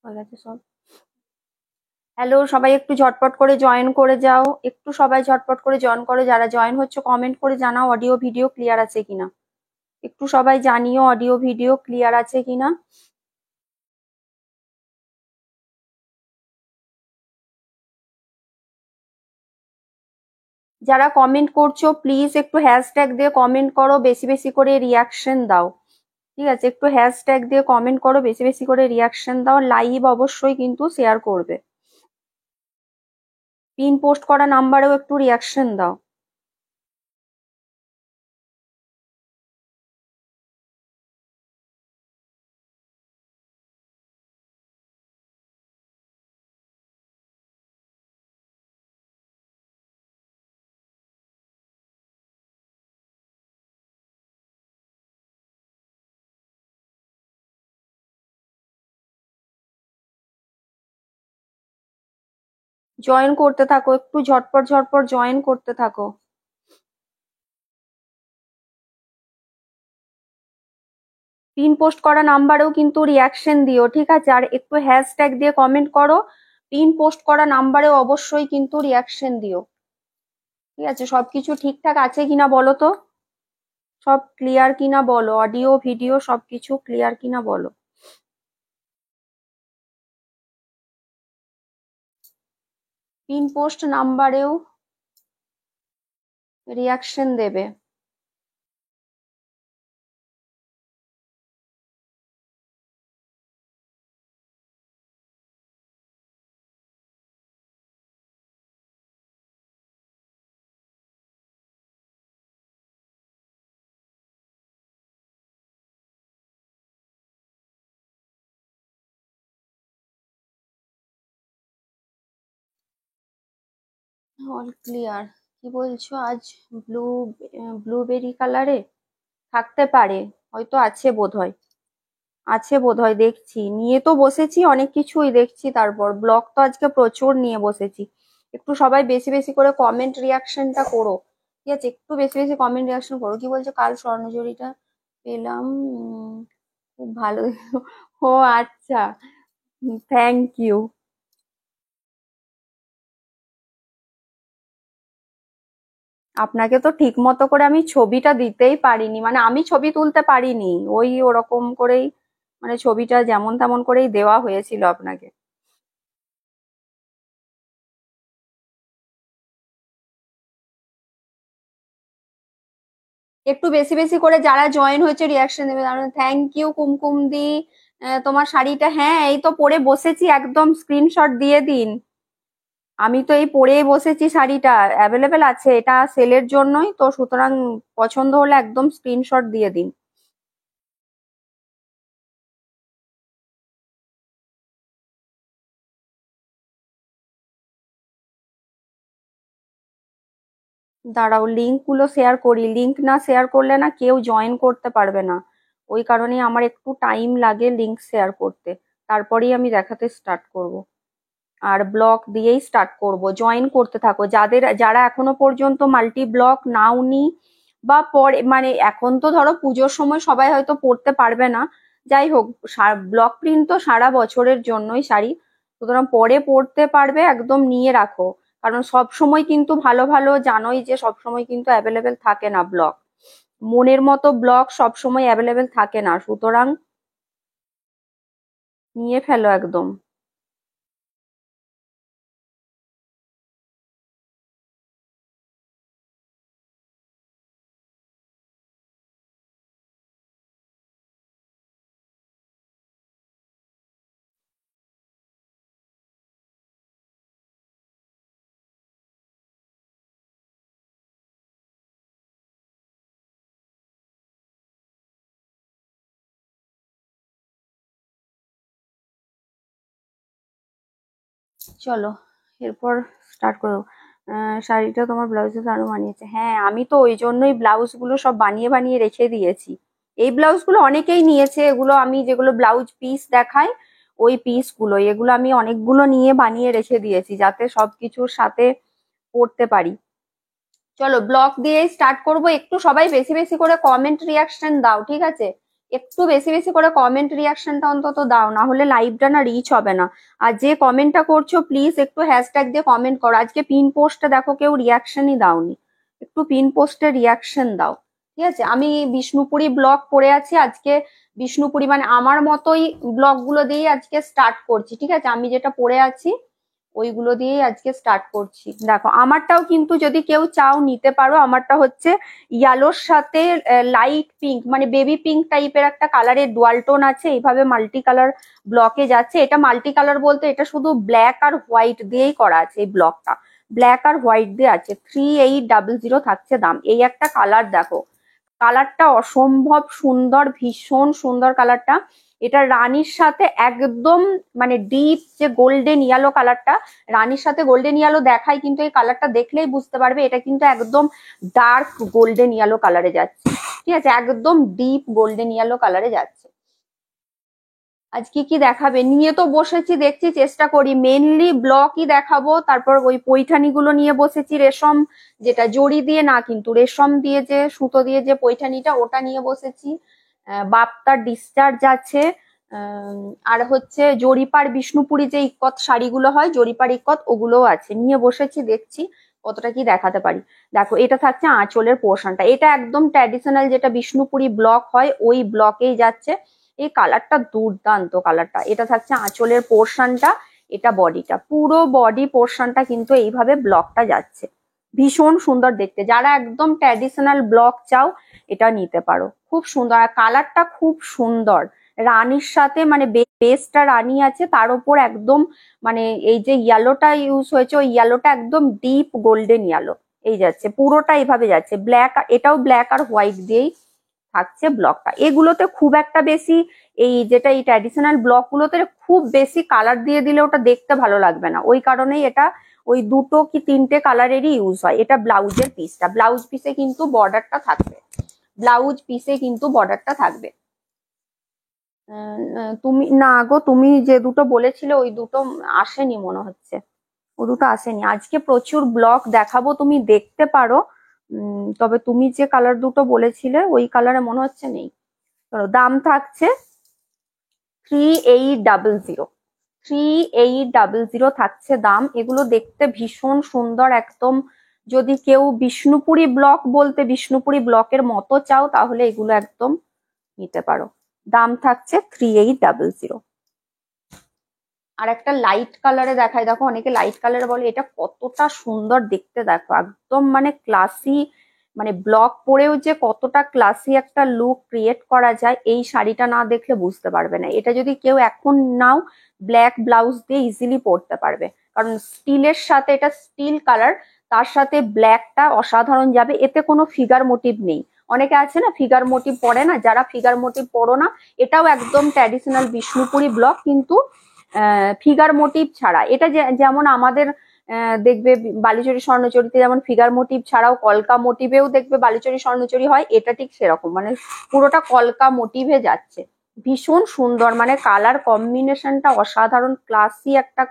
হয়ে গেছে সব। হ্যালো, সবাই একটু ঝটপট করে জয়েন করে যাও, একটু সবাই ঝটপট করে জয়েন করো। যারা জয়েন হচ্ছে কমেন্ট করে জানাও অডিও ভিডিও ক্লিয়ার আছে কিনা। একটু সবাই জানিও অডিও ভিডিও ক্লিয়ার আছে কিনা। যারা কমেন্ট করছো প্লিজ একটু হ্যাশট্যাগ দিয়ে কমেন্ট করো, বেশি বেশি করে রিয়াকশন দাও। ঠিক আছে, একটু হ্যাশট্যাগ দিয়ে কমেন্ট করো, বেশি বেশি করে রিয়াকশন দাও। লাইভ অবশ্যই কিন্তু শেয়ার করবে। পিন পোস্ট করা নাম্বারেও একটু রিয়াকশন দাও। জয়েন করতে থাকো, একটু ঝটপট ঝটপট জয়েন করতে থাকো। পিন পোস্ট করা নাম্বারেও কিন্তু রিয়াকশন দিও, ঠিক আছে? আর একটু হ্যাশট্যাগ দিয়ে কমেন্ট করো। পিন পোস্ট করা নাম্বারেও অবশ্যই কিন্তু রিয়াকশন দিও। ঠিক আছে, সবকিছু ঠিকঠাক আছে কিনা বলো তো, সব ক্লিয়ার কিনা বলো, অডিও ভিডিও সবকিছু ক্লিয়ার কিনা বলো। পিন পোস্ট নাম্বারেও রিয়াকশন দেবে। All clear. কি বলছো আজ? ব্লু ব্লুবেরি কালারে থাকতে পারে, হয়তো আছে বোধহয়, আছে বোধহয়, দেখছি নিয়ে তো বসেছি অনেক কিছুই দেখছি। তারপর ব্লগ তো আজকে প্রচুর নিয়ে বসেছি। একটু সবাই বেশি বেশি করে কমেন্ট রিয়াকশনটা করো। ঠিক আছে, একটু বেশি বেশি কমেন্ট রিয়াকশন করো। কি বলছো? কাল স্বর্ণজরিটা পেলাম, খুব ভালো। ও আচ্ছা, থ্যাংক ইউ। আপনাকে তো ঠিক মতো করে আমি ছবিটা দিতেই পারিনি, মানে আমি ছবি তুলতে পারিনি, ওই ওরকম করেই, মানে ছবিটা যেমন তেমন করেই দেওয়া হয়েছিল আপনাকে। একটু বেশি বেশি করে যারা জয়েন হয়েছে রিয়াকশন দেবে। থ্যাংক ইউ কুমকুম দি। তোমার শাড়িটা, হ্যাঁ এই তো পরে বসেছি, একদম স্ক্রিনশট দিয়ে দিন। আমি তো এই পরেই বসেছি, শাড়িটা অ্যাভেলেবেল আছে, এটা সেলের জন্যই তো, সুতরাং পছন্দ হলে একদম স্ক্রিনশট দিয়ে দিন। দাঁড়াও, লিঙ্ক গুলো শেয়ার করি, লিঙ্ক না শেয়ার করলে না কেউ জয়েন করতে পারবে না। ওই কারণেই আমার একটু টাইম লাগে লিঙ্ক শেয়ার করতে, তারপরেই আমি দেখাতে স্টার্ট করব। আর ব্লক দিয়েই স্টার্ট করব। জয়েন করতে থাকো, যারা এখনো পর্যন্ত মাল্টি ব্লক নাওনি, বা পরে, মানে এখন তো ধরো পুজোর সময় সবাই হয়তো পড়তে পারবে না, যাই হোক, ব্লক প্রিন্ট তো সারা বছরের জন্যই শাড়ি, সুতরাং পরে পড়তে পারবে, একদম নিয়ে রাখো। কারণ সব সময় কিন্তু ভালো ভালো, জানোই যে সব সময় কিন্তু অ্যাভেলেবেল থাকে না ব্লক, মনের মতো ব্লক সব সময় অ্যাভেলেবেল থাকে না, সুতরাং নিয়ে ফেলো একদম। চলো এরপর স্টার্ট করো। শাড়িটা তোমার ব্লাউজে আরো মানিয়েছে, হ্যাঁ আমি তো ওই জন্যই ব্লাউজ গুলো সব বানিয়ে বানিয়ে রেখে দিয়েছি। এই ব্লাউজ গুলো অনেকেই নিয়েছে, এগুলো আমি যেগুলো ব্লাউজ পিস দেখাই, ওই পিস গুলো, এগুলো আমি অনেকগুলো নিয়ে বানিয়ে রেখে দিয়েছি যাতে সবকিছুর সাথে পরতে পারি। চলো ব্লক দিয়ে স্টার্ট করব, একটু সবাই বেশি বেশি করে কমেন্ট রিয়াকশন দাও, ঠিক আছে? একটু বেশি বেশি করে কমেন্ট রিয়াকশনটা অন্তত দাও, না হলে লাইভটা না রিচ হবে না। আর যে কমেন্টটা করছো প্লিজ একটু হ্যাশট্যাগ দিয়ে কমেন্ট করো। আজকে পিন পোস্টে দেখো কেউ রিয়াকশনই দাওনি, একটু পিন পোস্টে রিয়াকশন দাও। ঠিক আছে, আমি বিষ্ণুপুরি ব্লগ পড়ে আছি আজকে। বিষ্ণুপুরি মানে আমার মতোই ব্লগ গুলো দিয়ে আজকে স্টার্ট করছি। ঠিক আছে, আমি যেটা পড়ে আছি ওইগুলো দিয়েই আজকে স্টার্ট করছি। দেখো আমারটাও কিন্তু যদি কেউ চাও নিতে পারো। আমারটা হচ্ছে ইয়েলোর সাথে লাইট পিঙ্ক মানে বেবি পিঙ্ক টাইপের একটা কালারের ডুয়াল টোন আছে, এইভাবে মাল্টি কালার ব্লকে যাচ্ছে। এটা মাল্টি কালার বলতে এটা শুধু ব্ল্যাক আর হোয়াইট দিয়েই করা আছে। এই ব্লকটা ব্ল্যাক আর হোয়াইট দিয়ে আছে। 3800 থাকছে দাম। এই একটা কালার দেখো, কালারটা অসম্ভব সুন্দর, ভীষণ সুন্দর কালারটা। এটা রানীর সাথে একদম মানে ডিপ যে গোল্ডেন ইয়েলো কালারটা, রানীর সাথে গোল্ডেন ইয়েলো দেখায় কিন্তু এই কালারটা দেখলেই বুঝতে পারবে এটা কিন্তু একদম ডার্ক গোল্ডেন ইয়েলো কালারে যাচ্ছে। ঠিক আছে, একদম ডিপ গোল্ডেন ইয়েলো কালারে যাচ্ছে। আজ কি কি দেখাবে নিয়ে তো বসেছি, দেখছি চেষ্টা করি মেনলি ব্লকই দেখাবো। তারপর ওই পৈঠানি গুলো নিয়ে বসেছি, রেশম যেটা জড়ি দিয়ে না কিন্তু রেশম দিয়ে যে সুতো দিয়ে যে পৈঠানিটা ওটা নিয়ে বসেছি। বাপ্তার ডিসচার্জ আছে। আর হচ্ছে জরিপার বিষ্ণুপুরি যে ইক্কত শাড়িগুলো হয়, জরিপার ইক্কত ওগুলোও আছে, নিয়ে বসেছি দেখছি কতটা কি দেখাতে পারি। দেখো এটা থাকছে আঁচলের পোর্শনটা, এটা একদম ট্র্যাডিশনাল যেটা বিষ্ণুপুরি ব্লক হয় ওই ব্লকেই যাচ্ছে। এই কালারটা দুর্দান্ত কালারটা। এটা থাকছে আঁচলের পোর্শনটা, এটা বডিটা, পুরো বডি পোর্শনটা কিন্তু এইভাবে ব্লকটা যাচ্ছে। ভীষণ সুন্দর দেখতে, যারা একদম ট্র্যাডিশনাল ব্লক চাও এটা নিতে পারো। খুব সুন্দর আর কালারটা খুব সুন্দর। রানীর সাথে মানে বেসটা রানী আছে, তার উপর একদম মানে এই যে ইয়েলোটা ইউজ হয়েছে ওই ইয়েলোটা একদম ডিপ গোল্ডেন ইয়েলো এই যাচ্ছে, পুরোটা এইভাবে যাচ্ছে। ব্ল্যাক, এটাও ব্ল্যাক আর হোয়াইট দিয়েই থাকছে ব্লকটা। এগুলোতে খুব একটা বেশি এই যেটা এই ট্র্যাডিশনাল ব্লক গুলোতে খুব বেশি কালার দিয়ে দিলে ওটা দেখতে ভালো লাগবে না, ওই কারণেই এটা ওই দুটো কি তিনটে কালারেরই ইউজ হয়। এটা ব্লাউজের পিসটা, ব্লাউজ পিসে কিন্তু বর্ডারটা থাকবে, ব্লাউজ পিসে কিন্তু বর্ডারটা থাকবে। তুমি না গো, তুমি যে দুটো বলেছিলে ওই দুটো আসেনি মনে হচ্ছে, ও দুটো আসেনি। আজকে প্রচুর ব্লক দেখাবো, তুমি দেখতে পারো। তবে তুমি যে কালার দুটো বলেছিলে ওই কালারে মনে হচ্ছে নেই। দাম থাকছে 3800, 3800 থাকছে দাম। এগুলো দেখতে ভীষণ সুন্দর একদম। যদি কেউ বিষ্ণুপুরি ব্লক বলতে বিষ্ণুপুরি ব্লকের মতো চাও তাহলে এগুলো একদম নিতে পারো। দাম থাকছে 3800। আর একটা লাইট কালারে দেখায়, দেখো অনেকে লাইট কালারে বলে, এটা কতটা সুন্দর দেখতে দেখো, একদম মানে ক্লাসি, মানে ব্লক পরেও যে কতটা ক্লাসি একটা লুক ক্রিয়েট করা যায় এই শাড়িটা না দেখলে বুঝতে পারবে না। এটা যদি কেউ এখন নাও ব্ল্যাক ব্লাউজ দিয়ে ইজিলি পরতে পারবে, কারণ স্টিলের সাথে এটা স্টিল কালার, তার সাথে ব্ল্যাকটা অসাধারণ যাবে। এতে কোনো ফিগার মোটিভ নেই, অনেকে আছে না ফিগার মোটিভ পরে না, যারা ফিগার মোটিভ পরো না এটাও একদম ট্র্যাডিশনাল বিষ্ণুপুরি ব্লক কিন্তু ফিগার মোটিভ ছাড়া। এটা যেমন আমাদের দেখবে বালিচরি স্বর্ণচরিতে যেমন ফিগার মোটিভ ছাড়াও কলকা মোটিভেও দেখবে বালিচরি স্বর্ণচরি হয়, এটা ঠিক সেরকম মানে পুরোটা কলকা মোটিভে যাচ্ছে। ভীষণ সুন্দর, মানে কালার কম্বিনেশনটা অসাধারণ, ক্লাসি একটা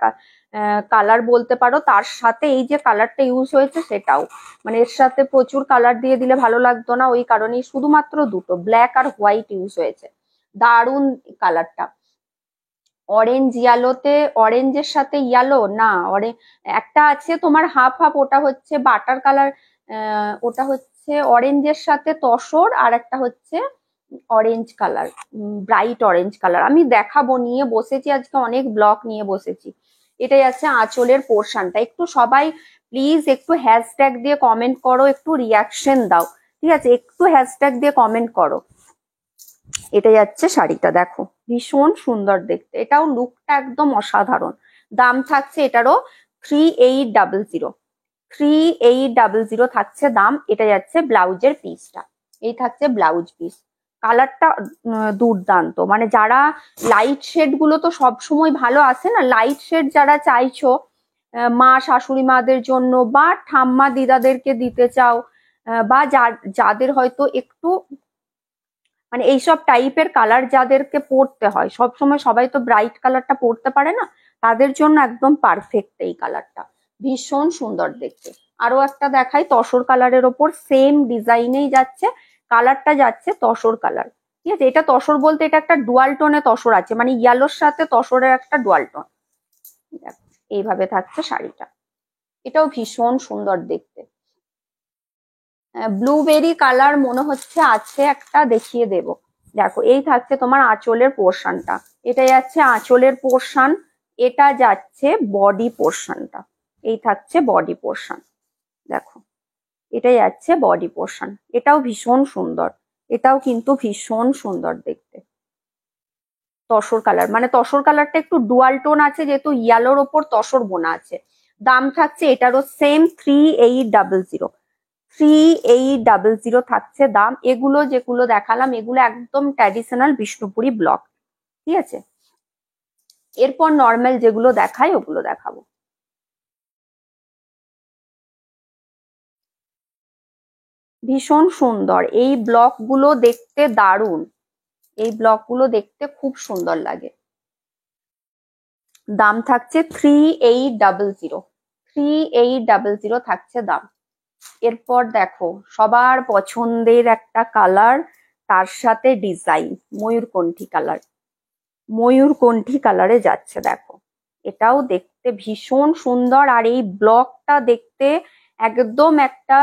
কালার বলতে পারো। তার সাথে এই যে কালারটা ইউজ হয়েছে সেটাও মানে এর সাথে প্রচুর কালার দিয়ে দিলে ভালো লাগতো না, ওই কারণেই শুধুমাত্র দুটো ব্ল্যাক আর হোয়াইট ইউজ হয়েছে। দারুণ কালারটা। অরেঞ্জ ইয়েলোতে, অরেঞ্জের সাথে ইয়েলো না, একটা আছে তোমার হাফ হাফ, ওটা হচ্ছে বাটার কালার, ওটা হচ্ছে অরেঞ্জের সাথে তসর, আর একটা হচ্ছে orange colour, bright orange colour. আমি দেখাবো, নিয়ে বসেছি আজকে অনেক ব্লক নিয়ে বসেছি। এটাই আছে আঁচলের পোর্শনটা। একটু সবাই প্লিজ একটু হ্যাশট্যাগ দিয়ে কমেন্ট করো, একটু রিয়াকশন দাও। ঠিক আছে, একটু হ্যাশট্যাগ দিয়ে কমেন্ট করো। এটা যাচ্ছে শাড়িটা, দেখো ভীষণ সুন্দর দেখতে, এটাও লুকটা একদম অসাধারণ। দাম থাকছে এটারও 3800, 3800 থাকছে দাম। এটা যাচ্ছে ব্লাউজের পিসটা, এই থাকছে ব্লাউজ পিস। কালারটা দুর্দান্ত, মানে যারা লাইট শেড গুলো তো সব সময় ভালো আসে না, লাইট শেড যারা চাইছো মা শাশুড়ি মাদের জন্য বা ঠাম্মা দিদাদেরকে দিতে চাও, বা যাদের হয়তো একটু মানে এইসব টাইপের কালার যাদেরকে পরতে হয় সবসময়, সবাই তো ব্রাইট কালারটা পরতে পারে না, তাদের জন্য একদম পারফেক্ট এই কালারটা। ভীষণ সুন্দর দেখতে। আরো একটা দেখাই তসর কালারের ওপর সেম ডিজাইনেই যাচ্ছে, কালারটা যাচ্ছে তসর কালার। ঠিক আছে, এটা তসর বলতে এটা একটা ডুয়াল টোনে তসর আছে, মানে ইয়েলোর সাথে তসরের একটা ডুয়াল টোন। এইভাবে থাকছে শাড়িটা, এটাও ভীষণ সুন্দর দেখতে। ব্লুবেরি কালার মনে হচ্ছে আছে একটা, দেখিয়ে দেব। দেখো এই থাকছে তোমার আঁচলের পোর্শনটা, এটা যাচ্ছে আঁচলের পোর্শন, এটা যাচ্ছে বডি পোর্শনটা, এই থাকছে বডি পোর্শন। দেখো এটা যাচ্ছে বডি পোর্শন, এটাও ভীষণ সুন্দর, এটাও কিন্তু ভীষণ সুন্দর দেখতে। তসর কালার, মানে তসর কালারটা একটু ডুয়াল টোন আছে, যেহেতু ইয়েলোর ওপর তসর বোনা আছে। দাম থাকছে এটারও সেম 3800, 3800 থাকছে দাম। এগুলো যেগুলো দেখালাম এগুলো একদম ট্র্যাডিশনাল বিষ্ণুপুরি ব্লক, ঠিক আছে। এরপর নর্মাল যেগুলো দেখাই ওগুলো দেখাবো। ভীষণ সুন্দর এই ব্লকগুলো দেখতে, দারুণ, এই ব্লকগুলো দেখতে খুব সুন্দর লাগে। দাম থাকছে 3800, 3800 থাকছে দাম। এরপর দেখো সবার পছন্দের একটা কালার, তার সাথে ডিজাইন, ময়ূরকণ্ঠী কালার, ময়ূরকণ্ঠী কালারে যাচ্ছে। দেখো এটাও দেখতে ভীষণ সুন্দর, আর এই ব্লকটা দেখতে একদম একটা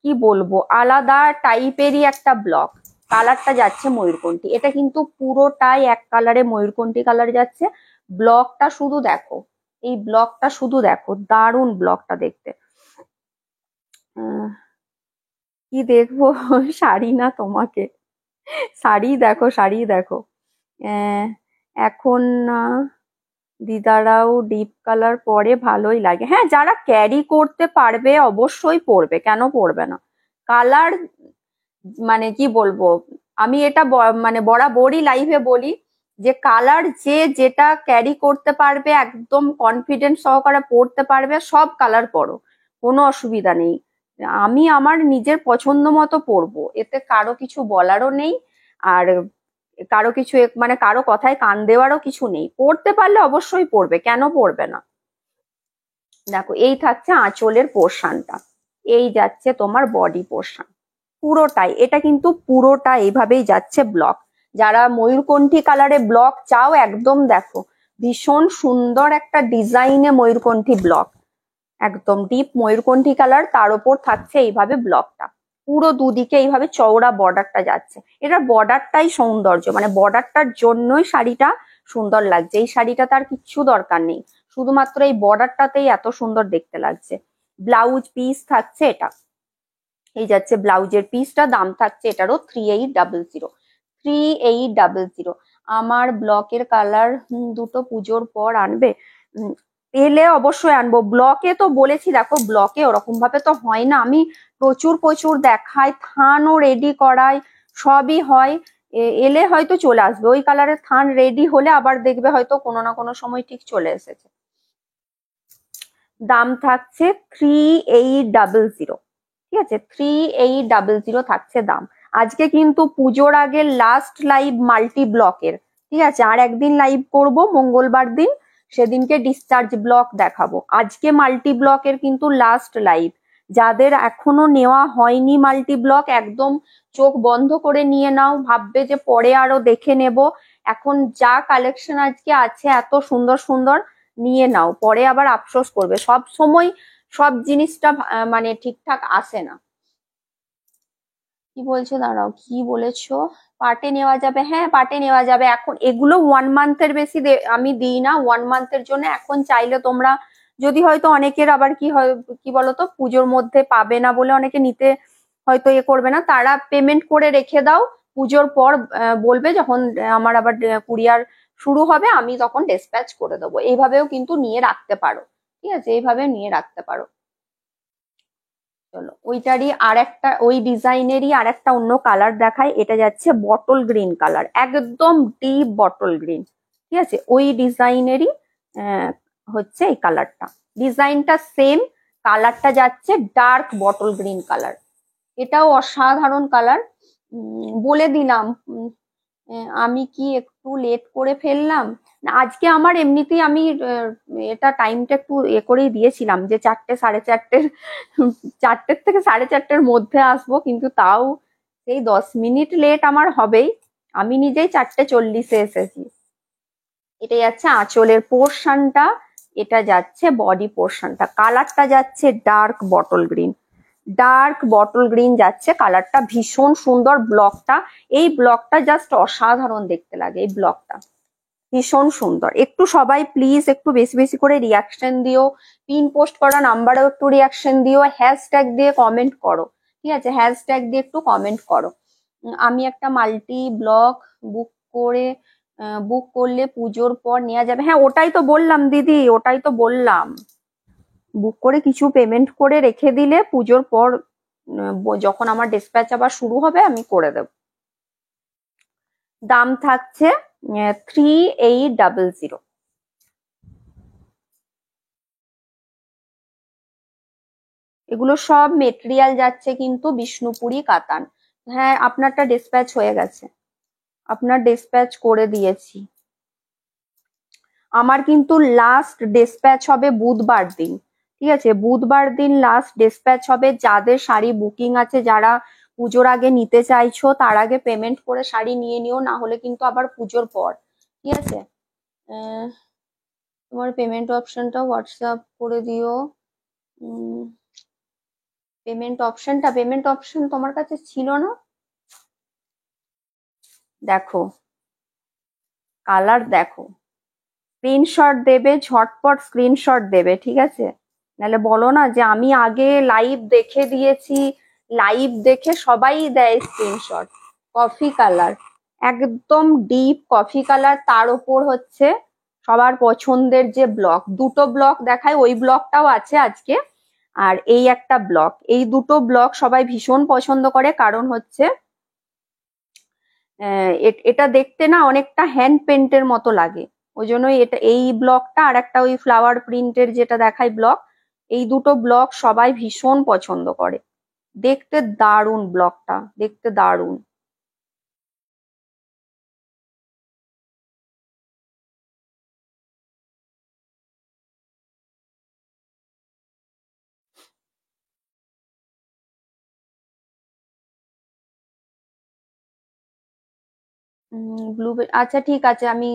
কি বলবো আলাদা টাইপেরই একটা ব্লক। কালারটা যাচ্ছে ময়ূরকণ্ঠী, এটা কিন্তু পুরোটাই এক কালারে ময়ূরকণ্ঠী কালার যাচ্ছে। ব্লকটা শুধু দেখো, এই ব্লকটা শুধু দেখো, দারুণ ব্লকটা দেখতে। কি দেখবো শাড়ি না তোমাকে, শাড়ি দেখো, শাড়ি দেখো। এখন দিদারাও ডিপ কালার পরে ভালোই লাগে, হ্যাঁ যারা ক্যারি করতে পারবে অবশ্যই পরবে, কেন পরবে না। কালার মানে কি বলবো, আমি এটা মানে বরাবরই লাইভে বলি যে কালার যে যেটা ক্যারি করতে পারবে, একদম কনফিডেন্স সহকারে পরতে পারবে, সব কালার পরো, কোনো অসুবিধা নেই। আমি আমার নিজের পছন্দ মতো পরবো, এতে কারো কিছু বলারও নেই, আর কারো কিছু মানে কারো কথায় কান দেওয়ারও কিছু নেই। পড়তে পারলে অবশ্যই পড়বে, কেন পড়বে না। দেখো এই থাকছে আঁচলের পোর্শনটা, এই যাচ্ছে তোমার বডি পোর্শন, পুরোটাই এটা কিন্তু পুরোটা এইভাবেই যাচ্ছে ব্লক। যারা ময়ূরকণ্ঠী কালারে ব্লক চাও একদম দেখো, ভীষণ সুন্দর একটা ডিজাইনে ময়ূরকণ্ঠী ব্লক, একদম ডিপ ময়ূরকণ্ঠী কালার, তার উপর থাকছে এইভাবে ব্লকটা, পুরো দুদিকে এইভাবে চওড়া বর্ডারটা যাচ্ছে। এটা বর্ডারটাই সৌন্দর্য, মানে বর্ডারটার জন্যই শাড়িটা সুন্দর লাগছে, এই শাড়িটা তার কিচ্ছু দরকার নেই, শুধুমাত্র এই বর্ডারটাতেই এত সুন্দর দেখতে লাগছে। ব্লাউজ পিস থাকছে এটা, এই যাচ্ছে ব্লাউজের পিসটা, দাম থাকছে এটারও 3800, 3800। আমার ব্লকের কালার দুটো পুজোর পর আনবে, এলে অবশ্যই আনবো। ব্লকে তো বলেছি, দেখো ব্লকে ওরকম ভাবে তো হয় না, আমি প্রচুর প্রচুর দেখাই, থানও রেডি করাই, সবই হয়। এলে হয়তো চলে আসবে, ওই কালারের থান রেডি হলে আবার দেখবে হয়তো কোনো না কোনো সময় ঠিক চলে এসেছে। দাম থাকছে 3800, ঠিক আছে, 3800 থাকছে দাম। আজকে কিন্তু পুজোর আগে লাস্ট লাইভ মাল্টি ব্লকের, ঠিক আছে, আর একদিন লাইভ করব মঙ্গলবার দিন, সেদিনকে ডিসচার্জ ব্লক দেখাবো। আজকে মাল্টি ব্লকের কিন্তু লাস্ট লাইভ, যাদের এখনো নেওয়া হয়নি মাল্টি ব্লক একদম চোখ বন্ধ করে নিয়ে নাও, ভাববে যে পরে আরো দেখে নেব, এখন যা কালেকশন আজকে আছে এত সুন্দর সুন্দর, নিয়ে নাও, পরে আবার আফসোস করবে। সব সময় সব জিনিসটা মানে ঠিকঠাক আসে না। কি বলছো, দাঁড়াও কি বলেছো, পার্টে নেওয়া যাবে, হ্যাঁ পার্টে নেওয়া যাবে। এখন এগুলো 1 মান্থের বেশি আমি দিই না, 1 মান্থের জন্য এখন চাইলে তোমরা, যদি হয়তো অনেকের আবার কি হয় কি বলতো, পুজোর মধ্যে পাবে না বলে অনেকে নিতে হয়তো করবে না, তারা পেমেন্ট করে রেখে দাও, পুজোর পর বলবে যখন আমার আবার কুরিয়ার শুরু হবে আমি তখন ডিসপ্যাচ করে দেবো, এইভাবেও কিন্তু নিয়ে রাখতে পারো, ঠিক আছে, এইভাবে নিয়ে রাখতে পারো। চলো ওইটারই আর একটা, ওই ডিজাইনেরই আর একটা অন্য কালার দেখায়, এটা যাচ্ছে বটল গ্রিন কালার, একদম ডিপ বটল গ্রিন, ঠিক আছে, ওই ডিজাইনেরই হচ্ছে এই কালারটা, ডিজাইনটা সেম, কালারটা যাচ্ছে ডার্ক বটল গ্রিন কালার, এটাও অসাধারণ কালার। বলে দিলাম আমি কি একটু লেট করে ফেললাম, আজকে আমার এমনিতেই আমি এটা টাইমটা একটু করেই দিয়েছিলাম যে 4টে 4:30, 4টের থেকে 4:30 মধ্যে আসবো, কিন্তু তাও সেই 10 মিনিট লেট আমার হবেই, আমি নিজেই 4:40-এ এসেছি। এটা যাচ্ছে আঁচলের পোর্শনটা, এটা যাচ্ছে বডি পোর্শনটা। কালারটা যাচ্ছে dark bottle green, dark bottle green যাচ্ছে কালারটা, ভীষণ সুন্দর ব্লকটা। এই ব্লকটা জাস্ট অসাধারণ দেখতে লাগে, এই ব্লকটা ভীষণ সুন্দর। একটু সবাই প্লিজ একটু বেশি বেশি করে রিয়াকশন দিও, পিন পোস্ট করা নাম্বারেও একটু রিয়াকশন দিও, হ্যাশট্যাগ দিয়ে কমেন্ট করো, ঠিক আছে, হ্যাশট্যাগ দিয়ে একটু কমেন্ট করো। আমি একটা মাল্টি ব্লক বুক করে বুক করলে পুজোর পর নেওয়া যাবে? হ্যাঁ ওটাই তো বললাম দিদি, ওটাই তো বললাম, বুক করে কিছু পেমেন্ট করে রেখে দিলে পুজোর পর যখন আমার ডিসপ্যাচ আবার শুরু হবে আমি করে দেব। দাম থাকছে 3800। এগুলো সব মেটেরিয়াল যাচ্ছে কিন্তু বিষ্ণুপুরি কাতান। হ্যাঁ আপনারটা ডিসপ্যাচ হয়ে গেছে, আপনার ডিসপ্যাচ করে দিয়েছি। আমার কিন্তু লাস্ট ডিসপ্যাচ হবে বুধবার দিন, ঠিক আছে, বুধবার দিন লাস্ট ডিসপ্যাচ হবে। যাদের শাড়ি বুকিং আছে, যারা পুজোর আগে নিতে চাইছো তার আগে পেমেন্ট করে শাড়ি নিয়ে নিও, না হলে কিন্তু আবার পুজোর পর, ঠিক আছে। তোমার পেমেন্ট অপশনটা হোয়াটসঅ্যাপ করে দিও। পেমেন্ট অপশন তোমার কাছে ছিল না? দেখো কালার দেখো, স্ক্রিনশট দেবে, ঝটপট স্ক্রিনশট দেবে, ঠিক আছে, নাহলে বলো না যে আমি আগে লাইভ দেখে দিয়েছি, লাইভ দেখে সবাই দেয় স্ক্রিনশট। কফি কালার, একদম ডিপ কফি কালার, তার উপর হচ্ছে সবার পছন্দের যে ব্লক, দুটো ব্লক দেখায়, ওই ব্লকটাও আছে আজকে, আর এই একটা ব্লক, এই দুটো ব্লক সবাই ভীষণ পছন্দ করে, কারণ হচ্ছে এটা দেখতে না অনেকটা হ্যান্ড পেন্টের মতো লাগে, ওই জন্যই এটা, এই ব্লকটা আর একটা ওই ফ্লাওয়ার প্রিন্টের যেটা দেখায় ব্লক, এই দুটো ব্লক সবাই ভীষণ পছন্দ করে। দেখতে দারুণ, ব্লকটা দেখতে দারুণ। ব্লুবেরি, আচ্ছা ঠিক আছে, আমি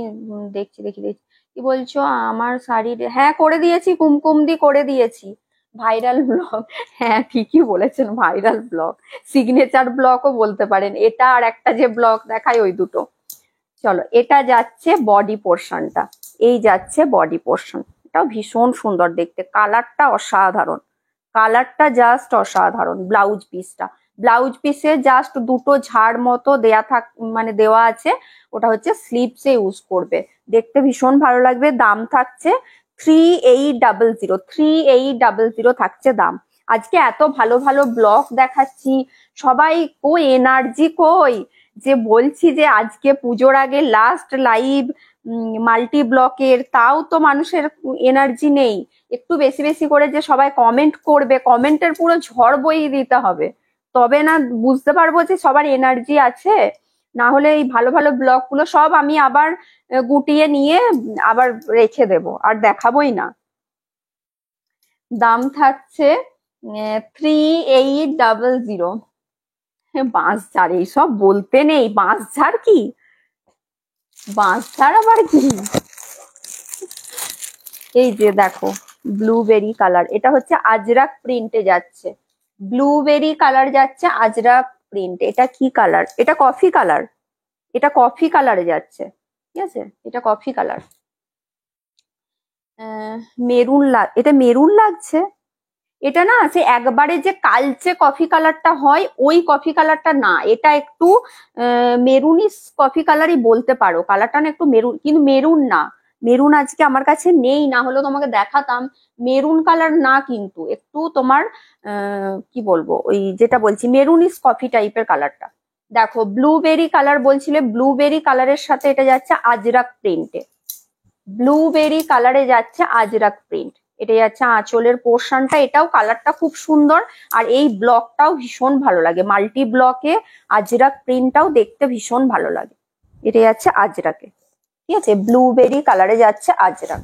দেখছি দেখি দেখছি। কি বলছো আমার শাড়ির, হ্যাঁ করে দিয়েছি, কুমকুম দি করে দিয়েছি। ভাইরাল ব্লগ, হ্যাঁ ঠিকই বলেছেন, ভাইরাল ব্লগ, সিগনেচার ব্লগও বলতে পারেন এটা, আর একটা যে ব্লগ দেখায় ওই দুটো। চলো এটা যাচ্ছে বডি পোর্শনটা, এই যাচ্ছে বডি পোর্শন, এটাও ভীষণ সুন্দর দেখতে, কালারটা অসাধারণ, কালারটা জাস্ট অসাধারণ। ব্লাউজ পিসটা, ব্লাউজ পিসে জাস্ট দুটো ঝাড় মতো দেয়া মানে দেওয়া আছে, ওটা হচ্ছে স্লিভসে ইউজ করবে, দেখতে ভীষণ ভালো লাগবে। দাম থাকছে 3800, 3800 থাকছে দাম। আজকে এত ভালো ভালো ব্লগ দেখাচ্ছি, সবাই কই এনার্জি কই, যে বলছি যে আজকে পুজোর আগে লাস্ট লাইভ মাল্টি ব্লকের, তাও তো মানুষের এনার্জি নেই। একটু বেশি বেশি করে যে সবাই কমেন্ট করবে, কমেন্টের পুরো ঝড় বইয়ে দিতে হবে, তবে না বুঝতে পারবো যে সবার এনার্জি আছে, না হলে এই ভালো ভালো ব্লগ গুলো সব আমি আবার গুটিয়ে নিয়ে আবার রেখে দেব, আর দেখাবোই না। দাম থাকছে 3800। বাঁশঝাড় এইসব বলতে নেই, বাঁশঝাড় কি, বাঁশঝাড় আবার কি? এই যে দেখো ব্লুবেরি কালার, এটা হচ্ছে আজরাক প্রিন্টে যাচ্ছে, ব্লুবেরি কালার যাচ্ছে আজরাক প্রিন্ট। এটা কি কালার? এটা কফি কালার, এটা কফি কালারে যাচ্ছে, ঠিক আছে, এটা কফি কালার। মেরুন এটা মেরুন লাগছে, এটা না সে একবারে যে কালচে কফি কালারটা হয় ওই কফি কালারটা না, এটা একটু মেরুনিস কফি কালারই বলতে পারো, কালারটা না একটু মেরুন, কিন্তু মেরুন না, মেরুন আজকে আমার কাছে নেই, না হলেও তোমাকে দেখাতাম। মেরুন কালার না, কিন্তু একটু তোমার কি বলবো, ওই যেটা বলছি মেরুনিস কফি টাইপের কালারটা। দেখো ব্লুবেরি কালার বলছিলে, ব্লুবেরি কালারের সাথে এটা যাচ্ছে আজরাক প্রিন্টে, ব্লুবেরি কালারে যাচ্ছে আজরাক প্রিন্ট, এটা যাচ্ছে আঁচলের পোর্শনটা, এটাও কালারটা খুব সুন্দর, আর এই ব্লকটাও ভীষণ ভালো লাগে, মাল্টি ব্লকে আজরাক প্রিন্টটাও দেখতে ভীষণ ভালো লাগে। এটা যাচ্ছে আজরাকে, ঠিক আছে, ব্লুবেরি কালারে যাচ্ছে আজরাক।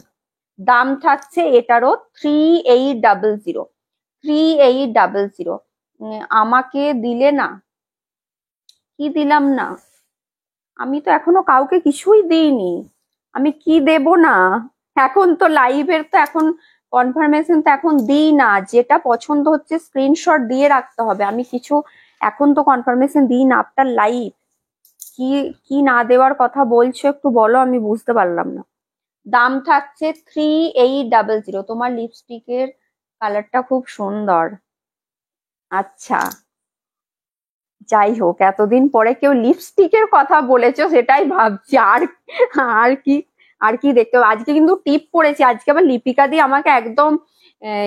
দাম থাকছে এটারও 3800, 3800। আমাকে দিলে না, কি দিলাম না, আমি তো এখনো কাউকে কিছুই দিইনি, আমি কি দেব না। এখন তো লাইভের তো এখন কনফার্মেশন তো এখন দিই না, যেটা পছন্দ হচ্ছে স্ক্রিনশট দিয়ে রাখতে হবে। আমি কিছু এখন তো কনফার্মেশন দিই না আফটার লাইভ। কি কি না দেওয়ার কথা বলছো একটু বলো, আমি বুঝতে পারলাম না। দাম থাকছে 3800। তোমার লিপস্টিকের কালারটা খুব সুন্দর। আচ্ছা, যাই হোক, এতদিন পরে কেউ লিপস্টিকের কথা বলেছো সেটাই ভাবছি। আর কি, আর কি দেখতে হবে। আজকে কিন্তু টিপ পড়েছি, আজকে আবার লিপিকা দি আমাকে একদম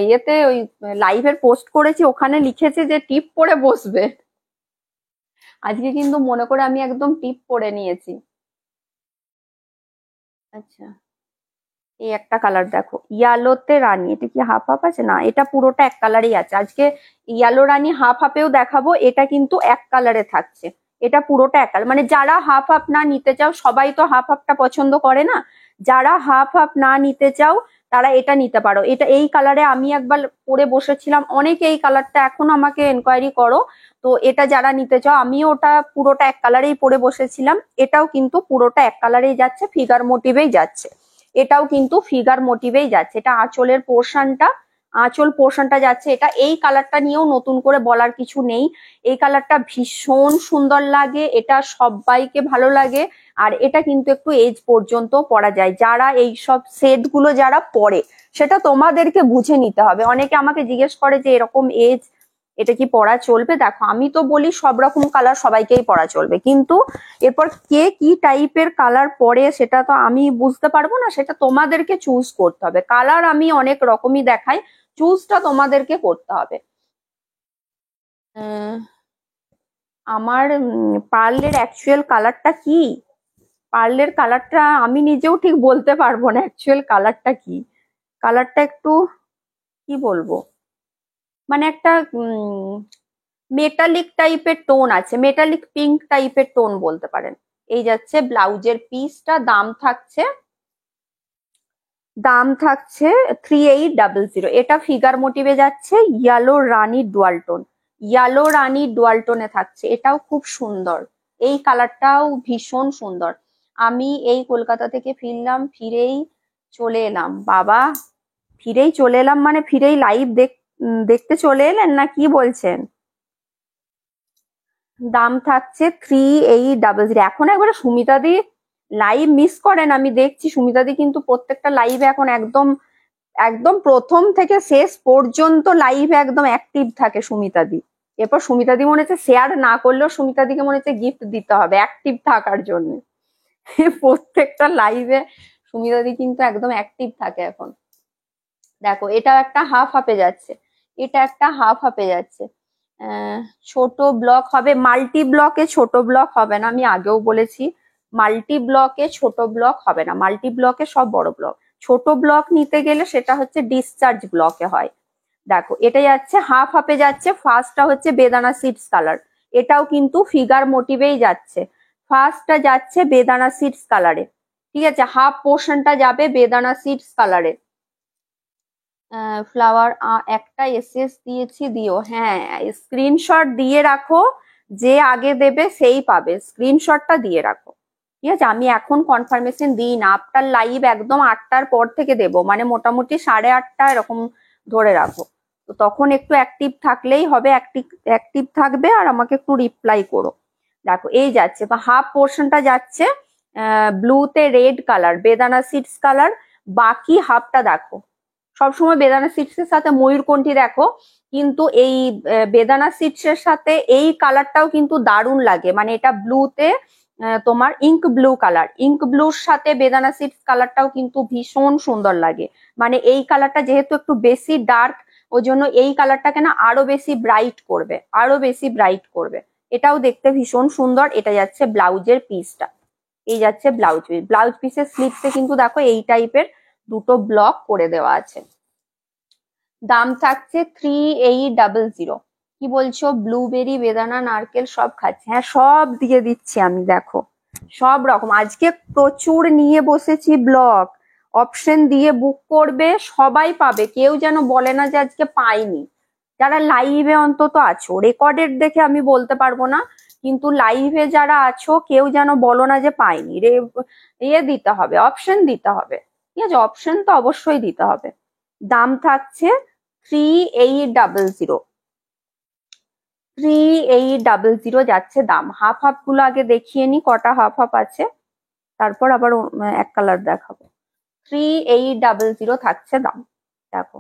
ইয়েতে ওই লাইভের পোস্ট করেছি, ওখানে লিখেছে যে টিপ পরে বসবে। আজকে কিন্তু মনে করে আমি একদম টিপ পরে নিয়েছি। আচ্ছা, এই একটা কালার দেখো, ইয়ালোতে রানী, এটা কি হাফ হাফ আছে? না, এটা পুরোটা এক কালারই আছে। আজকে ইয়ালো রানী হাফ হাফেও দেখাবো, এটা কিন্তু এক কালারে থাকছে। এটা পুরোটা এক কালার, মানে যারা হাফ হাফ না নিতে চাও, সবাই তো হাফ হাফটা পছন্দ করে না, যারা হাফ হাফ না নিতে চাও তারা এটা নিতে পারো। এটা এই কালারে আমি একবার পরে বসেছিলাম, অনেকে এই কালারটা এখনো আমাকে এনকোয়ারি করো। তো এটা যারা নিতে চাও, আমিও ওটা পুরোটা এক কালারেই পরে বসেছিলাম। এটাও কিন্তু পুরোটা এক কালারেই যাচ্ছে, ফিগার মোটিভেই যাচ্ছে। এটাও কিন্তু ফিগার মোটিভেই যাচ্ছে। এটা আঁচলের পোর্শনটা, আঁচল পোর্শনটা যাচ্ছে এটা। এই কালারটা নিয়েও নতুন করে বলার কিছু নেই, এই কালারটা ভীষণ সুন্দর লাগে, এটা সবাইকে ভালো লাগে। আর এটা কিন্তু একটু এজ পর্যন্ত পরা যায়, যারা এই সব সেট গুলো যারা পরে, সেটা তোমাদেরকে বুঝে নিতে হবে। অনেকে আমাকে জিজ্ঞেস করে যে এরকম এজ এটা কি পরা চলবে। দেখো, আমি তো বলি সব রকম কালার সবাইকেই পরা চলবে, কিন্তু এরপর কে কি টাইপের কালার পরে সেটা তো আমি বুঝতে পারবো না, সেটা তোমাদেরকে চুজ করতে হবে। কালার আমি অনেক রকমই দেখাই, চুজটা তোমাদেরকে করতে হবে। আমার পার্লের অ্যাকচুয়াল কালারটা কি, পার্লের কালারটা আমি নিজেও ঠিক বলতে পারবো না অ্যাকচুয়াল কালারটা কি। কালারটা একটু কি বলবো, মানে একটা মেটালিক টাইপের টোন আছে, মেটালিক পিঙ্ক টাইপের টোন বলতে পারেন। এই যাচ্ছে ব্লাউজের পিসটা, দাম থাকছে 3800। এটা ফিগার মোটিভে যাচ্ছে, ইয়েলো রানী ডুয়াল টোন, ইয়েলো রানী ডুয়াল টোনে থাকছে। এটাও খুব সুন্দর, এই কালারটাও ভীষণ সুন্দর। আমি এই কলকাতা থেকে ফিরলাম, ফিরেই চলে এলাম বাবা, ফিরেই চলে এলাম মানে ফিরেই লাইভ দেখতে চলে এলেন না কি বলছেন? দাম থাকছে 3800। এখন একবারে সুমিতা দি লাইভ মিস করেন, আমি দেখছি সুমিতা দি কিন্তু প্রত্যেকটা লাইভে এখন একদম একদম প্রথম থেকে শেষ পর্যন্ত লাইভে একদম অ্যাক্টিভ থাকে সুমিতা দি। এরপর সুমিতা দি মনে হচ্ছে শেয়ার না করলেও সুমিতা দিকে মনে হচ্ছে গিফট দিতে হবে অ্যাক্টিভ থাকার জন্য। প্রত্যেকটা লাইভে সুমিতা দি কিন্তু একদম অ্যাক্টিভ থাকে এখন। দেখো, এটা একটা হাফ হাফে যাচ্ছে, এটা একটা হাফ হাফে যাচ্ছে। ছোট ব্লক হবে, মাল্টি ব্লকে ছোট ব্লক হবে না, আমি আগেও বলেছি মাল্টি ব্লকে ছোট ব্লক হবে না, মাল্টি ব্লকে সব বড় ব্লক। ছোট ব্লক নিতে গেলে সেটা হচ্ছে ডিসচার্জ ব্লকে হয়। দেখো, এটা যাচ্ছে হাফ হাফে যাচ্ছে, ফার্স্টটা হচ্ছে বেদানা সিডস কালার, এটাও কিন্তু ফিগার মোটিভেই যাচ্ছে। ফার্স্টটা যাচ্ছে বেদানা সিডস কালারে, ঠিক আছে, হাফ পোর্শনটা যাবে বেদানা সিডস কালারে। ফ্লাওয়ার একটা এসএস দিয়েছি, দিও, হ্যাঁ স্ক্রিনশট দিয়ে রাখো, যে আগে দেবে সেই পাবে, স্ক্রিনশটটা দিয়ে রাখো, ঠিক আছে। আমি এখন কনফার্মেশন দিই না, আফটার লাইভ একদম 8টার পর থেকে দেবো, মানে মোটামুটি 8:30 এরকম ধরে রাখো। তো তখন একটু অ্যাক্টিভ থাকলেই হবে, অ্যাক্টিভ থাকবে আর আমাকে একটু রিপ্লাই করো। দেখো, এই যাচ্ছে, তো হাফ পোর্শনটা যাচ্ছে ব্লুতে রেড কালার, বেদানা সিডস কালার। বাকি হাফটা দেখো, সবসময় বেদানা সিডস এর সাথে ময়ূরকণ্ঠী দেখো, কিন্তু এই বেদানা সিডস এর সাথে এই কালারটাও কিন্তু দারুণ লাগে, মানে এটা ব্লুতে তোমার ইঙ্ক ব্লু কালার, ইঙ্ক ব্লুর সাথে বেদানা সিডস কালারটাও কিন্তু ভীষণ সুন্দর লাগে। মানে এই কালারটা যেহেতু একটু বেশি ডার্ক, ওই জন্য এই কালারটাকে না আরো বেশি ব্রাইট করবে, আরো বেশি ব্রাইট করবে। এটাও দেখতে ভীষণ সুন্দর। এটা যাচ্ছে ব্লাউজের পিসটা, এই যাচ্ছে ব্লাউজ পিস, ব্লাউজ পিসের স্লিপসে কিন্তু দেখো এই টাইপের দুটো ব্লক করে দেওয়া আছে। দাম থাকছে 3800। কি বলছো? ব্লুবেরি, বেদানা, নারকেল সব খাচ্ছে, হ্যাঁ সব দিয়ে দিচ্ছি আমি। দেখো, সব রকম আজকে প্রচুর নিয়ে বসেছি ব্লক, অপশন দিয়ে বুক করবে, সবাই পাবে, কেউ যেন বলে না যে আজকে পাইনি। যারা লাইভে অন্তত আছো, রেকর্ডেড দেখে আমি বলতে পারবো না, কিন্তু লাইভে যারা আছো কেউ যেন বলো না যে পাইনি, দিতে হবে, অপশন দিতে হবে, ঠিক আছে, অপশন তো অবশ্যই দিতে হবে। দাম থাকছে 3800, 3800 যাচ্ছে দাম। হাফ হাফ গুলো আগে দেখিয়ে নি কটা হাফ হাফ আছে, তারপর আবার এক কালার দেখাবো। 3800 থাকছে দাম। দেখো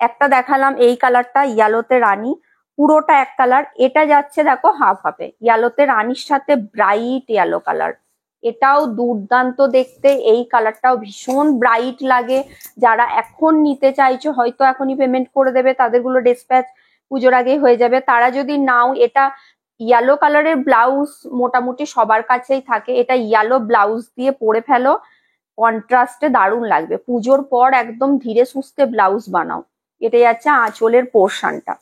একটা দেখালাম এই কালারটা, ইয়েলোতে রানী, পুরোটা এক কালার। এটা যাচ্ছে দেখো হাফ হাফে, ইয়েলোতে রানীর সাথে ব্রাইট ইয়েলো কালার, এটাও দুর্দান্ত দেখতে। এই কালারটাও ভীষণ ব্রাইট লাগে। যারা এখন নিতে চাইছো হয়তো এখনই পেমেন্ট করে দেবে, তাদেরগুলো ডিসপ্যাচ পুজোর আগে হয়ে যাবে। তারা যদি নাও, এটা ইয়েলো কালারের ব্লাউজ মোটামুটি সবার কাছেই থাকে, এটা ইয়েলো ব্লাউজ দিয়ে পরে ফেলো, কন্ট্রাস্টে দারুণ লাগবে। পুজোর পর একদম ধীরে সুস্থে ব্লাউজ বানাও। এটা যাচ্ছে আঁচলের পোর্শনটা,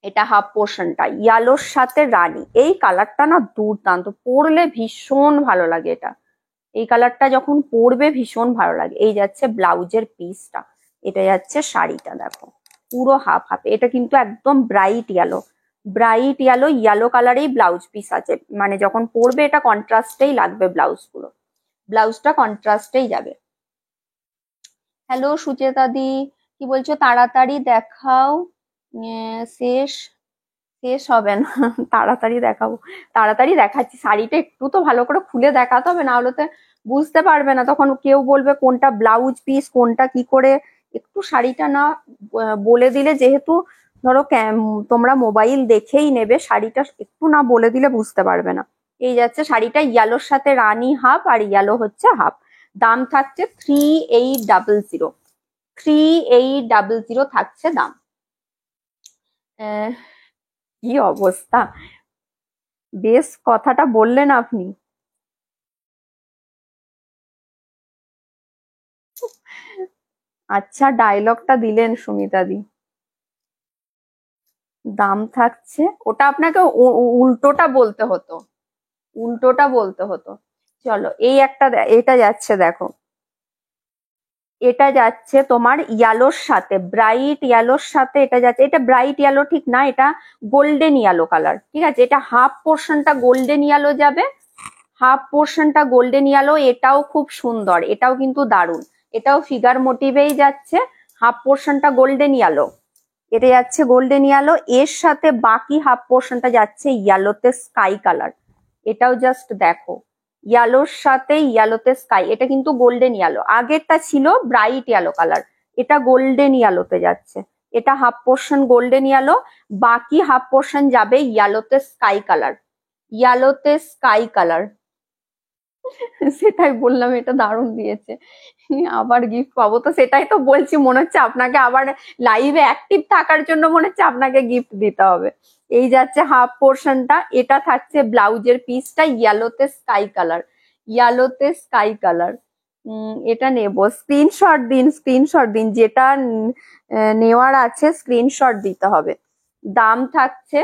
এটা হাফ পোর্শনটা, ইয়েলোর সাথে রানী। এই কালারটা না দুর্দান্ত, পরলে ভীষণ ভালো লাগে। এটা এই কালারটা যখন পরবে ভীষণ ভালো লাগে। এই যাচ্ছে ব্লাউজের পিসটা, এটা যাচ্ছে শাড়িটা, দেখো পুরো হাফ হাফ। এটা কিন্তু একদম bright yellow, bright yellow, yellow কালারেই ব্লাউজ পিস আছে, মানে যখন পরবে এটা কন্ট্রাস্টেই লাগবে ব্লাউজগুলো, ব্লাউজটা কন্ট্রাস্টেই যাবে। হ্যালো সুচেতা দি, কি বলছো? তাড়াতাড়ি দেখাও, শেষ শেষ হবে না। তাড়াতাড়ি দেখাবো, তাড়াতাড়ি দেখাচ্ছি। শাড়িটা একটু তো ভালো করে খুলে দেখাতে হবে, না হলে তো বুঝতে পারবে না, তখন কেউ বলবে কোনটা ব্লাউজ পিস কোনটা কি করে। একটু শাড়িটা না বলে দিলে, যেহেতু ধরো তোমরা মোবাইল দেখেই নেবে, শাড়িটা একটু না বলে দিলে বুঝতে পারবে না। এই যাচ্ছে শাড়িটা, ইয়েলোর সাথে রানী হাফ আর ইয়েলো হচ্ছে হাফ। দাম থাকছে 3800, 3800 থাকছে দাম। কি অবস্থা, বেশ কথাটা বললেন আপনি। আচ্ছা ডায়লগটা দিলেন সুমিতা দি। দাম থাকছে, ওটা আপনাকে উল্টোটা বলতে হতো, উল্টোটা বলতে হতো। চলো এই একটা, এটা যাচ্ছে দেখো, এটা যাচ্ছে তোমার ইয়েলোর সাথে, ব্রাইট ইয়েলোর সাথে এটা যাচ্ছে। এটা ব্রাইট ইয়েলো ঠিক না, এটা গোল্ডেন ইয়েলো কালার, ঠিক আছে। এটা হাফ পোর্শনটা গোল্ডেন ইয়েলো যাবে, হাফ পোর্শনটা গোল্ডেন ইয়েলো। এটাও খুব সুন্দর, এটাও কিন্তু দারুণ, এটাও ফিগার মোটিভেই যাচ্ছে। হাফ পোর্শনটা গোল্ডেন ইয়েলো, এটা যাচ্ছে গোল্ডেন ইয়েলো, এর সাথে বাকি হাফ পোর্শনটা যাচ্ছে ইয়েলোতে স্কাই কালার। এটাও জাস্ট দেখো, ইয়েলোর সাথে ইয়েলোতে স্কাই, এটা কিন্তু গোল্ডেন ইয়েলো। আগেরটা ছিল ব্রাইট ইয়েলো কালার, এটা গোল্ডেন ইয়েলোতে যাচ্ছে। এটা হাফ পোর্শন গোল্ডেন ইয়েলো, বাকি হাফ পোর্শন যাবে ইয়েলোতে স্কাই কালার, ইয়েলোতে স্কাই কালার। সেটাই বললাম, এটা দারুণ দিয়েছে। আবার গিফট পাবো তো, সেটাই তো বলছি, মনে হচ্ছে আপনাকে আবার লাইভে অ্যাক্টিভ থাকার জন্য মনে হচ্ছে আপনাকে গিফট দিতে হবে। এই যাচ্ছে হাফ পোর্শনটা, এটা থাকছে ব্লাউজের পিসটা ইয়েলোতে স্কাই কালার, ইয়েলোতে স্কাই কালার। এটা নেবো, স্ক্রিনশট দিন, স্ক্রিনশট দিন, যেটা নেওয়ার আছে স্ক্রিনশট দিতে হবে। দাম থাকছে,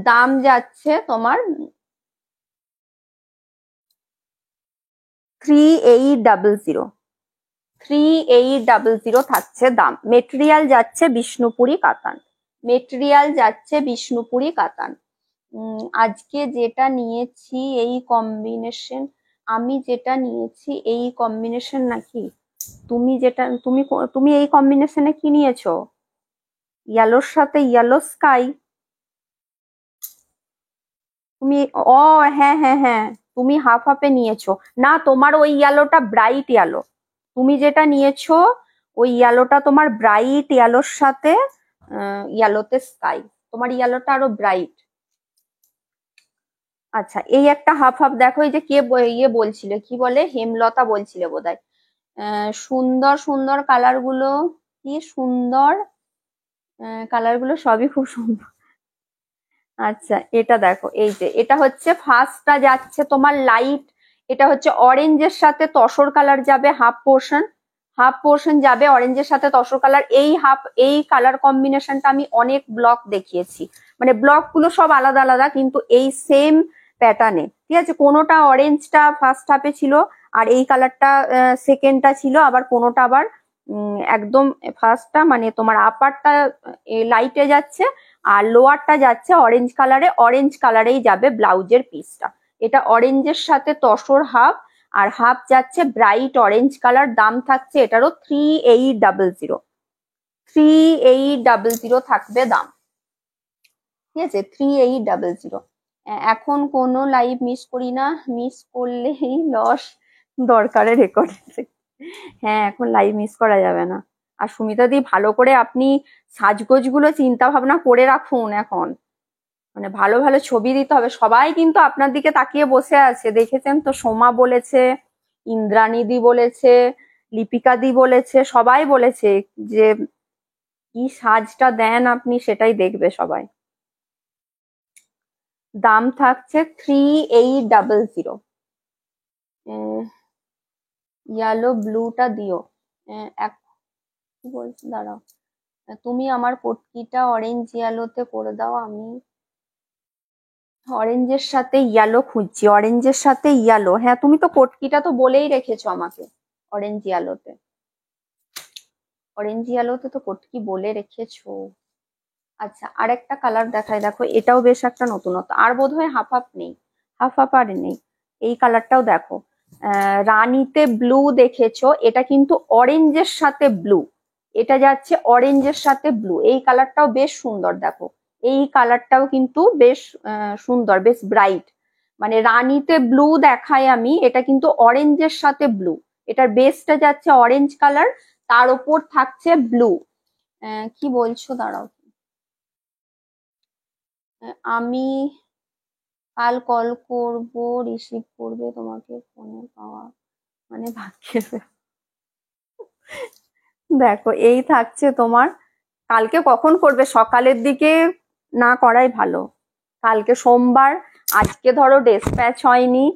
দাম যাচ্ছে তোমার 3800, 3800 থাকছে দাম। মেটেরিয়াল যাচ্ছে বিষ্ণুপুরি কাতান, মেটেরিয়াল যাচ্ছে বিষ্ণুপুরি কাতান। আজকে যেটা নিয়েছি এই কম্বিনেশন, আমি যেটা নিয়েছি এই কম্বিনেশন নাকি? তুমি যেটা, তুমি এই কম্বিনেশনে কি নিয়েছো? ইয়েলোর সাথে ইয়েলো স্কাই, তুমি, ও হ্যাঁ হ্যাঁ হ্যাঁ, তুমি হাফ হাফে নিয়েছো। না তোমার ওই ইয়েলোটা ব্রাইট ইয়েলো, তুমি যেটা নিয়েছো ওই ইয়েলোটা তোমার ব্রাইট ইয়েলোর সাথে ইয়েলোতে স্কাই, তোমার ইয়েলোটা আরো ব্রাইট। আচ্ছা এই একটা হাফ হাফ দেখো, এই যে কে ইয়ে বলছিলে, কি বলে, হেমলতা বলছিলে বোধহয়। সুন্দর সুন্দর কালার গুলো, কি সুন্দর কালার গুলো, সবই খুব সুন্দর। আচ্ছা এটা দেখো, এই যে এটা হচ্ছে ফার্স্টটা যাচ্ছে তোমার লাইট, এটা হচ্ছে অরেঞ্জের সাথে তসর কালার যাবে হাফ পোর্শন, হাফ পোর্শন যাবে অরেঞ্জের সাথে তসর কালার। এই কালার কম্বিনেশনটা আমি অনেক ব্লক দেখিয়েছি, মানে ব্লক গুলো সব আলাদা আলাদা কিন্তু এই সেম প্যাটার্নে, ঠিক আছে। কোনোটা অরেঞ্জটা ফার্স্ট হাফে ছিল, আর এই কালারটা সেকেন্ডটা ছিল, আবার কোনোটা আবার একদম ফার্স্টটা মানে তোমার আপারটা লাইটে যাচ্ছে, আর লোয়ারটা যাচ্ছে অরেঞ্জ কালারে, অরেঞ্জ কালারেই যাবে ব্লাউজের পিসটা। এটা অরেঞ্জের সাথে তসর হাফ, আর হাফ যাচ্ছে ব্রাইট অরেঞ্জ কালার। দাম থাকছে এটারও 3800, 3800 থাকবে দাম, ঠিক আছে, 3800। এখন কোনো লাইভ মিস করি না, মিস করলেই লস, দরকারে রেকর্ড। হ্যাঁ, এখন লাইভ মিস করা যাবে না। আর সুমিতা দি, ভালো করে আপনি সাজগোজ গুলো চিন্তা ভাবনা করে রাখুন এখন, মানে ভালো ভালো ছবি দিতে হবে। সবাই কিন্তু আপনার দিকে তাকিয়ে বসে আছে, দেখেছেন তো, সোমা বলেছে, ইন্দ্রাণীদি বলেছে, লিপিকা দি বলেছে, সবাই বলেছে যে কি সাজটা দেন আপনি, সেটাই দেখবে সবাই। দাম থাকছে 3800। ইয়েলো ব্লুটা দিও। এক, কি বলছি দাঁড়াও, তুমি আমার পটকিটা অরেঞ্জ ইয়েলোতে করে দাও, আমি অরেঞ্জের সাথে ইয়েলো খুঁজছি, অরেঞ্জের সাথে ইয়েলো। হ্যাঁ, তুমি তো পটকিটা তো বলেই রেখেছো আমাকে অরেঞ্জ ইয়েলোতে, অরেঞ্জ ইয়েলোতে তো পটকি বলে রেখেছো। আচ্ছা, আরেকটা কালার দেখাই, দেখো এটাও বেশ একটা নতুনত্ব, আর বোধহয় হাফ হাফ নেই, হাফ হাফ আর নেই। এই কালারটাও দেখো, রানীতে ব্লু দেখেছো, এটা কিন্তু অরেঞ্জের সাথে ব্লু, এটা যাচ্ছে অরেঞ্জের সাথে ব্লু। এই কালারটাও বেশ সুন্দর, দেখো এই কালারটাও কিন্তু বেশ সুন্দর, বেশ ব্রাইট। মানে রানীতে ব্লু দেখাই আমি, এটা কিন্তু অরেঞ্জের সাথে ব্লু, এটার বেসটা যাচ্ছে অরেঞ্জ কালার, তার উপর থাকছে ব্লু। কি বলছো দাঁড়াও, আমি কাল কল করব, রিসিভ করবে, তোমাকে ফোনে পাওয়া মানে ভাগ্যের দেখো এই থাকছে তোমার। কালকে কখন করবে? সকালের দিকে না করাই ভালো, কালকে সোমবার, আজকে ধরো ডেসপ্যাচ হয়নি,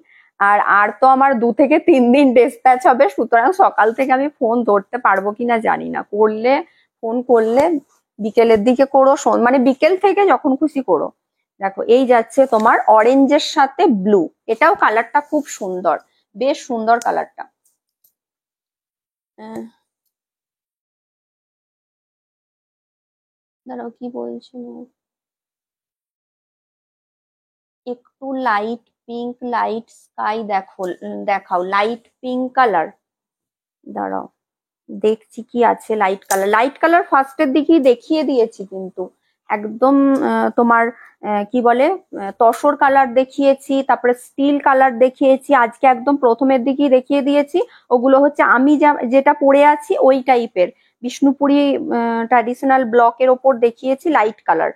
আর আর তো আমার 2 থেকে 3 দিন ডেসপ্যাচ হবে, সুতরাং সকাল থেকে আমি ফোন ধরতে পারবো কিনা জানি না। করলে, ফোন করলে বিকেলের দিকে করো, মানে বিকেল থেকে যখন খুশি করো। দেখো এই যাচ্ছে তোমার অরেঞ্জের সাথে ব্লু, এটাও কালারটা খুব সুন্দর, বেশ সুন্দর কালারটা। দাঁড়াও, কি বলছো, একটু লাইট পিঙ্ক, লাইট স্কাই দেখো, দেখাও লাইট পিঙ্ক কালার। দাঁড়াও দেখছি কি আছে লাইট কালার, লাইট কালার ফার্স্টের দিকেই দেখিয়ে দিয়েছি কিন্তু, একদম তোমার কি বলে, তসর কালার দেখিয়েছি, তারপরে স্টিল কালার দেখিয়েছি, আজকে একদম প্রথমের দিকেই দেখিয়ে দিয়েছি। ওগুলো হচ্ছে আমি যেটা পরে আছি ওই টাইপের, বিষ্ণুপুরি ট্র্যাডিশনাল ব্লকের ওপর দেখিয়েছি light colour,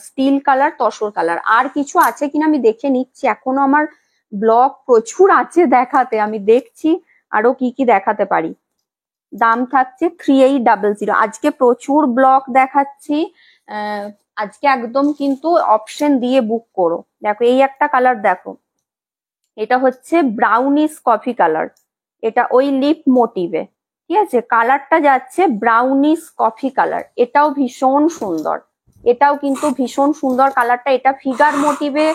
steel colour, tussar colour. আর কিছু আছে কিনা আমি দেখে নিচ্ছি, এখনো আমার ব্লক প্রচুর আছে দেখাতে, আমি দেখছি আরো কি কি দেখাতে পারি। দাম থাকছে 3800। আজকে প্রচুর ব্লক দেখাচ্ছি, আজকে একদম কিন্তু অপশন দিয়ে বুক করো। দেখো এই একটা কালার দেখো, এটা হচ্ছে ব্রাউনিশ কফি কালার, এটা ওই লিপ মোটিভে, ঠিক আছে, কালারটা যাচ্ছে ব্রাউনিশ কফি কালার, এটাও ভীষণ সুন্দর, এটাও কিন্তু ভীষণ সুন্দর কালারটা। এটা ফিগার মোটিভে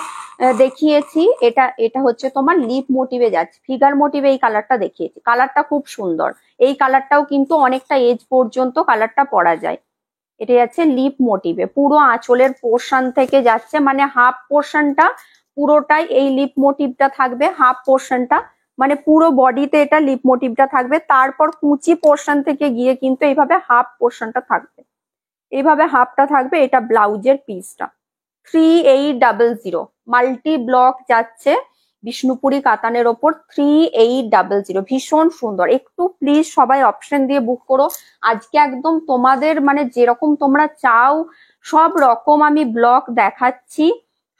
দেখিয়েছি, এটা এটা হচ্ছে তোমার লিপ মোটিভে যাচ্ছে, ফিগার মোটিভে এই কালারটা দেখিয়েছি, কালারটা খুব সুন্দর। এই কালারটাও কিন্তু অনেকটা এজ পর্যন্ত কালারটা পরা যায়। এটা যাচ্ছে লিপ মোটিভে, পুরো আঁচলের পোর্শন থেকে যাচ্ছে, মানে হাফ পোর্শনটা পুরোটাই এই লিপ মোটিভটা থাকবে, হাফ পোর্শনটা মানে পুরো বডিতে এটা লিপ মোটিভটা থাকবে, তারপর কুচি পোর্শন থেকে গিয়ে কিন্তু এইভাবে হাফ পোর্শনটা থাকবে, এইভাবে হাফটা থাকবে। এটা ব্লাউজের পিসটা 3800, মাল্টি ব্লক যাচ্ছে বিষ্ণুপুরি কাতানের ওপর 3800, ভীষণ সুন্দর। একটু প্লিজ সবাই অপশন দিয়ে বুক করো, আজকে একদম তোমাদের মানে যেরকম তোমরা চাও সব রকম আমি ব্লক দেখাচ্ছি,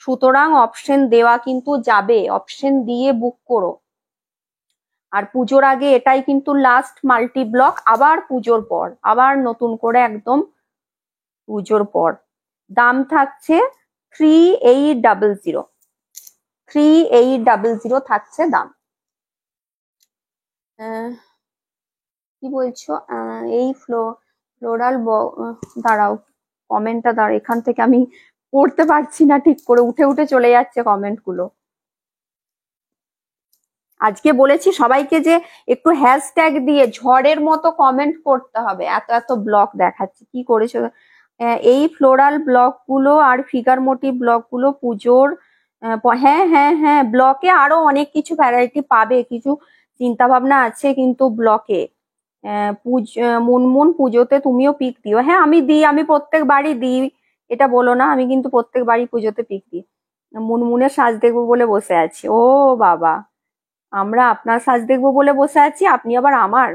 সুতরাং অপশন দেওয়া কিন্তু যাবে, অপশন দিয়ে বুক করো। আর পুজোর আগে এটাই কিন্তু লাস্ট মাল্টি ব্লক, আবার পুজোর পর আবার নতুন করে একদম পুজোর পর। দাম থাকছে 3800, 3800 থাকছে দাম। কি বলছো, এই ফ্লোরাল, দাঁড়াও কমেন্টটা, দাঁড়াও এখান থেকে আমি পড়তে পারছি না ঠিক করে, উঠে উঠে চলে যাচ্ছে কমেন্ট গুলো। আজকে বলেছি সবাইকে যে একটু হ্যাশট্যাগ দিয়ে ঝড়ের মতো কমেন্ট করতে হবে, এত এত ব্লক দেখাচ্ছে, কি করেছো, এই ফ্লোরাল ব্লক গুলো আর ফিগার মোটিভ ব্লক গুলো পুজোর হ্যাঁ হ্যাঁ হ্যাঁ, ব্লকে আরো অনেক কিছু ভ্যারাইটি পাবে, কিছু চিন্তা ভাবনা আছে কিন্তু ব্লকে। মুনমুন পুজোতে তুমিও পিক দিও। হ্যাঁ আমি দিই, আমি প্রত্যেক বাড়ি দিই, এটা বলো না, আমি কিন্তু প্রত্যেক বাড়ি পুজোতে পিক দিই। মুনমুনের সাজ দেখবো বলে বসে আছি, ও বাবা, আমরা আপনার সাজ দেখবো বলে বসে আছি, আপনি আবার আমার।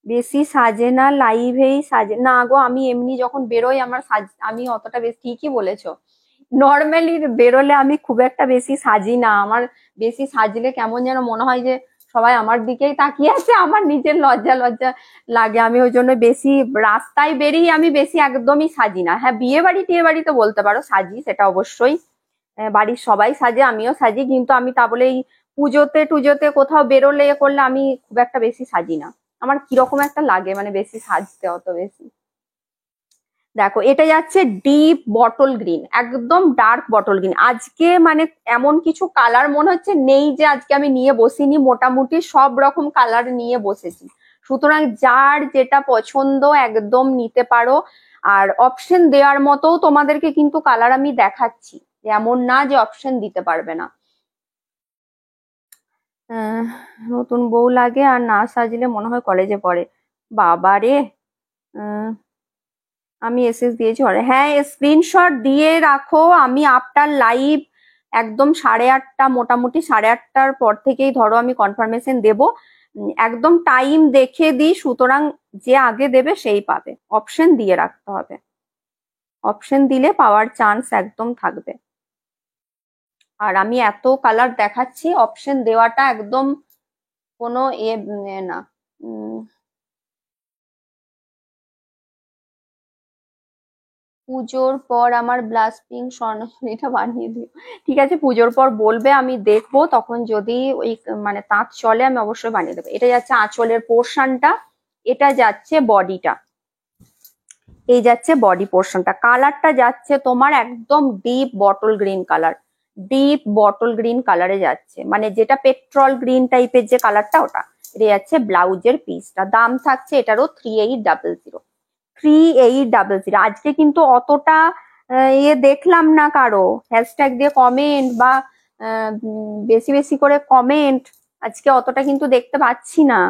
বেশি সাজে না, লাইভেই সাজে না গো, আমি এমনি যখন বেরোই আমার সাজ, আমি অতটা বেশি, ঠিকই বলেছো, নর্মালি বেরোলে আমি খুব একটা বেশি সাজি না। আমার বেশি সাজলে কেমন যেন মনে হয় যে সবাই আমার দিকেই তাকিয়ে আছে, আমার নিজের লজ্জা লজ্জা লাগে, আমি ওই জন্য বেশি রাস্তায় বেরিয়ে আমি বেশি একদমই সাজি না। হ্যাঁ বিয়ে বাড়ি টিয়ে বাড়িতে বলতে পারো সাজি, সেটা অবশ্যই, বাড়ির সবাই সাজে আমিও সাজি, কিন্তু আমি তা বলে এই পুজোতে টুজোতে কোথাও বেরোলে এ করলে আমি খুব একটা বেশি সাজি না, আমার কিরকম একটা লাগে মানে বেশি সাজতে অত বেশি। দেখো এটা যাচ্ছে ডিপ বটল গ্রিন, একদম ডার্ক বটল গ্রিন, আজকে মানে এমন কিছু কালার মনে হচ্ছে নেই যে আজকে আমি নিয়ে বসিনি, মোটামুটি সব রকম কালার নিয়ে বসেছি, সুতরাং যার যেটা পছন্দ একদম নিতে পারো। আর অপশন দেওয়ার মতো তোমাদেরকে কিন্তু কালার আমি দেখাচ্ছি, এমন না যে অপশন দিতে পারবে না। আহ, নতুন বউ লাগে আর না সাজলে মনে হয় কলেজে পড়ে, বাবা রে। আমি এসএস দিয়েছি হ্যাঁ স্ক্রিনশট দিয়ে রাখো, আমি আফটার লাইভ একদম 8:30, মোটামুটি 8:30টার পর থেকেই ধরো আমি কনফার্মেশন দেব, একদম টাইম দেখে দিই, সুতরাং যে আগে দেবে সেই পাবে, অপশন দিয়ে রাখতে হবে, অপশন দিলে পাওয়ার চান্স একদম থাকবে। আর আমি এত কালার দেখাচ্ছি, অপশন দেওয়াটা একদম কোনো না। পুজোর পর আমার ব্লাশ পিঙ্ক স্বর্ণচুড়িটা বানিয়ে দিও, ঠিক আছে পুজোর পর বলবে, আমি দেখবো, তখন যদি ওই মানে তাঁত চলে আমি অবশ্যই বানিয়ে দেবো। এটা যাচ্ছে আঁচলের পোর্শনটা, এটা যাচ্ছে বডিটা, এই যাচ্ছে বডি পোর্শনটা, কালারটা যাচ্ছে তোমার একদম deep bottle green colour, deep bottle green কালারে যাচ্ছে, মানে যেটা পেট্রোল গ্রিন টাইপের যে কালারটা ওটা। এটা যাচ্ছে ব্লাউজের পিসটা, দাম থাকছে এটারও 3800, 3800। আজকে কিন্তু অতটা দেখলাম না কারো হ্যাশট্যাগ দিয়ে কমেন্ট বা বেশি বেশি করে কমেন্ট, আজকে অতটা কিন্তু দেখতে পাচ্ছি না,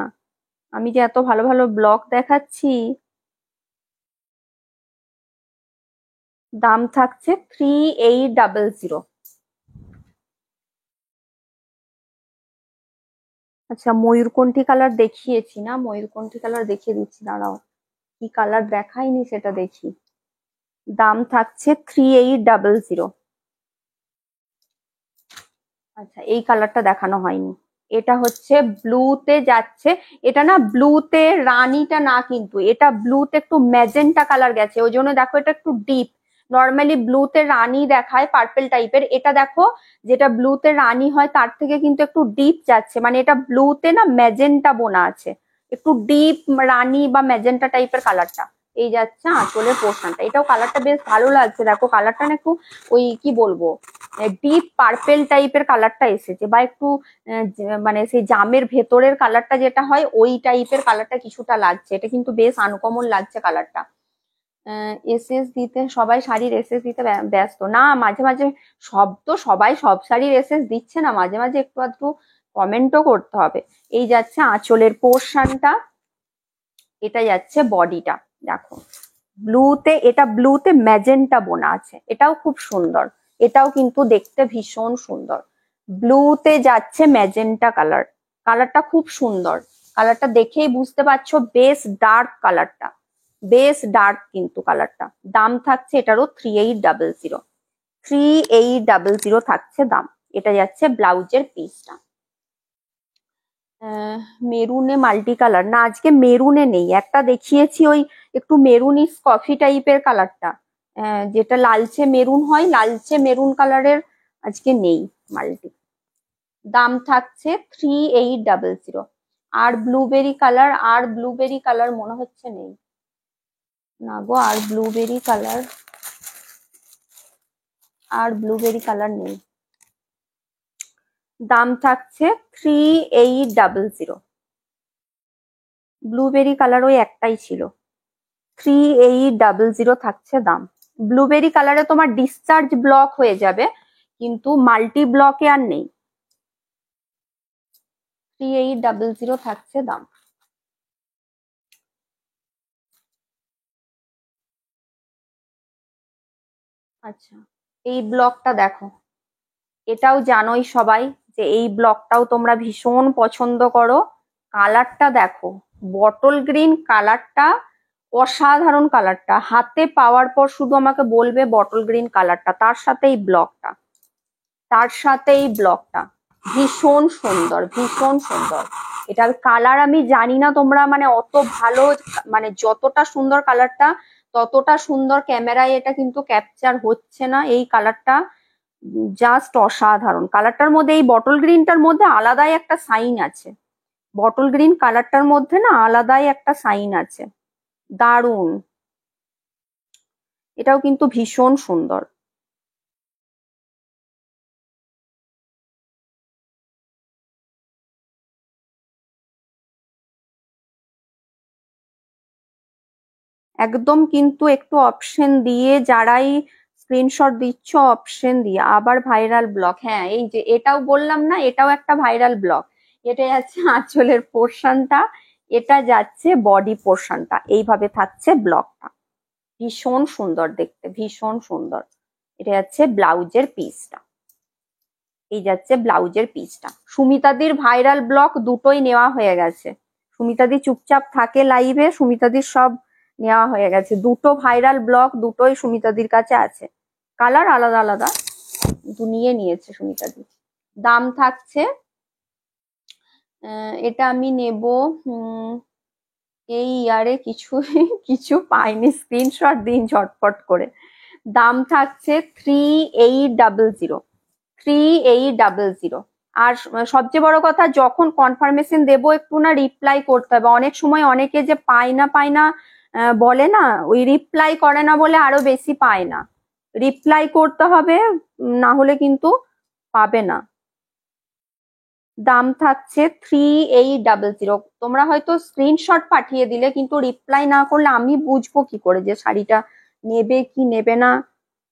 আমি যে এত ভালো ভালো ব্লগ দেখাচ্ছি। দাম থাকছে 3800। আচ্ছা ময়ূরকণ্ঠী কালার দেখিয়েছি না, ময়ূরকণ্ঠী কালার দেখিয়ে দিচ্ছি, দাঁড়াও, কি কালার দেখাইনি সেটা দেখি। দাম থাকছে 3800। আচ্ছা এই কালারটা দেখানো হয়নি, এটা হচ্ছে ব্লুতে যাচ্ছে, এটা না ব্লুতে রানীটা না, কিন্তু এটা ব্লুতে একটু ম্যাজেন্টা কালার গেছে, ওই জন্য দেখো এটা একটু ডিপ, নর্মালি ব্লুতে রানী দেখায় পার্পল টাইপের, এটা দেখো যেটা ব্লুতে রানী হয় তার থেকে কিন্তু একটু ডিপ যাচ্ছে, মানে এটা ব্লুতে না ম্যাজেন্টা বোনা আছে, একটু ডিপ রানী বা ম্যাজেন্টা টাইপের কালারটা। এই যাচ্ছে আঁচলের পোর্শনটা, এটাও কালারটা বেশ ভালো লাগছে, দেখো কালারটা না একটু ওই কি বলবো ডিপ পার্পেল টাইপের কালারটা এসেছে, বা একটু মানে সেই জামের ভেতরের কালারটা যেটা হয় ওই টাইপের কালারটা কিছুটা লাগছে, এটা কিন্তু বেশ আনকমন লাগছে কালারটা। এসএস দিতে সবাই শাড়ির এসএস দিতে ব্যস্ত না, মাঝে মাঝে সব তো সবাই সব শাড়ির এসএস দিচ্ছে না, মাঝে মাঝে একটু আধটু কমেন্টও করতে হবে। এই যাচ্ছে আঁচলের পোর্শনটা, এটা যাচ্ছে বডিটা, দেখো ব্লুতে, এটা ব্লুতে ম্যাজেন্টা বোনা আছে, এটাও খুব সুন্দর, এটাও কিন্তু দেখতে ভীষণ সুন্দর, ব্লুতে যাচ্ছে ম্যাজেন্টা কালার, কালারটা খুব সুন্দর, কালারটা দেখেই বুঝতে পারছো বেশ ডার্ক কালারটা, বেশ ডার্ক কিন্তু কালারটা। দাম থাকছে এটারও 3800, 3800 থাকছে দাম। এটা যাচ্ছে ব্লাউজের পিসটা। মেরুনে মাল্টি কালার না, আজকে মেরুনে নেই, একটা দেখিয়েছি ওই একটু মেরুনিস কফি টাইপের কালারটা, যেটা লালচে মেরুন হয়, লালচে মেরুন কালারের আজকে নেই মাল্টি। দাম থাকছে 3800। আর ব্লুবেরি কালার, আর ব্লুবেরি কালার মনে হচ্ছে নেই, না গো আর ব্লুবেরি কালার, আর ব্লুবেরি কালার নেই। দাম থাকছে 3800, ব্লুবেরি কালার ওই একটাই ছিল, 3800 থাকছে দাম। ব্লুবেরি কালারে তোমার ডিসচার্জ ব্লক হয়ে যাবে, কিন্তু মাল্টি ব্লকে আর নেই। 3800 থাকছে দাম। আচ্ছা, এই ব্লকটা দেখো, এটাও জানোই সবাই যে এই ব্লকটাও তোমরা ভীষণ পছন্দ করো। কালারটা দেখো, বটল গ্রিন কালারটা, অসাধারণ কালারটা। হাতে পাওয়ার পর শুধু আমাকে বলবে বটল গ্রিন কালারটা, তার সাথে এই ব্লকটা, তার সাথে এই ব্লকটা ভীষণ সুন্দর, ভীষণ সুন্দর। এটার কালার আমি জানি না তোমরা মানে অত ভালো, মানে যতটা সুন্দর কালারটা ততটা সুন্দর ক্যামেরায় এটা কিন্তু ক্যাপচার হচ্ছে না। এই কালারটা জাস্ট অসাধারণ। কালারটার মধ্যে, এই বটল গ্রিনটার মধ্যে আলাদাই একটা সাইন আছে, বটল গ্রিন কালারটার মধ্যে না আলাদাই একটা সাইন আছে, দারুণ। এটাও কিন্তু ভীষণ সুন্দর। একদম কিন্তু একটু অপশন দিয়ে, যারাই স্ক্রিনশট দিচ্ছ অপশন দিয়ে, আবার ভাইরাল ব্লক। হ্যাঁ, এই যে এটাও বললাম না, এটাও একটা ভাইরাল ব্লক। এটা যাচ্ছে আঁচলের পোর্শনটা, এটা যাচ্ছে বডি পোর্শনটা, এইভাবে থাকছে ব্লকটা। ভীষণ সুন্দর দেখতে, ভীষণ সুন্দর। এটা যাচ্ছে ব্লাউজের পিসটা, এই যাচ্ছে ব্লাউজের পিসটা। সুমিতাদির ভাইরাল ব্লক দুটোই নেওয়া হয়ে গেছে। সুমিতাদি চুপচাপ থাকে লাইভে, সুমিতাদির সব নেওয়া হয়ে গেছে। দুটো ভাইরাল ব্লক, দুটোই সুমিতাদির কাছে আছে, কালার আলাদা আলাদা, কিন্তু নিয়ে নিয়েছে সুমিতাদি। দাম থাকছে, এটা আমি নেব এই ইয়ারে কিছু কিছু পাইনি, স্ক্রিনশট দিন ঝটপট করে। দাম থাকছে 3800, 3800। আর সবচেয়ে বড় কথা, যখন কনফার্মেশন দেবো একটু না রিপ্লাই করতে হবে। অনেক সময় অনেকে যে পায় না বলে না, ওই রিপ্লাই করে না বলে আরো বেশি পায় না। রিপ্লাই করতে হবে, না হলে কিন্তু পাবে না। দাম থাকছে 3800। তোমরা হয়তো স্ক্রিনশট পাঠিয়ে দিলে, কিন্তু রিপ্লাই না করলে আমি বুঝবো কি করে যে শাড়িটা নেবে কি নেবে না।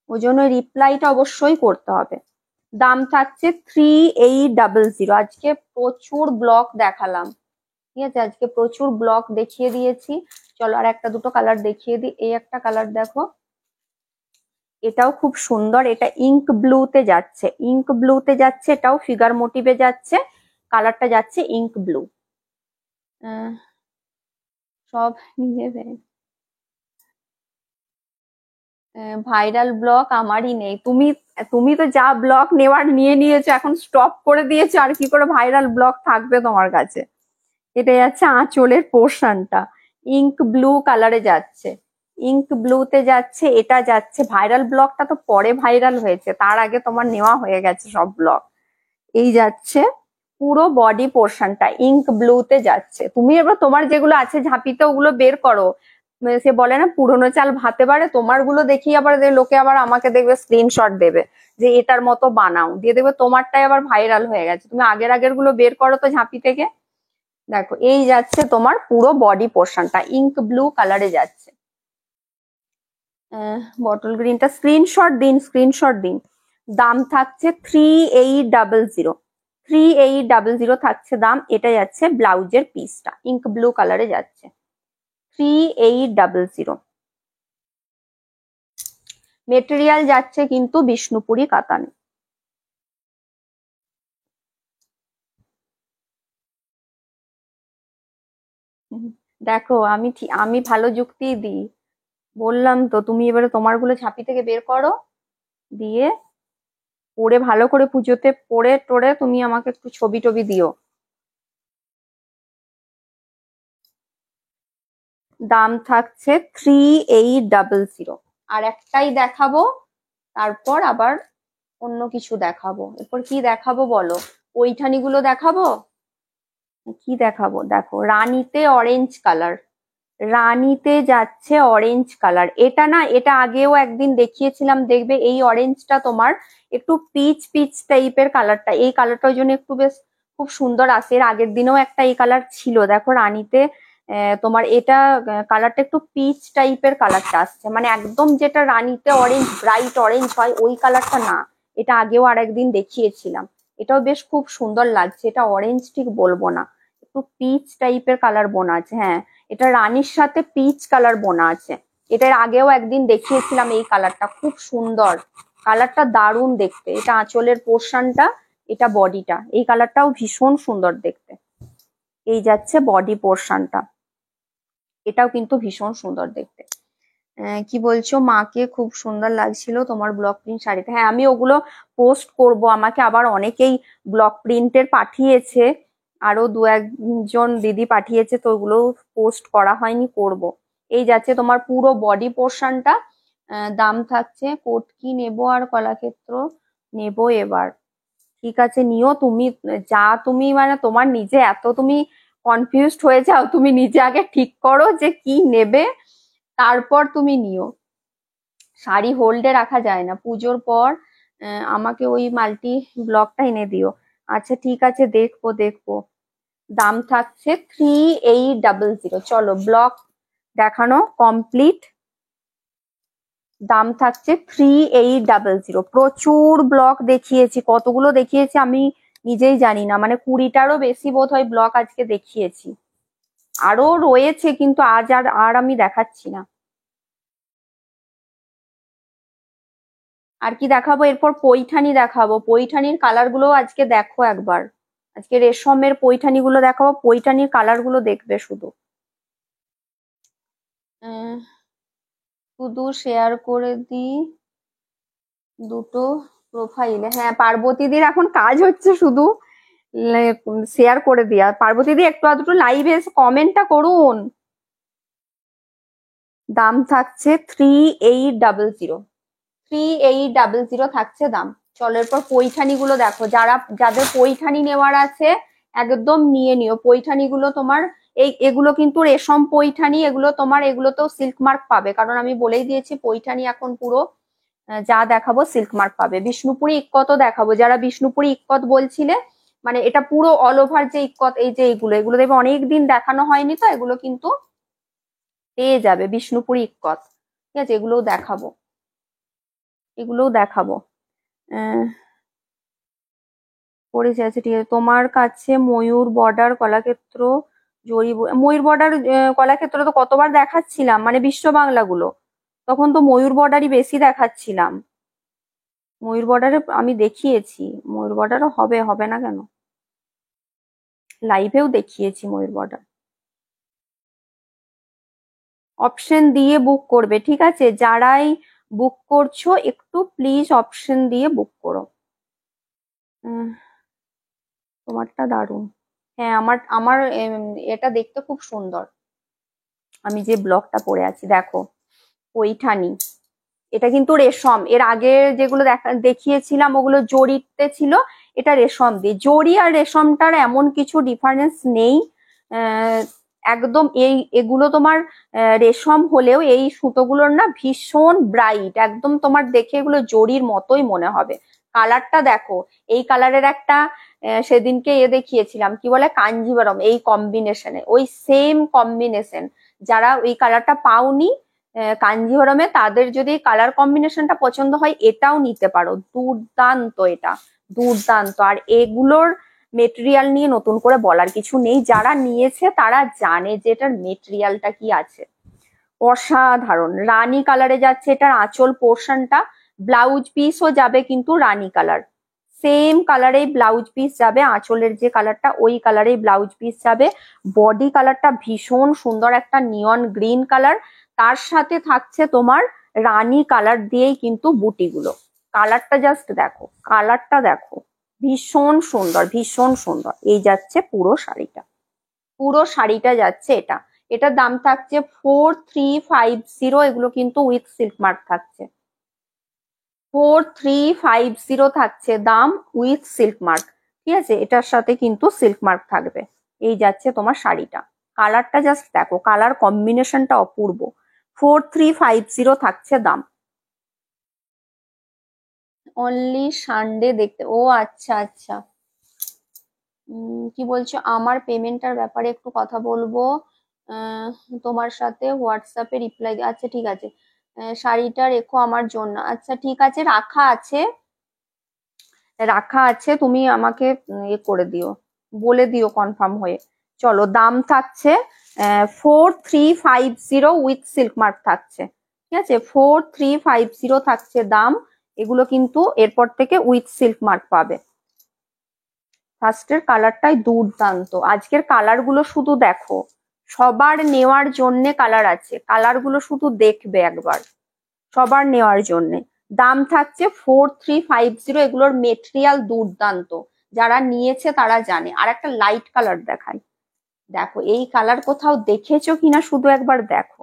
ওই জন্য রিপ্লাইটা অবশ্যই করতে হবে। দাম থাকছে 3800। আজকে প্রচুর ব্লক দেখালাম, ঠিক আছে, আজকে প্রচুর ব্লক দেখিয়ে দিয়েছি। চলো আর একটা দুটো কালার দেখিয়ে দিই। এই একটা কালার দেখো, এটাও খুব সুন্দর। এটা ইঙ্ক ব্লুতে যাচ্ছে, ইঙ্ক ব্লুতে যাচ্ছে, এটাও ফিগার মোটিভে যাচ্ছে। কালারটা যাচ্ছে ইঙ্ক ব্লু। সব নিয়ে দেয়। ভাইরাল ব্লক আমারই নেই। তুমি তুমি তো যা ব্লক নেওয়ার নিয়ে নিয়েছো, এখন স্টপ করে দিয়েছো, আর কি করে ভাইরাল ব্লক থাকবে তোমার কাছে। এটা যাচ্ছে আঁচলের পোর্শনটা, ইঙ্ক ব্লু কালারে যাচ্ছে, ইঙ্ক ব্লুতে যাচ্ছে। এটা যাচ্ছে, ভাইরাল ব্লকটা তো পরে ভাইরাল হয়েছে, তার আগে তোমার নেওয়া হয়ে গেছে সব ব্লক। এই যাচ্ছে পুরো বডি পোর্শনটা ইঙ্ক ব্লুতে যাচ্ছে। তুমি এবার তোমার যেগুলো আছে ঝাঁপিতে ওগুলো বের করো। সে বলে না পুরোনো চাল ভাতে বাড়ে, তোমার গুলো দেখি আবার লোকে আবার আমাকে দেখবে স্ক্রিনশট দেবে যে এটার মতো বানাও, দিয়ে দেবে তোমারটাই আবার ভাইরাল হয়ে গেছে। তুমি আগের গুলো বের করো তো ঝাঁপি থেকে। দেখো এই যাচ্ছে তোমার পুরো বডি পোর্শনটা ইঙ্ক ব্লু কালারে যাচ্ছে। বটল গ্রিনটা স্ক্রিনশট দিন, স্ক্রিনশট দিন। দাম থাকছে 3800, 3800 থাকছে দাম। এটা যাচ্ছে ব্লাউজের পিসটা, ইঙ্ক ব্লু কালারে যাচ্ছে, 3800। মেটেরিয়াল যাচ্ছে কিন্তু বিষ্ণুপুরি কাতান। দেখো আমি ভালো যুক্তি দিই, বললাম তো। তুমি এবারে তোমার গুলো ঝাঁপি থেকে বের করো, দিয়ে পরে ভালো করে পুজোতে পরে টোরে তুমি আমাকে একটু ছবি টবি দিও। দাম থাকছে 3800। আর একটাই দেখাবো, তারপর আবার অন্য কিছু দেখাবো। এরপর কি দেখাবো বলো? ওইঠানি গুলো দেখাবো, কি দেখাবো? দেখো রানীতে অরেঞ্জ কালার, রানীতে যাচ্ছে অরেঞ্জ কালার। এটা না, এটা আগেও একদিন দেখিয়েছিলাম, দেখবে এই অরেঞ্জটা তোমার একটু পিচ পিচ টাইপের কালারটা। এই কালারটা ওই জন্য একটু বেশ খুব সুন্দর আসে। এর আগের দিনেও একটা এই কালার ছিল, দেখো রানীতে তোমার এটা কালারটা একটু পিচ টাইপের কালারটা আসছে, মানে একদম যেটা রানীতে অরেঞ্জ ব্রাইট অরেঞ্জ হয় ওই কালারটা না। এটা আগেও আর একদিন দেখিয়েছিলাম, এটাও বেশ খুব সুন্দর লাগছে। এটা অরেঞ্জ ঠিক বলবো না, একটু পিচ টাইপের কালার বোনা আছে। হ্যাঁ, এটা রানীর সাথে পিচ কালার বোনা আছে। এটার আগেও একদিন দেখিয়েছিলাম, এই কালারটা খুব সুন্দর, কালারটা দারুণ দেখতে। এটা আঁচলের পোর্শনটা, এটা বডিটা, এই কালারটাও ভীষণ সুন্দর দেখতে। এই যাচ্ছে বডি পোর্শনটা, এটাও কিন্তু ভীষণ সুন্দর দেখতে। কি বলছো, মাকে খুব সুন্দর লাগছিল তোমার ব্লক প্রিন্ট শাড়িতে। হ্যাঁ, আমি ওগুলো পোস্ট করব, আমাকে আবার অনেকেই ব্লক প্রিন্টের পাঠিয়েছে, আরো দু একজন দিদি পাঠিয়েছে, তো ওগুলো পোস্ট করা হয়নি, করব। এই যাচ্ছে তোমার পুরো বডি পোর্শনটা। দাম থাকছে, কোট কি নেবো আর কলাক্ষেত্র নেবো এবার। ঠিক আছে, নিও তুমি, যা তুমি মানে তোমার নিজে এত তুমি কনফিউজড হয়ে যাও, তুমি নিজে আগে ঠিক করো যে কি নেবে, তারপর তুমি নিও। শাড়ি হোল্ডে রাখা যায় না পুজোর পর। আমাকে ওই মাল্টি ব্লকটা এনে দিও। আচ্ছা ঠিক আছে, দেখবো দেখবো। দাম থাকছে 3800। চলো, ব্লক দেখানো কমপ্লিট। দাম থাকছে 3800। প্রচুর ব্লক দেখিয়েছি, কতগুলো দেখিয়েছি আমি নিজেই জানি না, মানে 20টারও বেশি বোধ হয় ব্লক আজকে দেখিয়েছি। আরো রয়েছে কিন্তু আজ আর আর আমি দেখাচ্ছি না। আর কি দেখাবো এরপর, পৈঠানি দেখাবো। পৈঠানির কালার গুলো আজকে দেখো একবার, আজকে রেশমের পৈঠানি গুলো দেখাবো, পৈঠানির কালার গুলো দেখবে শুধু। শুধু শেয়ার করে দিই দুটো প্রোফাইলে। হ্যাঁ, পার্বতীদির এখন কাজ হচ্ছে শুধু শেয়ার করে দিয়া। পার্বতীদি একটু আধটু লাইভে এসে কমেন্টটা করুন। দাম থাকছে 3800। 3800 থাকছে দাম। চলো এরপর পৈঠানি গুলো দেখো, যাদের পৈঠানি নেওয়ার আছে একদম নিয়ে নিও। পৈঠানি গুলো তোমার এগুলো কিন্তু রেশম পৈঠানি, এগুলো তোমার এগুলোতেও সিল্ক মার্ক পাবে, কারণ আমি বলেই দিয়েছি পৈঠানি এখন পুরো যা দেখাবো সিল্ক মার্ক পাবে। বিষ্ণুপুরি ইক্কতও দেখাবো, যারা বিষ্ণুপুরি ইক্কত বলছিলে, মানে এটা পুরো অল ওভার যে ইক্কত, এই যে এগুলো দেখবে অনেকদিন দেখানো হয়নি, তো এগুলো কিন্তু পেয়ে যাবে বিষ্ণুপুরি ইক্কত। ঠিক আছে, এগুলোও দেখাবো, এগুলোও দেখাবো। পড়েছে আছে, ঠিক আছে। তোমার কাছে ময়ূর বর্ডার কলাক্ষেত্র জরি, ময়ূর বর্ডার কলাক্ষেত্র তো কতবার দেখাচ্ছিলাম, মানে বিশ্ব বাংলা গুলো, তখন তো ময়ূর বর্ডারই বেশি দেখাচ্ছিলাম। ময়ূর বর্ডারে আমি দেখিয়েছি, ময়ূর বর্ডারও হবে, হবে না কেন, লাইভেও দেখিয়েছি ময়ূর বর্ডার। অপশন দিয়ে বুক করবে, ঠিক আছে, যারাই বুক করছো একটু প্লিজ অপশন দিয়ে বুক করো। তোমারটা দারুণ। হ্যাঁ, আমার আমার এটা দেখতে খুব সুন্দর। আমি যে ব্লকটা পরে আছি দেখো, পৈঠানি, এটা কিন্তু রেশম। এর আগে যেগুলো দেখিয়েছিলাম ওগুলো জরিতে ছিল, এটা রেশম দিয়ে। জরি আর রেশমটার এমন কিছু ডিফারেন্স নেই, একদম এগুলো তোমার রেশম হলেও এই সুতোগুলোর না ভীষণ ব্রাইট, একদম তোমার দেখে এগুলো জরির মতোই মনে হবে। কালারটা দেখো, এই কালারের একটা সেদিনকে দেখিয়েছিলাম, কি বলে, কাঞ্জিভারম, এই কম্বিনেশনে, ওই সেম কম্বিনেশন। যারা ওই কালারটা পাওনি কাঞ্জিভরমে, তাদের যদি কালার কম্বিনেশনটা পছন্দ হয় এটাও নিতে পারো, দুর্দান্ত, এটা দুর্দান্ত। আর এগুলোর মেটেরিয়াল নিয়ে নতুন করে বলার কিছু নেই, যারা নিয়েছে তারা জানে যে এটার মেটেরিয়ালটা কি আছে, অসাধারণ। রানী কালারে যাচ্ছে এটার আঁচল পোর্শনটা, ব্লাউজ পিসও যাবে কিন্তু রানী কালার, সেম কালারেই ব্লাউজ পিস যাবে, আঁচলের যে কালারটা ওই কালারেই ব্লাউজ পিস যাবে। বডি কালারটা ভীষণ সুন্দর, একটা নিয়ন গ্রিন কালার, তার সাথে থাকছে তোমার রানী কালার দিয়েই কিন্তু বুটিগুলো। কালারটা জাস্ট দেখো, কালারটা দেখো, ভীষণ সুন্দর, ভীষণ সুন্দর। এই যাচ্ছে পুরো শাড়িটা, পুরো শাড়িটা যাচ্ছে এটা। এটার দাম থাকছে 4350। এগুলো কিন্তু উইথ সিল্ক মার্ক থাকছে, 4350 থাকছে দাম উইথ সিল্ক মার্ক। ঠিক আছে, এটার সাথে কিন্তু সিল্ক মার্ক থাকবে। এই যাচ্ছে তোমার শাড়িটা, কালারটা জাস্ট দেখো, কালার কম্বিনেশনটা অপূর্ব। 4350 থাকছে দাম। অনলি সানডে দেখতে, ও আচ্ছা আচ্ছা। কি বলছো, আমার পেমেন্টটার ব্যাপারে একটু কথা বলবো। আহ, তোমার সাথে হোয়াটসঅ্যাপে রিপ্লাই, আচ্ছা ঠিক আছে। শাড়িটা রেখো আমার জন্য, আচ্ছা ঠিক আছে, রাখা আছে, রাখা আছে, তুমি আমাকে ইয়ে করে দিও, বলে দিও কনফার্ম হয়ে। চলো, দাম থাকছে 4350 উইথ সিল্ক মার্ক থাকছে। ঠিক আছে, 4350 থাকছে দাম। এগুলো কিন্তু এরপর থেকে উইথ সিল্ক মার্ক পাবে। ফার্স্টের কালারটাই দুর্দান্ত, আজকের কালার গুলো শুধু দেখো, সবার নেওয়ার জন্য কালার আছে, কালার গুলো শুধু দেখবে একবার, সবার নেওয়ার জন্য। দাম থাকছে 4350, এগুলোর মেটেরিয়াল দুর্দান্ত, যারা নিয়েছে তারা জানে। আর একটা লাইট কালার দেখাই, দেখো এই কালার কোথাও দেখেছো কিনা শুধু একবার দেখো,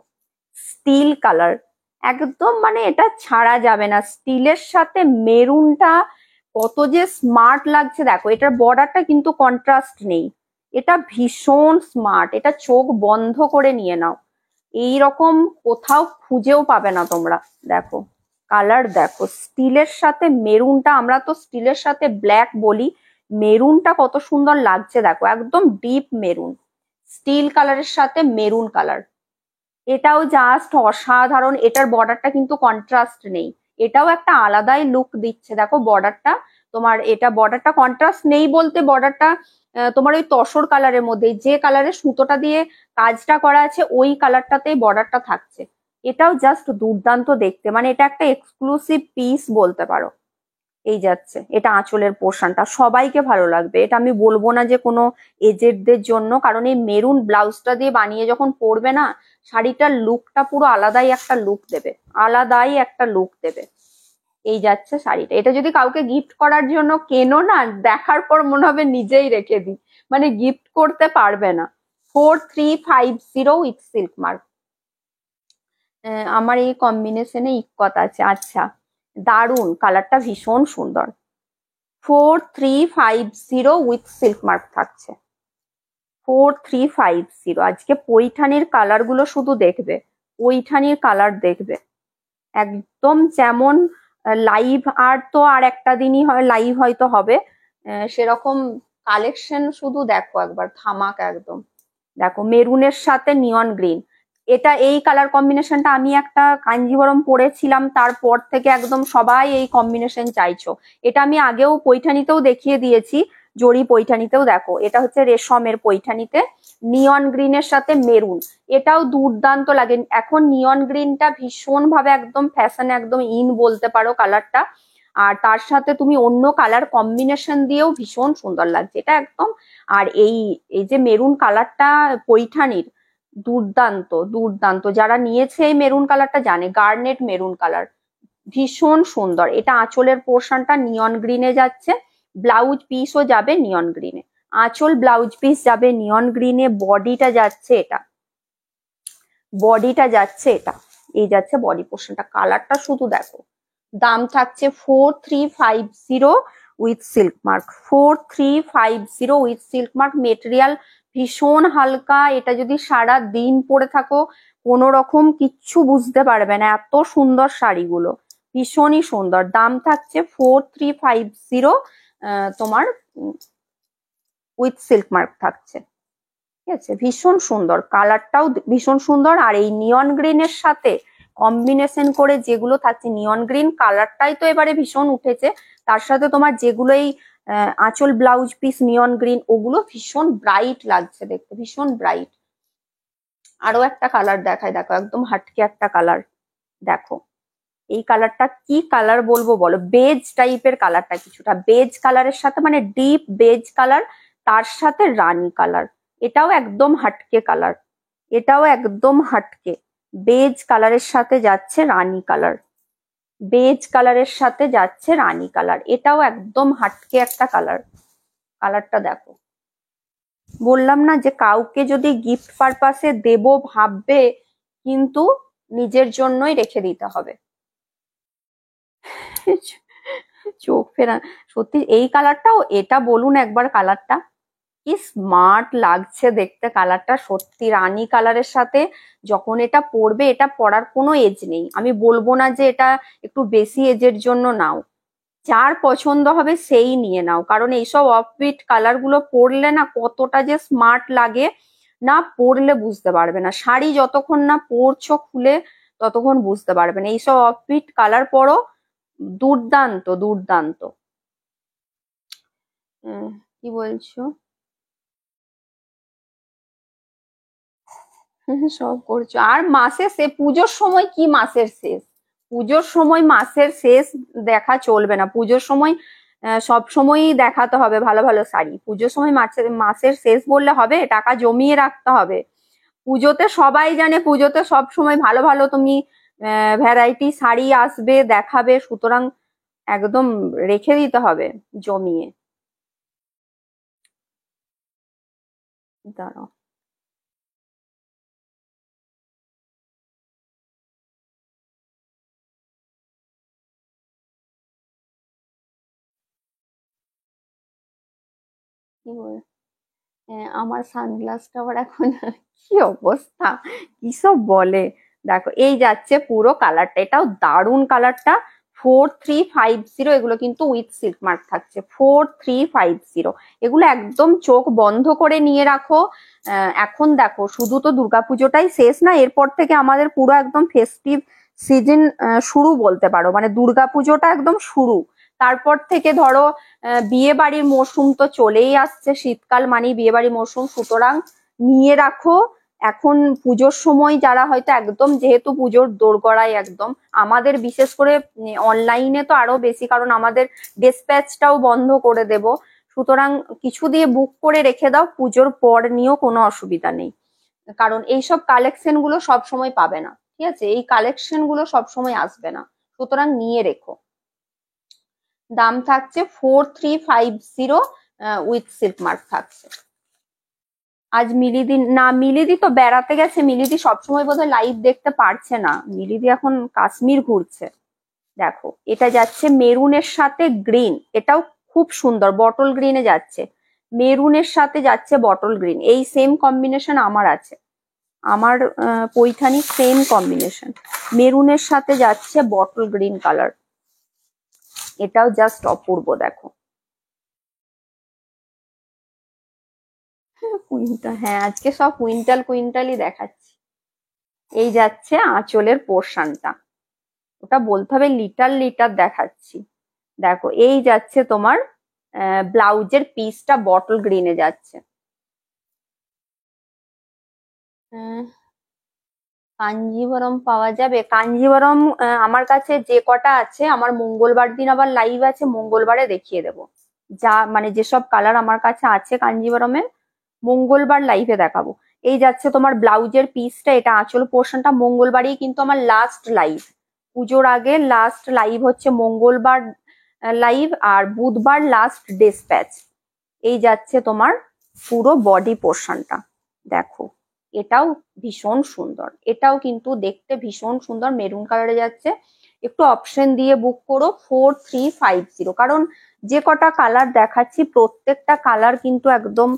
স্টিল কালার, একদম মানে এটা ছাড়া যাবে না। স্টিলের সাথে মেরুনটা কত যে স্মার্ট লাগছে দেখো, এটার বর্ডারটা কিন্তু কন্ট্রাস্ট নেই, এটা ভীষণ স্মার্ট, এটা চোখ বন্ধ করে নিয়ে নাও, এই রকম কোথাও খুঁজেও পাবে না তোমরা। দেখো কালার দেখো, স্টিলের সাথে মেরুনটা, আমরা তো স্টিলের সাথে ব্ল্যাক বলি, মেরুনটা কত সুন্দর লাগছে দেখো, একদম ডিপ মেরুন, স্টিল কালারের সাথে মেরুন কালার, এটাও জাস্ট অসাধারণ। এটার বর্ডারটা কিন্তু কন্ট্রাস্ট নেই, এটাও একটা আলাদাই লুক দিচ্ছে। দেখো বর্ডারটা তোমার, এটা বর্ডারটা কন্ট্রাস্ট নেই বলতে বর্ডারটা তোমার ওই তসর কালারের মধ্যে, যে কালারের সুতোটা দিয়ে কাজটা করা আছে ওই কালারটাতেই বর্ডারটা থাকছে। এটাও জাস্ট দুর্দান্ত দেখতে, মানে এটা একটা এক্সক্লুসিভ পিস বলতে পারো। এই যাচ্ছে, এটা আঁচলের পোর্শনটা সবাইকে ভালো লাগবে, এটা আমি বলবো না যে কোনো এজেডদের জন্য, কারণ এই মেরুন ব্লাউজটা দিয়ে বানিয়ে যখন পরবে না, শাড়িটার লুকটা পুরো আলাদাই একটা লুক দেবে, আলাদাই একটা লুক দেবে। এই যাচ্ছে শাড়িটা, এটা যদি কাউকে গিফট করার জন্য কেনো না, দেখার পর মনে হবে নিজেই রেখে দিই, মানে গিফট করতে পারবে না। 4350 উইথ সিল্ক মার্ক। আমার এই কম্বিনেশনে ইক্কত আছে, আচ্ছা দারুন, কালারটা ভীষণ সুন্দর। 4350 উইথ সিল্ক মার্ক থাকছে, 4350। আজকে পৈঠানির কালার গুলো শুধু দেখবে, পৈঠানির কালার দেখবে, একদম যেমন লাইভ, আর তো আর একটা দিনই হয় লাইভ হয়তো হবে, সেরকম কালেকশন শুধু দেখো একবার, ধামাকা একদম। দেখো মেরুনের সাথে নিয়ন গ্রিন, এটা এই কালার কম্বিনেশনটা আমি একটা কাঞ্জিবরম পরেছিলাম, তারপর থেকে একদম সবাই এই কম্বিনেশন চাইছো। এটা আমি আগেও পৈঠানিতেও দেখিয়ে দিয়েছি, জরি পৈঠানিতেও দেখো, এটা হচ্ছে রেশমের পৈঠানিতে নিয়ন গ্রিনের সাথে মেরুন, এটাও দুর্দান্ত লাগে। এখন নিয়ন গ্রিনটা ভীষণ ভাবে একদম ফ্যাশনে, একদম ইন বলতে পারো কালারটা, আর তার সাথে তুমি অন্য কালার কম্বিনেশন দিয়েও ভীষণ সুন্দর লাগছে এটা একদম। আর এই এই যে মেরুন কালারটা পৈঠানির, দুর্দান্ত দুর্দান্ত, যারা নিয়েছে এই মেরুন কালারটা জানে, গার্নেট মেরুন কালার, ভীষণ সুন্দর। এটা আঁচলের পোর্শনটা নিয়ন গ্রিনে যাচ্ছে, ব্লাউজ পিসও যাবে নিয়ন গ্রিনে, আঁচল ব্লাউজ পিস যাবে নিয়ন গ্রিনে, বডিটা যাচ্ছে এটা, বডিটা যাচ্ছে এটা, এই যাচ্ছে বডি পোর্শনটা, কালারটা শুধু দেখো। দাম থাকছে 4350 with silk mark, 4350 with silk mark. Material ভীষণ হালকা, এটা যদি সারা দিন পরে থাকো কোনো রকম কিচ্ছু বুঝতে পারবে না, এত সুন্দর শাড়িগুলো, ভীষণই সুন্দর। দাম থাকছে 4350, তোমার উইথ সিল্ক মার্ক থাকছে। ঠিক আছে, ভীষণ সুন্দর, কালারটাও ভীষণ সুন্দর। আর এই নিয়ন গ্রিনের সাথে কম্বিনেশন করে যেগুলো থাকছে, নিয়ন গ্রিন কালারটাই তো এবারে ভীষণ উঠেছে, তার সাথে তোমার যেগুলো এই আঁচল ব্লাউজ পিস নিয়ন গ্রিন, ওগুলো ভীষণ ব্রাইট লাগছে দেখতে, ভীষণ ব্রাইট। আরো একটা কালার দেখায়, দেখো একদম হাটকে একটা কালার, দেখো এই কালারটা কি কালার বলবো বলো, বেজ টাইপের কালারটা, কিছুটা বেজ কালারের সাথে, মানে ডিপ বেজ কালার, তার সাথে রানী কালার, এটাও একদম হাটকে কালার, এটাও একদম হাটকে বেজ কালারের সাথে যাচ্ছে রানী কালার, বেজ কালারের সাথে যাচ্ছে রানী কালার, এটাও একদম হাটকে একটা কালার। কালারটা দেখো, বললাম না যে কাউকে যদি গিফট পারপাসে দেব ভাববে, কিন্তু নিজের জন্যই রেখে দিতে হবে। চোখ ফেরা, সত্যি এই কালারটাও, এটা বলুন একবার, কালারটা কি স্মার্ট লাগছে দেখতে, কালারটা সত্যি রানী কালারের সাথে যখন এটা পরবে, এটা পরার কোনো এজ নেই, আমি বলবো না যে এটা একটু বেশি এজের জন্য নাও, যার পছন্দ হবে সেই নিয়ে নাও, কারণ এইসব অফবিট কালার গুলো পরলে না কতটা যে স্মার্ট লাগে, না পরলে বুঝতে পারবে না, শাড়ি যতক্ষণ না পরছো খুলে ততক্ষণ বুঝতে পারবে না। এইসব অফবিট কালার পরো, দুর্দান্ত দুর্দান্ত। কি বলছো? সব করছো। আর পুজোর সময় কি মাসের শেষ, পুজোর সময় মাসের শেষ দেখা চলবে না। পুজোর সময় সব সময়ই দেখাতে হবে ভালো ভালো শাড়ি। পুজোর সময় মাসের শেষ বললে হবে? টাকা জমিয়ে রাখতে হবে। পুজোতে সবাই জানে পুজোতে সব সময় ভালো ভালো তুমি ভ্যারাইটি শাড়ি আসবে, দেখাবে, সুতরাং একদম রেখে দিতে হবে জমিয়ে। দাঁড়াও, কি বল, আমার সানগ্লাসটা আবার এখন কি অবস্থা, কি সব বলে। দেখো এই যাচ্ছে পুরো কালারটা, এটাও দারুণ কালারটা। 4350, এগুলো কিন্তু উইথ সিল্ক মার্ক থাকছে। 4350, এগুলো একদম চোখ বন্ধ করে নিয়ে রাখো। এখন দেখো শুধু তো দুর্গাপুজোটাই শেষ না, এরপর থেকে আমাদের পুরো একদম ফেস্টিভ সিজন শুরু বলতে পারো, মানে দুর্গাপুজোটা একদম শুরু। তারপর থেকে ধরো বিয়ে বাড়ির মরশুম তো চলেই আসছে, শীতকাল মানেই বিয়ে বাড়ির মরশুম, সুতরাং নিয়ে রাখো। এখন পুজোর সময় যারা হয়তো একদম, যেহেতু পুজোর দোরগড়ায় একদম, আমাদের বিশেষ করে অনলাইনে তো আরো বেশি, কারণ আমাদের ডিসপ্যাচটাও বন্ধ করে দেব, সুতরাং কিছু দিয়ে বুক করে রেখে দাও, পুজোর পর নিয়েও কোনো অসুবিধা নেই। কারণ এইসব কালেকশন গুলো সবসময় পাবে না, ঠিক আছে? এই কালেকশন গুলো সবসময় আসবে না, সুতরাং নিয়ে রেখো। দাম থাকছে 4350, উইথ সিল্ক মার্ক থাকছে। আজ মিলিদি না, মিলিদি তো বেড়াতে গেছে, মিলিদি সবসময় বোধহয় লাইভ দেখতে পারছে না, মিলিদি এখন কাশ্মীর ঘুরছে। দেখো এটা যাচ্ছে মেরুনের সাথে গ্রিন, এটাও খুব সুন্দর, বটল গ্রিনে যাচ্ছে, মেরুনের সাথে যাচ্ছে বটল গ্রিন। এই সেম কম্বিনেশন আমার আছে, আমার পৈঠানি সেম কম্বিনেশন, মেরুনের সাথে যাচ্ছে বটল গ্রিন কালার। এটাও জাস্ট অপূর্ব। দেখো কুইন্টাল, হ্যাঁ আজকে সব কুইন্টাল কুইন্টালই দেখাচ্ছি। এই যাচ্ছে আঁচলের পোর্শনটা, ওটা বলতে হবে লিটার লিটার দেখাচ্ছি। দেখো এই যাচ্ছে তোমার ব্লাউজের পিসটা বটল গ্রিনে যাচ্ছে। কাঞ্জিভরম পাওয়া যাবে? কাঞ্জিভরম আমার কাছে যে কটা আছে, আমার মঙ্গলবার দিন আবার লাইভ আছে, মঙ্গলবারে দেখিয়ে দেবো। যা মানে যেসব কালার আমার কাছে আছে কাঞ্জিভরমের, মঙ্গলবার লাইভে দেখাবো। এই যাচ্ছে তোমার ব্লাউজের পিসটা, এটা আঁচল পোর্শনটা। মঙ্গলবারই কিন্তু আমার লাস্ট লাইভ, পুজোর আগে লাস্ট লাইভ হচ্ছে মঙ্গলবার লাইভ, আর বুধবার লাস্ট ডিসপ্যাচ। এই যাচ্ছে তোমার পুরো বডি পোর্শনটা। দেখো এটাও ভীষণ সুন্দর, এটাও কিন্তু দেখতে ভীষণ সুন্দর, মেরুন কালারে যাচ্ছে। একটু অপশন দিয়ে বুক করো 4350, কারণ যে কটা কালার দেখাচ্ছি প্রত্যেকটা কালার কিন্তু একদম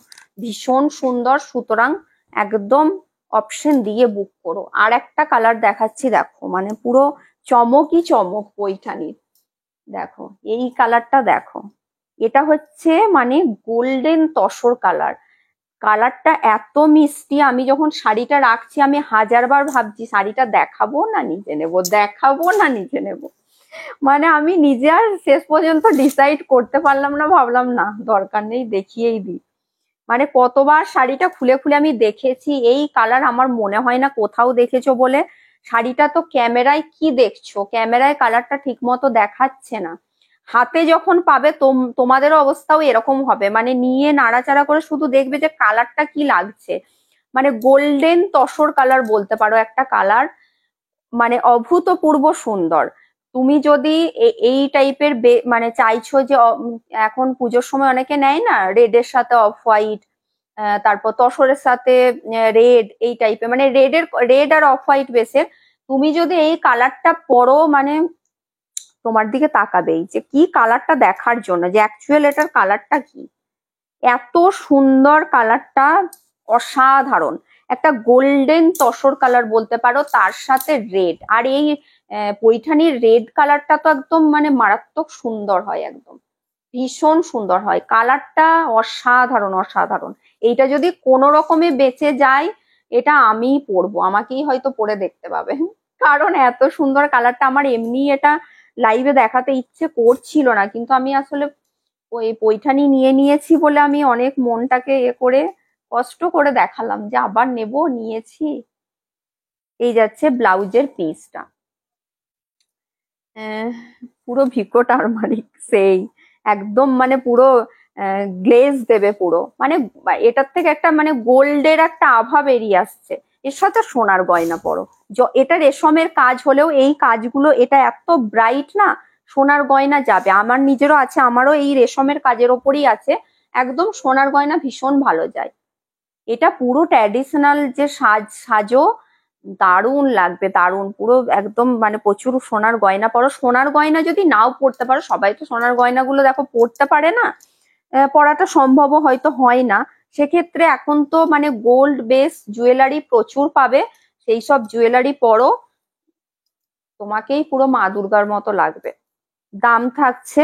ভীষণ সুন্দর, সুতরাং একদম অপশন দিয়ে বুক করো। আর একটা কালার দেখাচ্ছি, দেখো মানে পুরো চমকই চমক পৈঠানির। দেখো এই কালারটা দেখো, এটা হচ্ছে মানে গোল্ডেন তসর কালার। কালারটা এত মিষ্টি, আমি যখন শাড়িটা রাখছি আমি হাজারবার ভাবছি শাড়িটা দেখাবো না নিচে নেবো, দেখাবো না নিচে নেবো। মানে আমি নিজে আর শেষ পর্যন্ত ডিসাইড করতে পারলাম না, ভাবলাম না দরকার নেই, দেখিয়েই দিই। মানে কতবার শাড়িটা খুলে খুলে আমি দেখেছি, এই কালার আমার মনে হয় না কোথাও দেখেছো বলে। শাড়িটা তো ক্যামেরায় কি দেখছো, ক্যামেরায় কালারটা ঠিক মতো দেখাচ্ছে না, হাতে যখন পাবে তোমাদেরও অবস্থাও এরকম হবে, মানে নিয়ে নাড়াচাড়া করে শুধু দেখবে যে কালারটা কি লাগছে। মানে গোল্ডেন তসর কালার বলতে পারো একটা কালার, মানে অভূতপূর্ব সুন্দর। তুমি যদি এই টাইপের মানে চাইছো যে এখন পুজোর সময় অনেকে নেয় না রেড এর সাথে অফ হোয়াইট, তারপর তসরের সাথে রেড, এই টাইপের মানে রেড আর অফ হোয়াইট বেসের, তুমি যদি এই কালারটা পরো মানে তোমার দিকে তাকাবেই যে কি কালারটা, দেখার জন্য যে অ্যাকচুয়াল এটার কালারটা কি। এত সুন্দর কালারটা, অসাধারণ একটা গোল্ডেন তসর কালার বলতে পারো, তার সাথে রেড। আর এই পৈঠানির রেড কালারটা তো একদম মানে মারাত্মক সুন্দর হয় একদম। ভীষণ সুন্দর হয়, কালারটা অসাধারণ অসাধারণ। এইটা যদি কোনো রকমে বেঁচে যায়, এটা আমিই পরবো, আমাকেই হয়তো পরে দেখতে পাবে, কারণ এত সুন্দর কালারটা। আমার এমনি এটা লাইভে দেখাতে ইচ্ছে করছিল না, কিন্তু আমি আসলে ওই পৈঠানি নিয়ে নিয়েছি বলে আমি অনেক মনটাকে করে কষ্ট করে দেখালাম যে আবার নেব, নিয়েছি। এই যাচ্ছে ব্লাউজের পিসটা, পুরো ভিকো টারমারিক, সেই একদম মানে পুরো গ্লেজ দেবে পুরো, মানে এটার থেকে একটা মানে গোল্ডের একটা আভা বেরিয়ে আসছে। এর সাথে সোনার গয়না পরো, এটা রেশমের কাজ হলেও এই কাজগুলো, এটা এত ব্রাইট না, সোনার গয়না যাবে। আমার নিজেরও আছে, আমারও এই রেশমের কাজের ওপরই আছে, একদম সোনার গয়না ভীষণ ভালো যায়। এটা পুরো ট্র্যাডিশনাল যে সাজো, দারুণ লাগবে, দারুণ, পুরো একদম মানে প্রচুর সোনার গয়না পরো। সোনার গয়না যদি নাও পরতে পারো, সবাই তো সোনার গয়নাগুলো দেখো পরতে পারে না, পরাটা সম্ভবও হয়তো হয় না, সেক্ষেত্রে এখন তো মানে গোল্ড বেস জুয়েলারি প্রচুর পাবে, সেই সব জুয়েলারি পরো, তোমাকেই পুরো মা দুর্গার মতো লাগবে। দাম থাকছে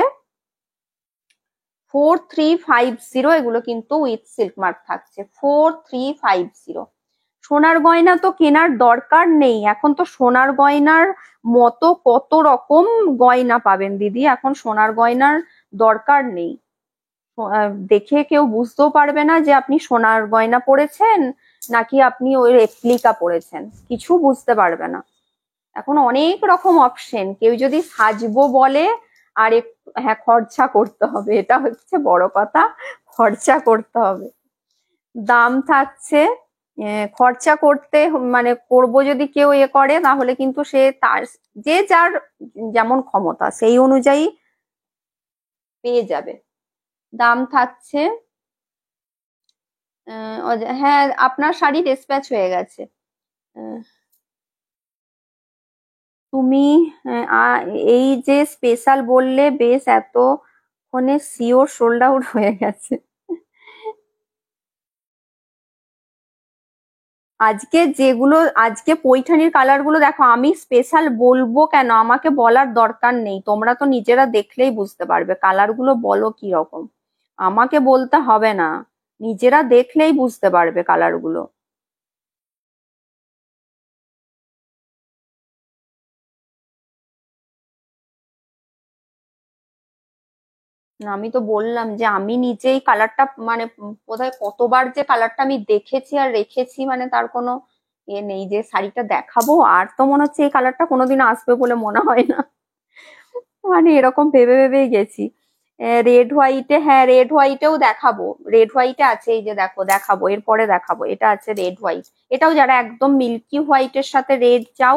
4350, এগুলো কিন্তু উইথ সিল্ক মার্ক থাকছে 4350। সোনার গয়না তো কেনার দরকার নেই, এখন তো সোনার গয়নার মতো কত রকম গয়না পাবেন দিদি, এখন সোনার গয়নার দরকার নেই। দেখে কেউ বুঝতেও পারবে না যে আপনি সোনার গয়না পরেছেন নাকি আপনি ওই রেপ্লিকা পরেছেন, কিছু বুঝতে পারবে না। এখন অনেক রকম অপশন, কেউ যদি সাজবো বলে, আর হ্যাঁ খরচা করতে হবে, এটা হচ্ছে বড় কথা, খরচা করতে হবে। দাম থাকছে, খরচা করতে মানে করবো যদি কেউ করে, তাহলে কিন্তু সে তার যে যার যেমন ক্ষমতা সেই অনুযায়ী পেয়ে যাবে। দাম থাকছে, হ্যাঁ আপনার শাড়ি ডিসপ্যাচ হয়ে গেছে। তুমি এই যে স্পেশাল বললে বেশ, এতক্ষণে সিওর সোল্ড আউট হয়ে গেছে। আজকে যেগুলো, আজকে পৈঠানির কালার গুলো দেখো, আমি স্পেশাল বলবো কেন, আমাকে বলার দরকার নেই, তোমরা তো নিজেরা দেখলেই বুঝতে পারবে কালার গুলো বলো কি রকম, আমাকে বলতে হবে না, নিজেরা দেখলেই বুঝতে পারবে কালার গুলো। না, আমি তো বললাম যে আমি নিজেই কালারটা মানে বোধহয় কতবার যে কালারটা আমি দেখেছি আর রেখেছি, মানে তার কোনো এ নেই যে শাড়িটা দেখাবো আর তো মনে হচ্ছে এই কালারটা কোনোদিন আসবে বলে মনে হয় না, মানে এরকম ভেবে ভেবেই গেছি। রেড হোয়াইটে, হ্যাঁ রেড হোয়াইটেও দেখাবো, রেড হোয়াইটে আছে, এই যে দেখো দেখাবো, এরপরে দেখাবো, এটা আছে রেড হোয়াইট, এটাও যারা একদম মিল্কি হোয়াইটের সাথে রেড চাও,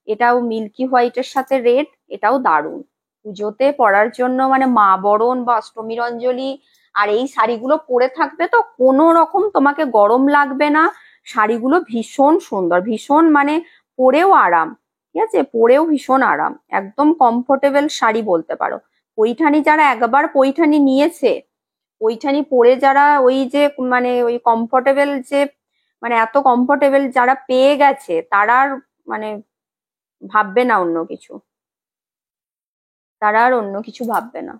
এটাও মিল্কি হোয়াইটের সাথে রেড, এটাও দারুণ পুজোতে পরার জন্য, মানে মা বরণ বা অষ্টমীর অঞ্জলি, আর এই শাড়িগুলো পরে থাকবে তো কোনো রকম তোমাকে গরম লাগবে না, শাড়িগুলো ভীষণ সুন্দর, ভীষণ মানে পরেও আরাম, ঠিক আছে, পরেও ভীষণ আরাম, একদম কমফোর্টেবল শাড়ি বলতে পারো। পৈঠানি যারা একবার পৈঠানি নিয়েছে, পৈঠানি পরে যারা ওই যে মানে ওই কমফোর্টেবল যে, মানে এত কমফোর্টেবল যারা পেয়ে গেছে, তারা আর মানে ভাববে না অন্য কিছু, তারা আর অন্য কিছু ভাববে না।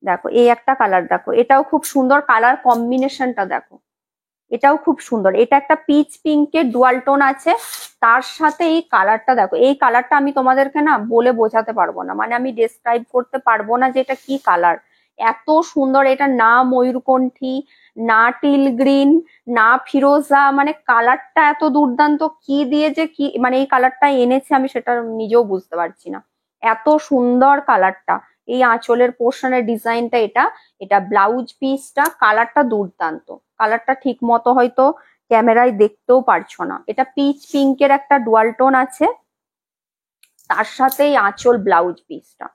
দেখো এই একটা কালার, দেখো এটাও খুব সুন্দর, কালার কম্বিনেশনটা দেখো, এটাও খুব সুন্দর, এটা একটা পিচ পিঙ্কের ডুয়াল টোন আছে, তার সাথে এই কালারটা দেখো, এই কালারটা আমি তোমাদেরকে না বলে বোঝাতে পারবো না, মানে আমি ডেসক্রাইব করতে পারবো না যে এটা কি কালার, এত সুন্দর, এটা না ময়ূরকণ্ঠী, না টিল গ্রিন, না ফিরোজা, মানে কালারটা এত দুর্দান্ত, কি দিয়ে যে কি মানে এই কালারটা এনেছে আমি সেটা নিজেও বুঝতে পারছি না, এত সুন্দর কালারটা। এই আঁচলের পোর্শনের ডিজাইনটা, এটা এটা ব্লাউজ পিসটা, কালারটা দুর্দান্ত, কালারটা ঠিক মতো হয়তো ক্যামেরায় দেখতেও পারছো না, এটা পিচ পিঙ্কের একটা ডুয়াল টোন আছে, তার সাথে এই আঁচল ব্লাউজ পিসটা,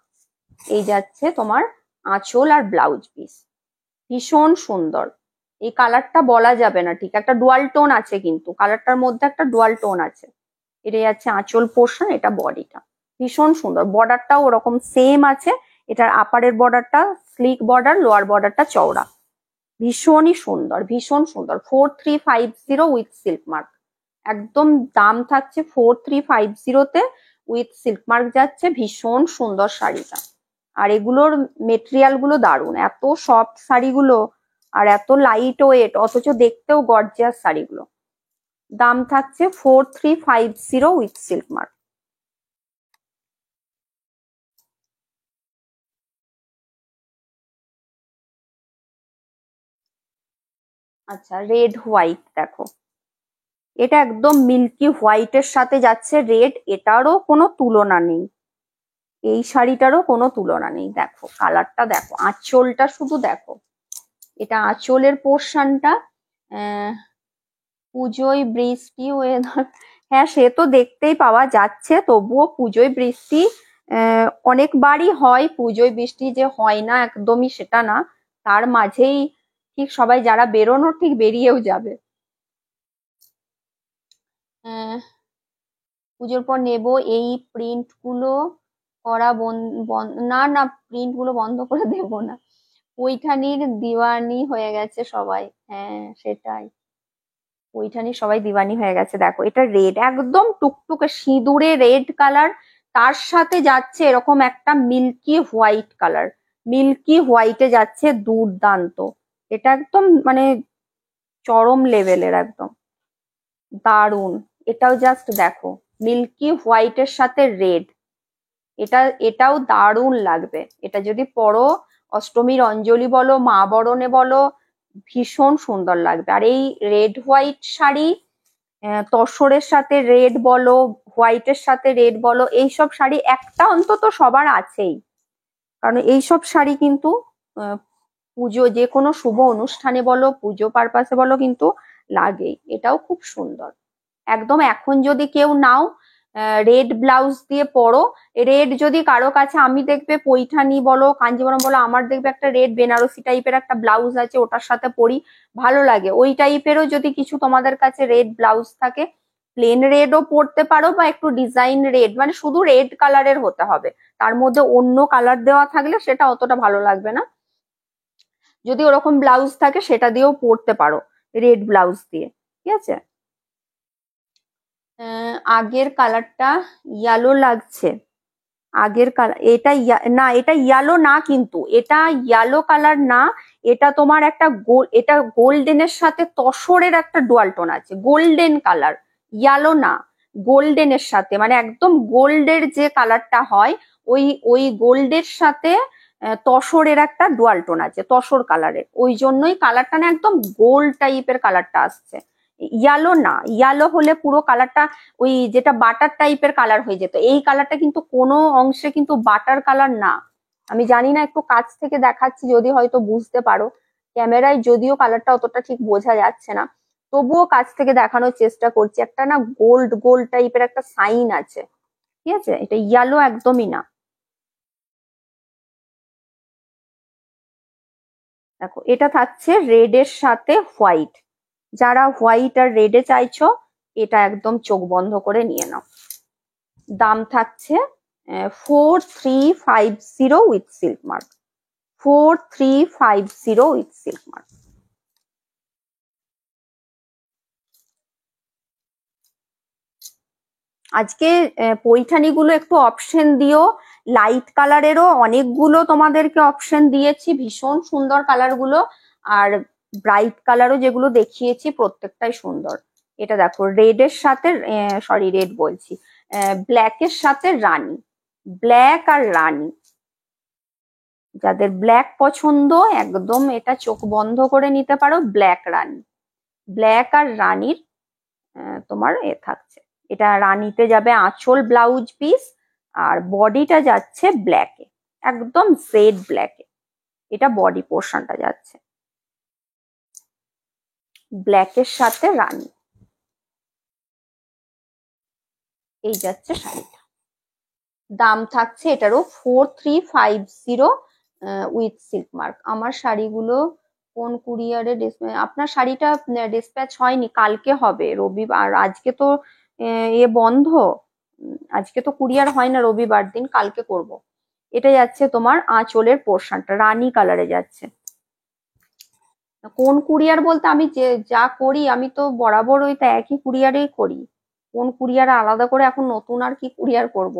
এই যাচ্ছে তোমার আঁচল আর ব্লাউজ পিস, ভীষণ সুন্দর। এই কালারটা বলা যাবে না, ঠিক একটা ডুয়াল টোন আছে, কিন্তু কালারটার মধ্যে একটা ডুয়াল টোন আছে। এটা যাচ্ছে আঁচল পোর্শন, এটা বডিটা, ভীষণ সুন্দর, বর্ডারটাও ওরকম সেম আছে, এটার আপারের বর্ডারটা স্লিক বর্ডার, লোয়ার বর্ডারটা চওড়া, ভীষণই সুন্দর, ভীষণ সুন্দর। 4350 উইথ সিল্ক মার্ক, একদম দাম থাকছে 4350 তে উইথ সিল্ক মার্ক যাচ্ছে, ভীষণ সুন্দর শাড়িটা, আর এগুলোর মেটেরিয়াল গুলো দারুণ, এত সফট শাড়িগুলো আর এত লাইট ওয়েট, অথচ দেখতেও গর্জিয়াস শাড়িগুলো। দাম থাকছে 4350 উইথ সিল্ক মার্ক। আচ্ছা, রেড হোয়াইট দেখো, এটা একদম মিল্কি হোয়াইটের সাথে যাচ্ছে রেড, এটারও কোনো তুলনা নেই, এই শাড়িটারও কোনো তুলনা নেই। দেখো কালারটা দেখো, আঁচলটা শুধু দেখো, এটা আঁচলের পোর্শনটা। পুজোয় বৃষ্টি ওয়েদার, হ্যাঁ সে তো দেখতেই পাওয়া যাচ্ছে, তবুও পুজোয় বৃষ্টি অনেকবারই হয়, পুজোয় বৃষ্টি যে হয় না একদমই সেটা না, তার মাঝেই ঠিক সবাই যারা বেরোনোর ঠিক বেরিয়েও যাবে। পুজোর পর নেব এই প্রিন্ট গুলো করা না না, প্রিন্ট গুলো বন্ধ করে দেব না, ওইখানির দিওয়ানি হয়ে গেছে সবাই, হ্যাঁ সেটাই, ওইখানে সবাই দিওয়ানি হয়ে গেছে। দেখো এটা রেড, একদম টুকটুকে সিঁদুরে রেড কালার, তার সাথে যাচ্ছে এরকম একটা মিল্কি হোয়াইট কালার, মিল্কি হোয়াইটে যাচ্ছে, দুর্দান্ত, এটা একদম মানে চরম লেভেলের একদম দারুন। এটাও জাস্ট দেখো মিল্কি হোয়াইটের সাথে রেড, এটাও দারুণ লাগবে, এটা যদি পরো অষ্টমীর অঞ্জলি বলো, মা বরণে বলো, ভীষণ সুন্দর লাগবে। আর এই রেড হোয়াইট শাড়ি, তসরের সাথে রেড বলো, হোয়াইটের সাথে রেড বলো, এইসব শাড়ি একটা অন্তত সবার আছেই, কারণ এইসব শাড়ি কিন্তু পুজো যে কোনো শুভ অনুষ্ঠানে বলো, পুজো পারপাসে বলো কিন্তু লাগেই। এটাও খুব সুন্দর একদম। এখন যদি কেউ নাও রেড ব্লাউজ দিয়ে পরো, রেড যদি কারো কাছে, আমি দেখবে পৈঠানি বলো কাঞ্জিবরম বলো, আমার দেখবে একটা রেড বেনারসি টাইপের একটা ব্লাউজ আছে, ওটার সাথে পরি ভালো লাগে, ওই টাইপেরও যদি কিছু তোমাদের কাছে রেড ব্লাউজ থাকে, প্লেন রেডও পরতে পারো বা একটু ডিজাইন রেড, মানে শুধু রেড কালারের হতে হবে, তার মধ্যে অন্য কালার দেওয়া থাকলে সেটা অতটা ভালো লাগবে না, যদি ওরকম ব্লাউজ থাকে সেটা দিয়েও পরতে পারো, রেড ব্লাউজ দিয়ে, ঠিক আছে। আগের কালারটা ইয়েলো লাগছে, আগের কালার এটা না, এটা ইয়েলো না, কিন্তু এটা ইয়েলো কালার না, এটা তোমার একটা এটা গোল্ডেনের সাথে তসরের একটা ডুয়াল টোন আছে, গোল্ডেন কালার, ইয়েলো না, গোল্ডেনের সাথে, মানে একদম গোল্ডের যে কালারটা হয়, ওই ওই গোল্ডের সাথে তসরের একটা ডুয়াল টোন আছে, তসর কালারের, ওই জন্যই কালারটা না একদম গোল্ড টাইপের কালারটা আসছে, ইয়েলো না, ইয়েলো হলে পুরো কালারটা ওই যেটা বাটার টাইপের কালার হয়ে যেত, এই কালারটা কিন্তু কোনো অংশে কিন্তু বাটার কালার না। আমি জানি না, একটু কাছ থেকে দেখাচ্ছি যদি হয়তো বুঝতে পারো, ক্যামেরায় যদিও কালারটা অতটা ঠিক বোঝা যাচ্ছে না, তবুও কাছ থেকে দেখানোর চেষ্টা করছি, একটা না গোল্ড গোল্ড টাইপের একটা সাইন আছে, ঠিক আছে, এটা ইয়েলো একদমই না। দেখো এটা থাকছে রেড এর সাথে হোয়াইট, যারা হোয়াইট আর রেডে চাইছো এটা একদম চোখ বন্ধ করে নিয়ে নাও। দাম থাকছে 4350 with silk mark, 4350 with silk mark. আজকে পৈঠানিগুলো একটু অপশন দিও, লাইট কালারেরও অনেকগুলো তোমাদেরকে অপশন দিয়েছি, ভীষণ সুন্দর কালার গুলো, আর ব্রাইট কালারও যেগুলো দেখিয়েছি প্রত্যেকটাই সুন্দর। এটা দেখো রেড এর সাথে, সরি রেড বলছি, ব্ল্যাক এর সাথে রানী, ব্ল্যাক আর রানী, যাদের ব্ল্যাক পছন্দ একদম এটা চোখ বন্ধ করে নিতে পারো, ব্ল্যাক রানী, ব্ল্যাক আর রানীর তোমার থাকছে, এটা রানীতে যাবে আঁচল ব্লাউজ পিস, আর বডিটা যাচ্ছে ব্ল্যাকে, একদম জেড ব্ল্যাকে, এটা বডি পোর্শনটা যাচ্ছে ব্ল্যাকের সাথে রানী, এই যাচ্ছে শাড়িটা। দাম থাকছে এটারও 4350 উইথ সিল্ক মার্ক। আমার শাড়িগুলো কোন কুরিয়ারে, আপনার শাড়িটা ডিসপ্যাচ হয়নি, কালকে হবে রবিবার, আজকে তো এ বন্ধ, আজকে তো কুরিয়ার হয় না রবিবার দিন, কালকে করব। এটা যাচ্ছে তোমার আঁচলের পোর্শনটা রানী কালারে যাচ্ছে। কোন কুরিয়ার বলতে আমি যে যা করি আমি তো বরাবর ওই তো একই কুরিয়ারেই করি, কোন কুরিয়ার আলাদা করে এখন নতুন আর কি কুরিয়ার করব।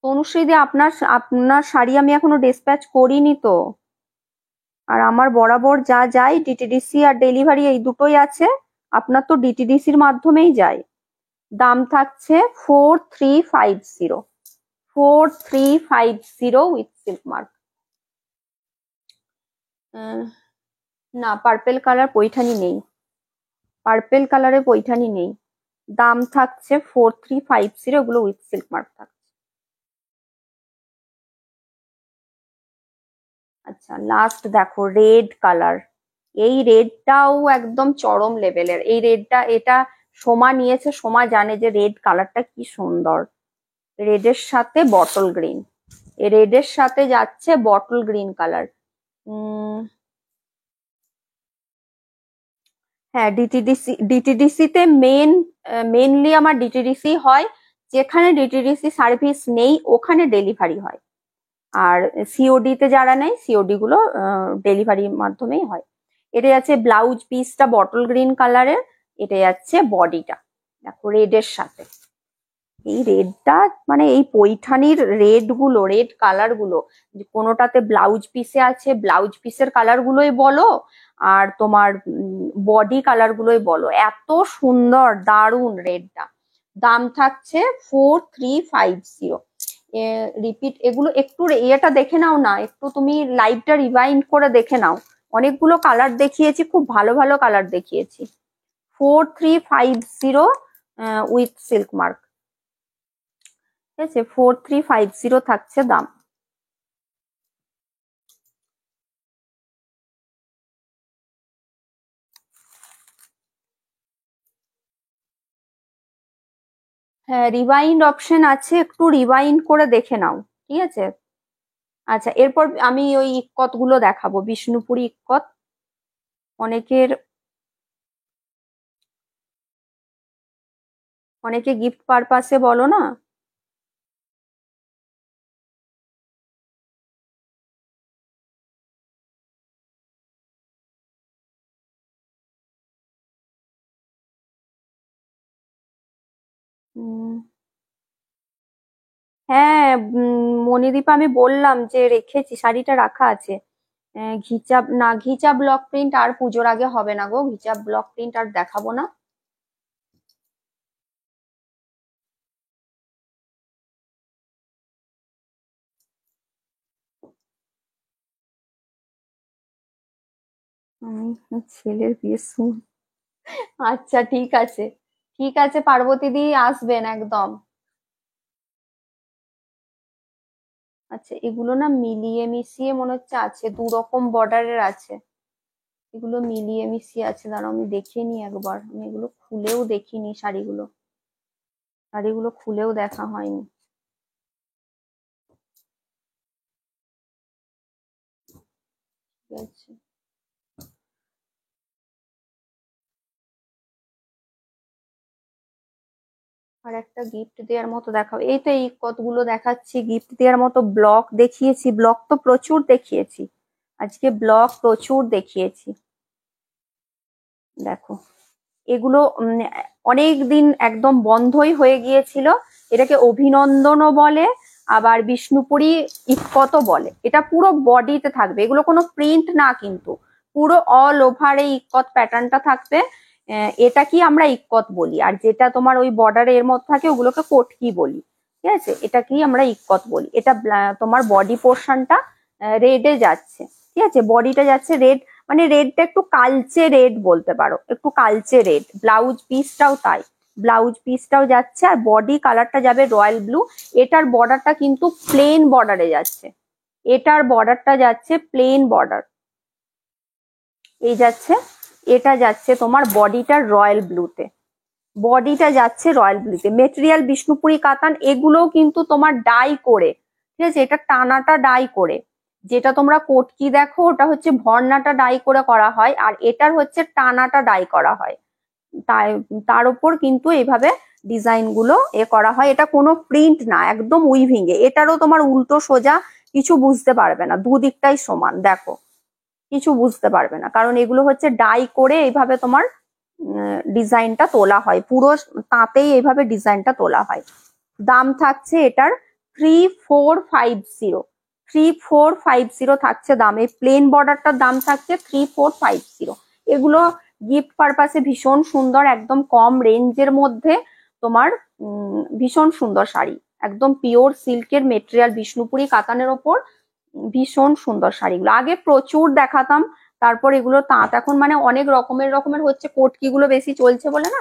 তনুশ্রীদি, আপনার আপনার শাড়ি আমি এখনো ডিসপ্যাচ করিনি তো। আর আমার বরাবর যা যায় ডিটিডিসি আর ডেলিভারি এই দুটোই আছে। আপনার তো ডিটিডিসির মাধ্যমেই যায়। দাম থাকছে 4350, 4350 উইথ সিল্ক মার্ক। না, পার্পেল কালার পৈঠানি নেই, পার্পেল কালারে পৈঠানি নেই। দাম থাকছে 4350, ওগুলো উইথ সিল্ক মার্ক থাকছে। আচ্ছা, লাস্ট দেখো রেড কালার। এই রেডটাও একদম চরম লেভেলের। এই রেডটা, এটা সোমা নিয়েছে, সোমা জানে যে রেড কালারটা কি সুন্দর। রেডের সাথে বটল গ্রিন, রেডের সাথে যাচ্ছে বটল গ্রিন কালার। হ্যাঁ, ডিটিডিসি তে মেনলি আমার ডিটিডিসি হয়। যেখানে ডিটিডিসি সার্ভিস নেই ওখানে ডেলিভারি হয়। আর সিওডি তে যারা নেয় সিওডি গুলো ডেলিভারির মাধ্যমেই হয়। এটা যাচ্ছে ব্লাউজ পিসটা বটল গ্রিন কালারের, এটা যাচ্ছে বডিটা দেখো রেডের সাথে। এই রেডটা মানে এই পৈঠানির রেড গুলো, রেড কালার গুলো, কোনোটাতে ব্লাউজ পিসে আছে, ব্লাউজ পিসের কালার গুলোই বলো আর তোমার বডি কালার গুলোই বলো, এত সুন্দর দারুন রেডটা। দাম থাকছে 4350। রিপিট, এগুলো একটু এটা দেখে নাও না, একটু তুমি লাইভটা রিভাইন্ড করে দেখে নাও। অনেকগুলো কালার দেখিয়েছি, খুব ভালো ভালো কালার দেখিয়েছি। 4350 উইথ সিল্ক মার্ক, ঠিক আছে? 4350 থাকছে দাম। হ্যাঁ, রিভাইন্ড অপশন আছে, একটু রিভাইন্ড করে দেখে নাও, ঠিক আছে? আচ্ছা, এরপর আমি ওই ইক্কত গুলো দেখাবো, বিষ্ণুপুরি ইক্কত। অনেকের, অনেকে গিফট পারপাসে বলো না। উম, হ্যাঁ, মনিদীপা আমি বললাম যে রেখেছি, শাড়িটা রাখা আছে। ঘিচা না, ঘিচা ব্লক প্রিন্ট আর পুজোর আগে হবে না গো, ঘিচা ব্লক প্রিন্ট আর দেখাবো না। ছেলের বিয়ে শুন। আচ্ছা, ঠিক আছে, ঠিক আছে, পার্বতী দি আসবেন একদম। আচ্ছা, এগুলো না মিলিয়ে মিশিয়ে মনে হচ্ছে আছে, দু রকম বর্ডারের আছে। এগুলো মিলিয়ে মিশিয়ে আছে, দাঁড়াও আমি দেখে নি একবার, আমি এগুলো খুলেও দেখিনি, শাড়িগুলো, শাড়িগুলো খুলেও দেখা হয়নি। ঠিক আছে, আর একটা গিফট দেওয়ার মতো দেখাও। এই তো এই কতগুলো দেখাচ্ছি গিফট দেওয়ার মতো। ব্লক দেখিয়েছি, ব্লক তো প্রচুর দেখিয়েছি, আজকে ব্লক প্রচুর দেখিয়েছি। দেখো, এগুলো অনেক দিন একদম বন্ধই হয়ে গিয়েছিল। এটাকে অভিনন্দনও বলে, আবার বিষ্ণুপুরি ইক্কতও বলে। এটা পুরো বডিতে থাকবে, এগুলো কোনো প্রিন্ট না কিন্তু, পুরো অল ওভার এই ইক্কত প্যাটার্নটা থাকবে। এটা কি আমরা ইক্কত বলি, আর যেটা তোমার ওই বর্ডারে এর মধ্যে থাকে ওগুলোকে কটকি বলি, ঠিক আছে? এটা কি আমরা ইক্কত বলি। এটা তোমার বডি পোর্শনটা রেডে যাচ্ছে, ঠিক আছে? বডিটা যাচ্ছে রেড, মানে রেডটা একটু কালচে রেড বলতে পারো, একটু কালচে রেড। ব্লাউজ পিসটাও তাই, ব্লাউজ পিসটাও যাচ্ছে, আর বডি কালারটা যাবে রয়্যাল ব্লু। এটার বর্ডারটা কিন্তু প্লেন বর্ডারে যাচ্ছে, এটার বর্ডারটা যাচ্ছে প্লেন বর্ডার, এই যাচ্ছে, এটা যাচ্ছে তোমার বডিটা রয়্যাল ব্লুতে, বডিটা যাচ্ছে রয়্যাল ব্লুতে। মেটেরিয়াল বিষ্ণুপুরি কাতান, এগুলোও কিন্তু তোমার ডাই করে, ঠিক আছে? এটা টানাটা ডাই করে, যেটা তোমরা কোটকি দেখো ওটা হচ্ছে ভর্নাটা ডাই করে করা হয়, আর এটার হচ্ছে টানাটা ডাই করা হয়। তাই তার উপর কিন্তু এইভাবে ডিজাইন গুলো করা হয়। এটা কোনো প্রিন্ট না, একদম উইভিং এ। এটারও তোমার উল্টো সোজা কিছু বুঝতে পারবে না, দুদিকটাই সমান, দেখো কিছু বুঝতে পারবে না, কারণ এগুলো হচ্ছে ডাই করে এইভাবে তোমার ডিজাইনটা তোলা হয়, পুরো তাঁতেই এইভাবে ডিজাইনটা তোলা হয়। দাম থাকছে এটার 3450, 3450 থাকছে দাম। এই প্লেন বর্ডারটার দাম থাকছে 3450। এগুলো গিফট পারপাসে ভীষণ সুন্দর, একদম কম রেঞ্জের মধ্যে তোমার ভীষণ সুন্দর শাড়ি, একদম পিওর সিল্কের মেটেরিয়াল, বিষ্ণুপুরি কাতানের ওপর ভীষণ সুন্দর শাড়িগুলো। আগে প্রচুর দেখাতাম, তারপর এগুলো তাঁত এখন মানে অনেক রকমের হচ্ছে, কোটকি গুলো বেশি চলছে বলে না,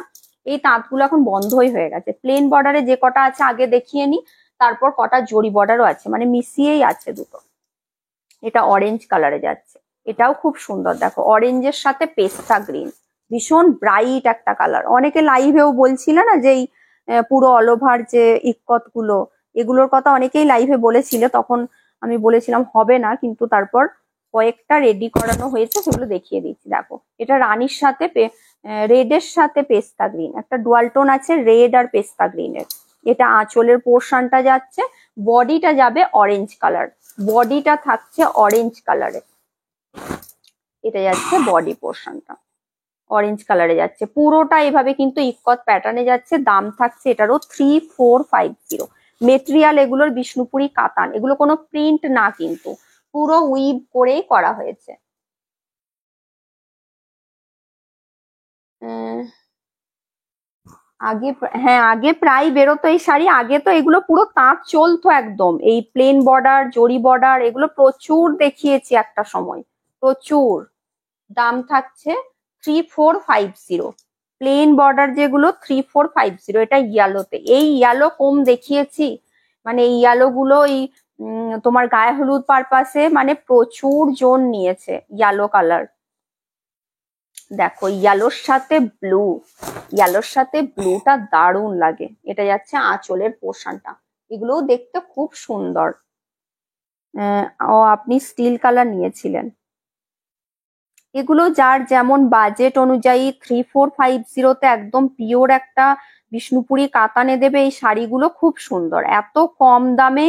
এই তাঁতগুলো এখন বন্ধই হয়ে গেছে। প্লেন বর্ডারে যে কটা আছে আগে দেখিয়ে নি, তারপর কটা জরি বর্ডারও আছে, মানে মিশিয়েই আছে দুটো। এটা অরেঞ্জ কালারে যাচ্ছে, এটাও খুব সুন্দর, দেখো অরেঞ্জের সাথে পেস্তা গ্রিন, ভীষণ ব্রাইট একটা কালার। অনেকে লাইভেও বলছিল না যে পুরো অল ওভার যে ইক্কত গুলো, এগুলোর কথা অনেকেই লাইভে বলেছিল, তখন আমি বলেছিলাম হবে না, কিন্তু তারপর কয়েকটা রেডি করানো হয়েছে, সেগুলো দেখিয়ে দিচ্ছি। দেখো এটা রানীর সাথে রেডের সাথে পেস্তা গ্রিন, একটা ডুয়াল টোন আছে রেড আর পেস্তা গ্রিনের। এটা আঁচলের পোর্শনটা যাচ্ছে, বডিটা যাবে অরেঞ্জ কালার, বডিটা থাকছে অরেঞ্জ কালারে, এটা যাচ্ছে বডি পোর্শনটা অরেঞ্জ কালারে যাচ্ছে, পুরোটা এভাবে কিন্তু ইক্কত প্যাটার্নে যাচ্ছে। দাম থাকছে এটারও 3450। মেটেরিয়াল এগুলোর বিষ্ণুপুরি কাতান, এগুলো কোনো প্রিন্ট না, কিন্তু পুরো উইভ করেই করা হয়েছে। আগে হ্যাঁ, আগে প্রায় বেরোতো এই শাড়ি, আগে তো এগুলো পুরো তাঁত চলতো একদম, এই প্লেন বর্ডার জরি বর্ডার এগুলো প্রচুর দেখিয়েছি একটা সময়, প্রচুর। দাম থাকছে 3450। প্লেন বর্ডার যেগুলো 3450, এটা ইয়ালোতে, এই ইয়ালো কম দেখিয়েছি, মানে এই ইয়ালো গুলো এই তোমার গায়ে হলুদ পারপাসে মানে প্রচুর জন নিয়েছে ইয়ালো কালার। দেখো ইয়ালোর সাথে ব্লু, ইয়ালোর সাথে ব্লুটা দারুণ লাগে। এটা যাচ্ছে আঁচলের পোর্শনটা, এগুলোও দেখতে খুব সুন্দর। ও আপনি স্টিল কালার নিয়েছিলেন, এগুলো যার যেমন বাজেট অনুযায়ী 3450তে একদম পিওর একটা বিষ্ণুপুরি কাতানে দেবে এই শাড়িগুলো, খুব সুন্দর, এত কম দামে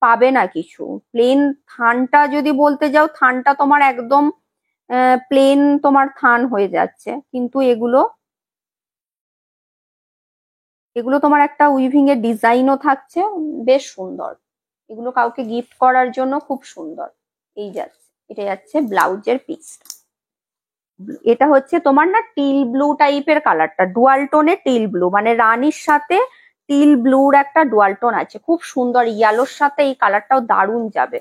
পাবে না কিছু। প্লেন থানটা যদি বলতে যাও, থানটা তোমার একদম প্লেন তোমার থান হয়ে যাচ্ছে, কিন্তু এগুলো এগুলো তোমার একটা উইভিং এর ডিজাইনও থাকছে, বেশ সুন্দর। এগুলো কাউকে গিফট করার জন্য খুব সুন্দর। এই যাচ্ছে, এটা যাচ্ছে ব্লাউজের পিস, এটা হচ্ছে তোমার না টিল ব্লু টাইপের কালারটা, ডুয়াল টোনে টিল ব্লু, মানে রানীর সাথে টিল ব্লুর একটা ডুয়াল টোন আছে, খুব সুন্দর। ইয়ালোর সাথে এই কালারটাও দারুণ যাবে,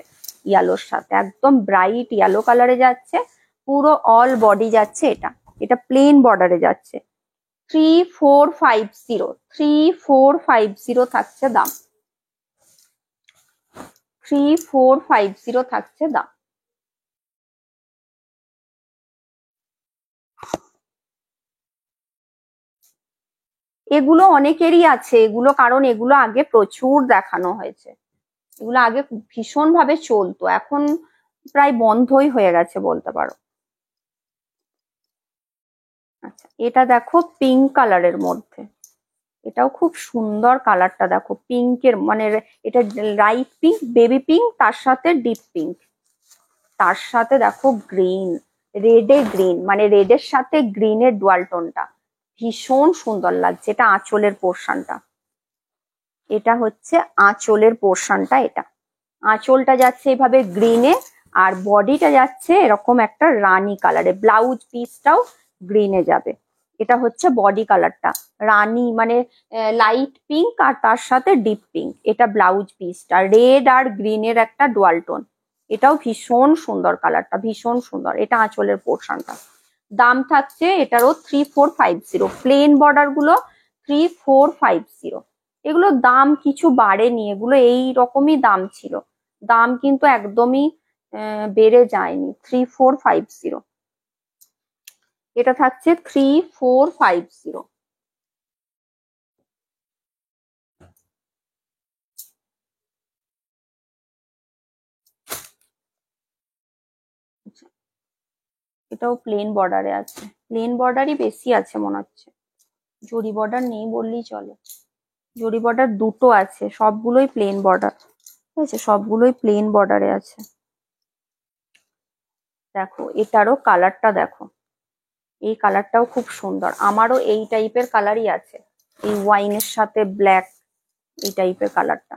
ইয়ালোর সাথে একদম ব্রাইট ইয়েলো কালারে যাচ্ছে, পুরো অল বডি যাচ্ছে। এটা এটা প্লেন বর্ডারে যাচ্ছে, 3450, 3450 থাকছে দাম, 3450 থাকছে দাম। এগুলো অনেকেরই আছে এগুলো, কারণ এগুলো আগে প্রচুর দেখানো হয়েছে, এগুলো আগে ভীষণ ভাবে চলতো, এখন প্রায় বন্ধই হয়ে গেছে বলতে পারো। আচ্ছা এটা দেখো পিঙ্ক কালারের মধ্যে, এটাও খুব সুন্দর কালারটা, দেখো পিঙ্কের মানে এটা লাইট পিঙ্ক, বেবি পিঙ্ক, তার সাথে ডিপ পিঙ্ক, তার সাথে দেখো গ্রিন, রেডে গ্রিন, মানে রেডের সাথে গ্রিনের ডুয়াল টোনটা ভীষণ সুন্দর লাগছে। এটা আঁচলের পোর্শনটা, এটা হচ্ছে আঁচলের পোর্শনটা, এটা আঁচলটা যাচ্ছে এভাবে গ্রিনে, আর বডিটা যাচ্ছে এরকম একটা রানী কালারে, ব্লাউজ পিসটাও গ্রিনে যাবে। এটা হচ্ছে বডি কালারটা রানী, মানে লাইট পিঙ্ক আর তার সাথে ডিপ পিঙ্ক, এটা ব্লাউজ পিসটা রেড আর গ্রিনের একটা ডুয়াল টোন, এটাও ভীষণ সুন্দর কালারটা, ভীষণ সুন্দর। এটা আঁচলের পোর্শনটা, দাম থাকছে এটারও 3450। প্লেন বর্ডার গুলো 3450, এগুলো দাম কিছু বাড়েনি, এগুলো এই রকমই দাম ছিল, দাম কিন্তু একদমই বেড়ে যায়নি। 3450, এটা থাকছে 3450। এটাও প্লেন বর্ডারে আছে, প্লেন বর্ডারই বেশি আছে মনে হচ্ছে, জরি বর্ডার নেই বললেই চলে, জরি বর্ডার দুটো আছে, সবগুলোই প্লেন বর্ডার, ঠিক আছে, সবগুলোই প্লেন বর্ডারে আছে। দেখো এটারও কালারটা দেখো, এই কালারটাও খুব সুন্দর, আমারও এই টাইপের কালারই আছে, এই ওয়াইনের সাথে ব্ল্যাক, এই টাইপের কালারটা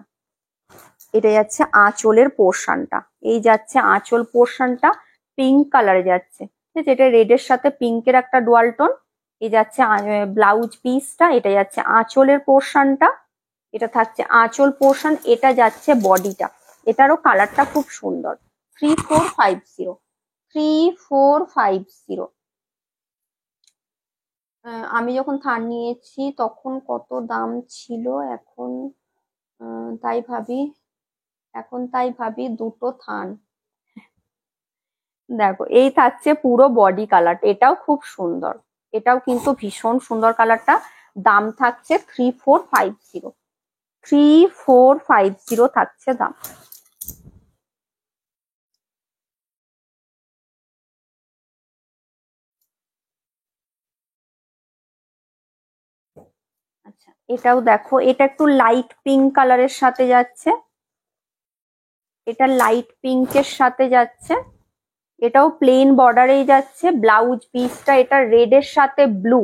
এটা যাচ্ছে আঁচলের পোর্শনটা, এই যাচ্ছে আঁচল পোর্শনটা পিঙ্ক কালারে যাচ্ছে, ঠিক আছে, এটা রেডের সাথে পিঙ্কের একটা ডুয়াল টোন। এই যাচ্ছে ব্লাউজ পিসটা, এটা যাচ্ছে আঁচলের পোর্শনটা, এটা থাকছে আঁচল পোর্শন, এটা যাচ্ছে বডিটা। এটারও কালারটা খুব সুন্দর। 3450, 3450। আমি যখন থান নিয়েছি তখন কত দাম ছিল, এখন তাই ভাবি, দুটো থান। দেখো এই থাকছে পুরো বডি কালার, এটাও খুব সুন্দর, এটাও কিন্তু ভীষণ সুন্দর কালারটা। দাম থাকছে 3450, 3450 থাকছে দাম। আচ্ছা এটাও দেখো, এটা একটু লাইট পিঙ্ক কালারের সাথে যাচ্ছে, এটা লাইট পিঙ্কের সাথে যাচ্ছে, এটাও প্লেন বর্ডারেই যাচ্ছে। ব্লাউজ পিসটা এটা রেডের সাথে ব্লু,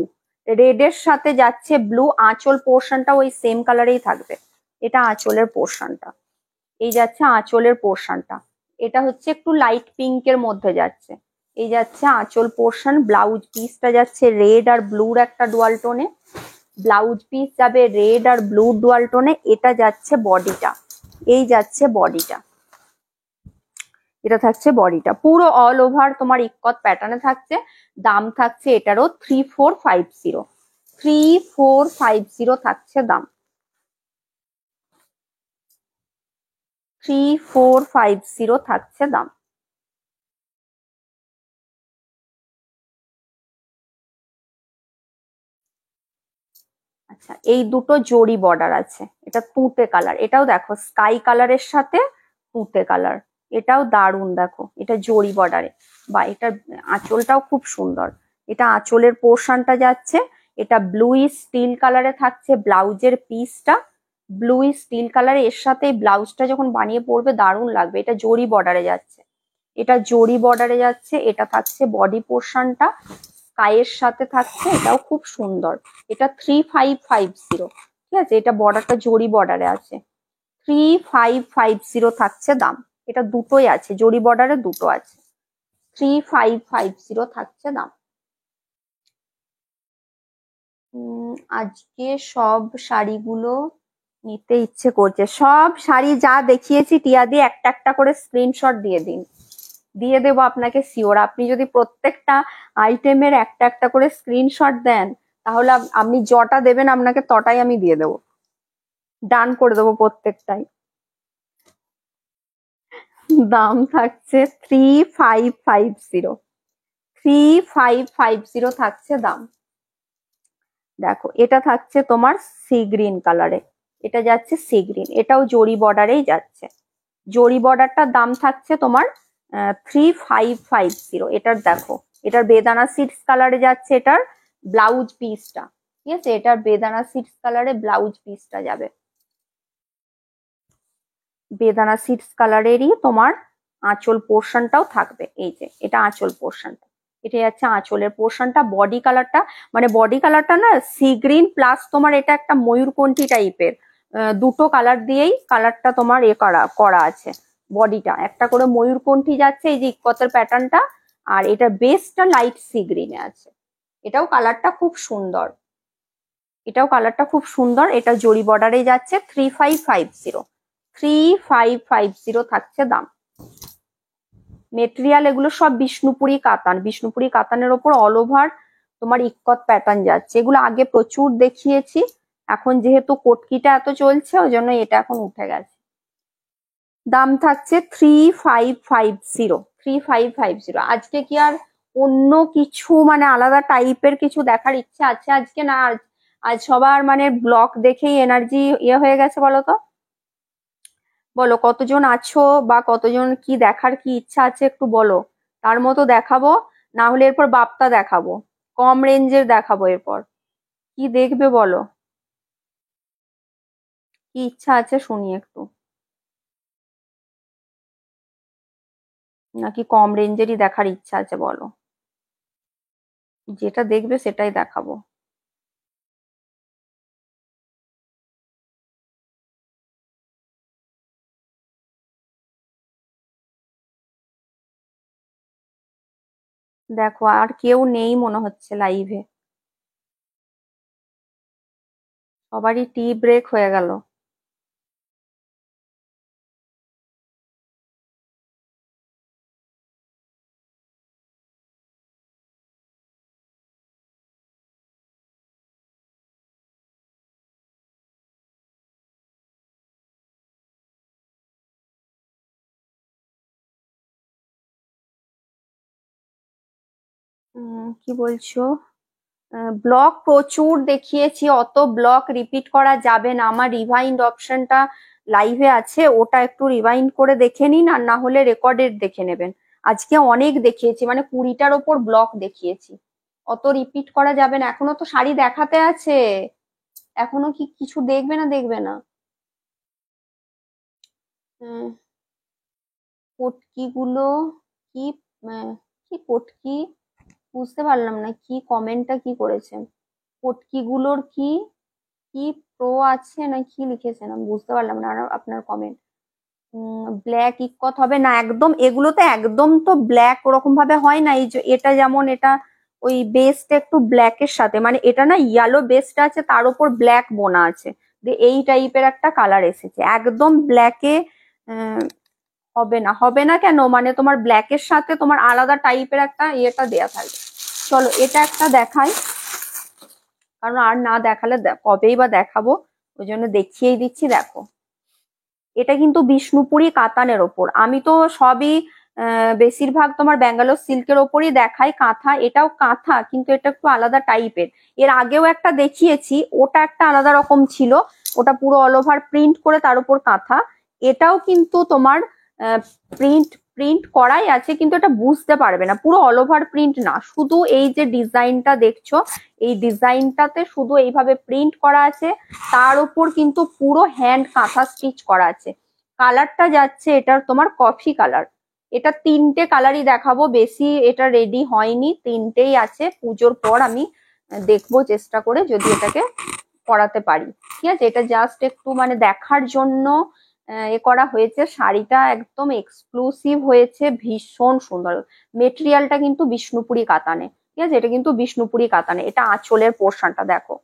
রেডের সাথে যাচ্ছে ব্লু। আঁচল পোর্শনটা ওই সেম কালারেই থাকবে, এটা আঁচলের পোর্শনটা, এই যাচ্ছে আঁচলের পোর্শনটা। এটা হচ্ছে একটু লাইট পিঙ্কের মধ্যে যাচ্ছে, এই যাচ্ছে আঁচল পোর্শন। ব্লাউজ পিসটা যাচ্ছে রেড আর ব্লুর একটা ডুয়াল টোনে, ব্লাউজ পিস যাবে রেড আর ব্লু ডুয়াল টোনে। এটা যাচ্ছে বডিটা, এই যাচ্ছে বডিটা, এটা থাকছে বডিটা পুরো অল ওভার তোমার ইক্কত প্যাটার্নে থাকছে। দাম থাকছে এটারও 3450, 3450 থাকছে দাম, 3450 থাকছে দাম। আচ্ছা এই দুটো জরি বর্ডার আছে, এটা তুঁতে কালার, এটাও দেখো স্কাই কালারের সাথে তুঁতে কালার, এটাও দারুণ। দেখো এটা জরি বর্ডারে, বা এটা আঁচলটাও খুব সুন্দর। এটা আঁচলের পোর্শনটা যাচ্ছে, এটা ব্লুই স্টিল কালারে থাকছে ব্লাউজের পিসটা, ব্লুই স্টিল কালারে। এর সাথে ব্লাউজটা যখন বানিয়ে পরবে দারুণ লাগবে। এটা জরি বর্ডারে যাচ্ছে, এটা জরি বর্ডারে যাচ্ছে। এটা থাকছে বডি পোর্শনটা, স্কাইয়ের সাথে থাকছে, এটাও খুব সুন্দর। এটা 3550, ঠিক আছে, এটা বর্ডারটা জরি বর্ডারে আছে। 3550 থাকছে দাম। এটা দুটোই আছে, জরি বর্ডারে দুটো আছে। 3550 থাকছে দাম। আজকে সব শাড়িগুলো নিতে ইচ্ছে করছে। সব শাড়ি যা দেখিয়েছি টিয়া দিয়ে একটা একটা করে স্ক্রিনশট দিয়ে দিন, দিয়ে দেবো আপনাকে শিওর। আপনি যদি প্রত্যেকটা আইটেমের একটা একটা করে স্ক্রিনশট দেন, তাহলে আপনি যটা দেবেন আপনাকে তটাই আমি দিয়ে দেবো, ডান করে দেবো প্রত্যেকটাই। দাম থাকছে 3550, 3550 থাকছে দাম। দেখো এটা থাকছে তোমার সি গ্রিন কালারে, এটা যাচ্ছে সি গ্রিন, এটাও জরি বর্ডারেই যাচ্ছে। জরি বর্ডারটার দাম থাকছে তোমার 3550। এটার দেখো, এটার বেদানা সিডস কালারে যাচ্ছে এটার ব্লাউজ পিসটা, ঠিক আছে, এটার বেদানা সিডস কালারে ব্লাউজ পিসটা যাবে। বেদানা সিডস কালারেরই তোমার আঁচল পোর্শনটাও থাকবে, এই যে এটা আঁচল পোর্শনটা, এটা যাচ্ছে আঁচলের পোর্শনটা। বডি কালারটা, মানে বডি কালারটা না সি গ্রিন প্লাস তোমার এটা একটা ময়ূরকণ্ঠী টাইপের, দুটো কালার দিয়েই কালারটা তোমার করা করা আছে। বডিটা একটা করে ময়ূরকণ্ঠী যাচ্ছে, এই যে ইক্কতের প্যাটার্নটা, আর এটা বেসটা লাইট সি গ্রিনে আছে। এটাও কালারটা খুব সুন্দর, এটাও কালারটা খুব সুন্দর। এটা জরি বর্ডারে যাচ্ছে। 3550, 3550 থাকছে দাম। মেটেরিয়াল এগুলো সব বিষ্ণুপুরি কাতান, বিষ্ণুপুরি কাতানের ওপর অল ওভার তোমার ইক্কত প্যাটার্ন যাচ্ছে। এগুলো আগে প্রচুর দেখিয়েছি, এখন যেহেতু কটকিটা এত চলছে ওই জন্য এটা এখন উঠে গেছে। দাম থাকছে 3550, 3550। আজকে কি আর অন্য কিছু মানে আলাদা টাইপের কিছু দেখার ইচ্ছা আছে আজকে? না, আজ সবার মানে ব্লগ দেখেই এনার্জি হয়ে গেছে বলো তো? বলো কতজন আছো, বা কতজন কি দেখার কি ইচ্ছা আছে একটু বলো, তার মতো দেখাবো। না হলে এরপর বাপ্তা দেখাবো, কম রেঞ্জের দেখাবো। এরপর কি দেখবে বলো, কি ইচ্ছা আছে শুনি একটু, নাকি কম রেঞ্জেরই দেখার ইচ্ছা আছে বলো? যেটা দেখবে সেটাই দেখাবো। দেখো আর কেউ নেই মনে হচ্ছে লাইভে, সবারই টি ব্রেক হয়ে গেল। কি বলছো? ব্লক প্রচুর দেখিয়েছি, অত ব্লক রিপিট করা যাবে না। আমার রিভাইন্ড অপশনটা লাইভে আছে, ওটা একটু রিভাইন্ড করে দেখে নিন, আর না হলে রেকর্ডেড দেখে নেবেন। আজকে অনেক দেখিয়েছি, মানে 20টার ওপর ব্লক দেখিয়েছি। অত রিপিট করা যাবে না, এখনো তো শাড়ি দেখাতে আছে। এখনো কি কিছু দেখবে না, দেখবে না? পটকি গুলো কি, কি পটকি, বুঝতে পারলাম না কি কমেন্টটা কি করেছেন। পটকি গুলোর কি কি প্রো আছে না কি লিখেছেন, আমি বুঝতে পারলাম না আপনার কমেন্ট। ব্ল্যাক ইকত হবে না একদম, এগুলোতে একদম তো ব্ল্যাক ওরকম ভাবে হয় না। এই যে এটা, যেমন এটা ওই বেসটা একটু ব্ল্যাকের সাথে, মানে এটা না ইয়েলো বেসটা আছে, তার উপর ব্ল্যাক বোনা আছে, এই টাইপের একটা কালার এসেছে। একদম ব্ল্যাকে হবে না, হবে না কেন, মানে তোমার ব্ল্যাকের সাথে তোমার আলাদা টাইপের একটা ইয়েটা দেয়া থাকবে। চলো এটা একটা দেখাই, কারণ আর না দেখালে কবেই বা দেখাবো, ওই জন্য দেখিয়েই দিচ্ছি। দেখো এটা কিন্তু বিষ্ণুপুরি কাতানের ওপর, আমি তো সবই বেশিরভাগ তোমার ব্যাঙ্গালোর সিল্কের ওপরই দেখাই কাঁথা। এটাও কাঁথা, কিন্তু এটা একটু আলাদা টাইপের। এর আগেও একটা দেখিয়েছি, ওটা একটা আলাদা রকম ছিল, ওটা পুরো অল ওভার প্রিন্ট করে তার উপর কাঁথা। এটাও কিন্তু তোমার প্রিন্ট প্রিন্ট করাই আছে, কিন্তু এটা বুঝতে পারবে না, পুরো অল ওভার প্রিন্ট না, শুধু এই যে ডিজাইনটা দেখছো, এই ডিজাইনটাতে শুধু এইভাবে প্রিন্ট করা আছে, তার উপর কিন্তু পুরো হ্যান্ড কাঁথা স্টিচ করা আছে। কালারটা যাচ্ছে এটার তোমার কফি কালার। এটা 3টে কালারই দেখাবো, বেশি এটা রেডি হয়নি, 3টেই আছে। পুজোর পর আমি দেখবো চেষ্টা করে যদি এটাকে পরাতে পারি। ঠিক আছে, এটা জাস্ট একটু মানে দেখার জন্য এ করা হয়েছে। শাড়িটা একদম এক্সক্লুসিভ হয়েছে, ভীষণ সুন্দর। মেটেরিয়ালটা কিন্তু বিষ্ণুপুরি কাতানে। ঠিক আছে, এটা কিন্তু বিষ্ণুপুরি কাতানে। এটা আঁচলের পোর্শনটা দেখো,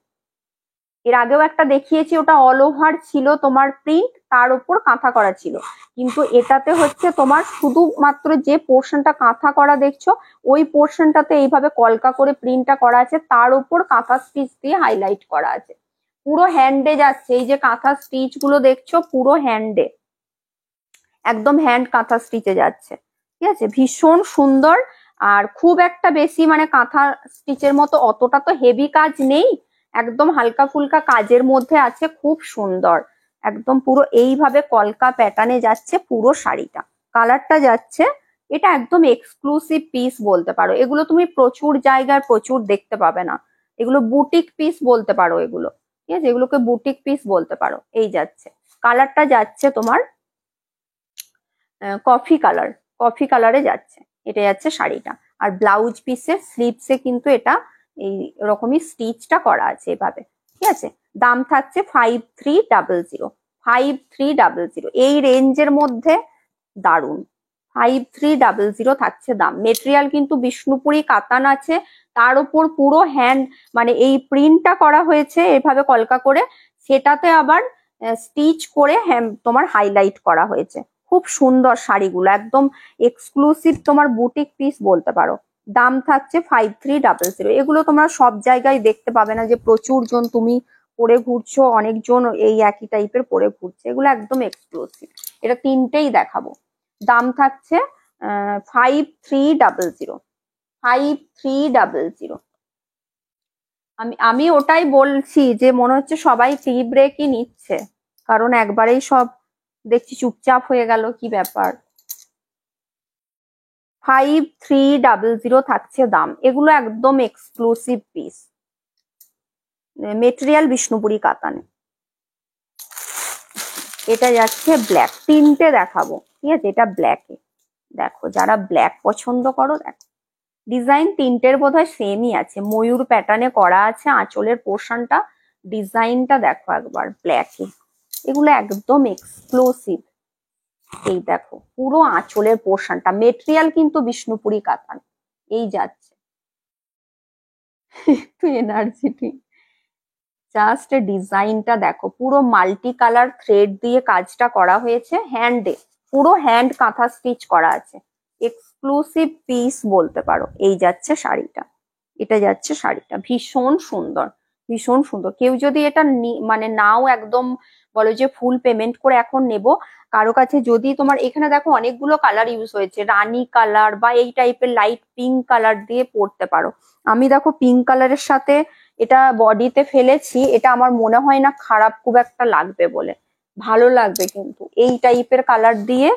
এর আগেও একটা দেখিয়েছি, ওটা অল ওভার ছিল তোমার প্রিন্ট, তার উপর কাঁথা করা ছিল। কিন্তু এটাতে হচ্ছে তোমার শুধুমাত্র যে পোর্শনটা কাঁথা করা দেখছো, ওই পোর্শনটাতে এইভাবে কলকা করে প্রিন্টটা করা আছে, তার উপর কাঁথা স্টিচ দিয়ে হাইলাইট করা আছে। পুরো হ্যান্ডে যাচ্ছে, এই যে কাঁথা স্টিচ গুলো দেখছো পুরো হ্যান্ডে, একদম হ্যান্ড কাঁথা স্টিচে যাচ্ছে। ঠিক আছে, ভীষণ সুন্দর। আর খুব একটা বেশি মানে কাঁথা স্টিচের মতো অতটা তো হেভি কাজ নেই, একদম হালকা ফুলকা কাজের মধ্যে আছে, খুব সুন্দর। একদম পুরো এইভাবে কলকা প্যাটার্নে যাচ্ছে পুরো শাড়িটা। কালারটা যাচ্ছে, এটা একদম এক্সক্লুসিভ পিস বলতে পারো। এগুলো তুমি প্রচুর জায়গায় প্রচুর দেখতে পাবে না, এগুলো বুটিক পিস বলতে পারো এগুলো। ঠিক আছে, এগুলোকে বুটিক পিস বলতে পারো। এই যাচ্ছে, কালারটা যাচ্ছে তোমার কফি কালার, কফি কালারে যাচ্ছে, এটা যাচ্ছে শাড়িটা। আর ব্লাউজ পিসের স্লিভসে কিন্তু এটা এই রকমই স্টিচটা করা আছে এভাবে। ঠিক আছে, দাম থাকছে 5300, 5300 এই রেঞ্জের মধ্যে। দারুন, 5300 থাকছে দাম। মেটেরিয়াল কিন্তু বিষ্ণুপুরি কাতান আছে, তার উপর পুরো হ্যান্ড মানে এই প্রিন্টটা করা হয়েছে এভাবে কলকা করে, সেটাতে আবার স্টিচ করে তোমার হাইলাইট করা হয়েছে। খুব সুন্দর শাড়িগুলো, একদম এক্সক্লুসিভ তোমার বুটিক পিস বলতে পারো। দাম থাকছে 5300। এগুলো তোমরা সব জায়গায় দেখতে পাবে না যে প্রচুর জন তুমি পরে ঘুরছো, অনেকজন এই একই টাইপের পরে ঘুরছে, এগুলো একদম এক্সক্লুসিভ। এটা 3টেই দেখাবো। দাম থাকছে 5300, 5300। আমি আমি ওটাই বলছি যে মনে হচ্ছে সবাই টি ব্রেকই নিচ্ছে, কারণ একবারেই সব দেখছি চুপচাপ হয়ে গেল, কি ব্যাপার। 5300 থাকছে দাম, এগুলো একদম এক্সক্লুসিভ পিস, মেটেরিয়াল বিষ্ণুপুরি কাতানে। এটা যাচ্ছে ব্ল্যাক, 3টে দেখাবো। ঠিক আছে, এটা ব্ল্যাকে দেখো, যারা ব্ল্যাক পছন্দ করো দেখো, ডিজাইন 3টের বোধহয় সেমই আছে, ময়ূর প্যাটার্নে করা আছে আঁচলের পোর্শনটা। ডিজাইনটা দেখো একবার ব্ল্যাকে, এগুলো একদম এক্সক্লুসিভ। এই দেখো পুরো আঁচলের পোর্শনটা, মেটেরিয়াল কিন্তু বিষ্ণুপুরি কাতান। এই যাচ্ছে একটু এনার্জেটিক। জাস্ট ডিজাইনটা দেখো, পুরো মাল্টি কালার থ্রেড দিয়ে কাজটা করা হয়েছে, হ্যান্ডে, পুরো হ্যান্ড কাঁথা স্টিচ করা আছে, এক্সক্লুসিভ পিস বলতে পারো। এই যাচ্ছে শাড়িটা, এটা যাচ্ছে শাড়িটা, ভীষণ সুন্দর, ভীষণ সুন্দর। কেউ যদি এটা মানে নাও একদম বলো যে ফুল পেমেন্ট করে এখন নেব, কারো কাছে যদি তোমার এখানে দেখো অনেকগুলো কালার ইউজ হয়েছে, রানী কালার বা এই টাইপের লাইট পিঙ্ক কালার দিয়ে পরতে পারো। আমি দেখো পিঙ্ক কালারের সাথে এটা বডিতে ফেলেছি, এটা আমার মনে হয় না খারাপ খুব একটা লাগবে বলে, ভালো লাগবে কিন্তু এই টাইপের কালার দিয়ে।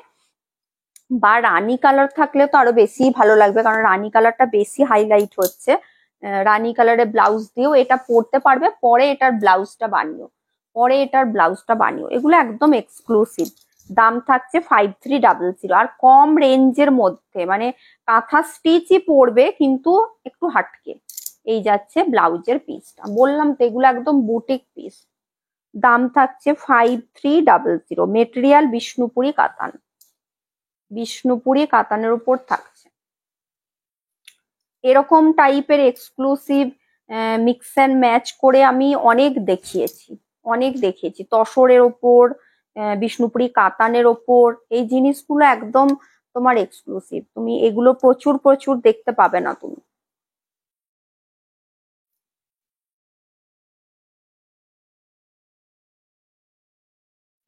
বা রানী কালার থাকলে তো আরো বেশি ভালো লাগবে, কারণ রানী কালারটা বেশি হাইলাইট হচ্ছে। রানী কালারের ব্লাউজ দিয়েও এটা পরতে পারবে, পরে এটার ব্লাউজটা বানিও, পরে এটার ব্লাউজটা বানিও। এগুলো একদম এক্সক্লুসিভ। দাম থাকছে 5300। আর কম রেঞ্জের মধ্যে, মানে কাঁথা স্টিচই পড়বে কিন্তু একটু হাটকে। এই যাচ্ছে ব্লাউজের পিসটা, বললাম তো এগুলো একদম বুটিক পিস। দাম থাকছে 5300। মেটেরিয়াল বিষ্ণুপুরি কাতান, বিষ্ণুপুরি কাতানের উপর থাকছে। এরকম টাইপের এক্সক্লুসিভ মিক্স অ্যান্ড ম্যাচ করে আমি অনেক দেখিয়েছি, অনেক দেখিয়েছি। তসরের ওপর, বিষ্ণুপুরি কাতানের ওপর, এই জিনিসগুলো একদম তোমার এক্সক্লুসিভ, তুমি এগুলো প্রচুর প্রচুর দেখতে পাবে না তুমি।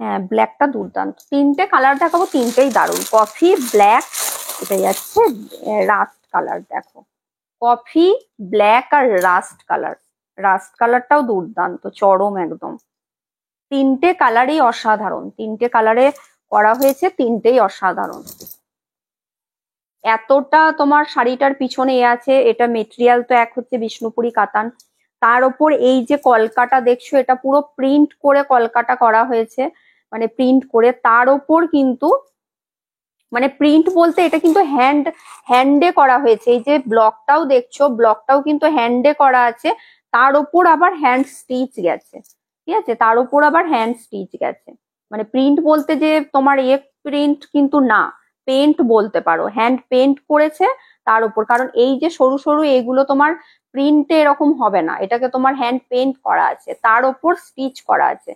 হ্যাঁ, ব্ল্যাকটা দুর্দান্ত, তিনটে কালার দেখাবো, তিনটেই দারুণ। কফি, ব্ল্যাক, এটা যাচ্ছে রাস্ট কালার, দেখো কফি, ব্ল্যাক আর রাস্ট কালার। রাস্ট কালারটাও দুর্দান্ত, চরম একদম। তিনটে কালারই অসাধারণ, তিনটে কালারে করা হয়েছে, তিনটেই অসাধারণ। এতটা তোমার শাড়িটার পিছনে এ আছে, এটা মেটেরিয়াল তো এক হচ্ছে বিষ্ণুপুরি কাতান, তার ওপর এই যে কলকাটা দেখছো, এটা পুরো প্রিন্ট করে কলকাটা করা হয়েছে, মানে প্রিন্ট করে তার ওপর কিন্তু, মানে প্রিন্ট বলতে এটা কিন্তু হ্যান্ডে করা হয়েছে। এই যে ব্লকটাও দেখছো, ব্লকটাও কিন্তু হ্যান্ডে করা আছে, তার ওপর আবার হ্যান্ড স্টিচ গেছে, ঠিক আছে, তার ওপর আবার হ্যান্ড স্টিচ গেছে। মানে প্রিন্ট বলতে যে তোমার প্রিন্ট কিন্তু না, পেন্ট বলতে পারো, হ্যান্ড পেন্ট করেছে তার উপর। কারণ এই যে সরু সরু এগুলো তোমার প্রিন্টে এরকম হবে না, এটাকে তোমার হ্যান্ড পেন্ট করা আছে, তার ওপর স্টিচ করা আছে।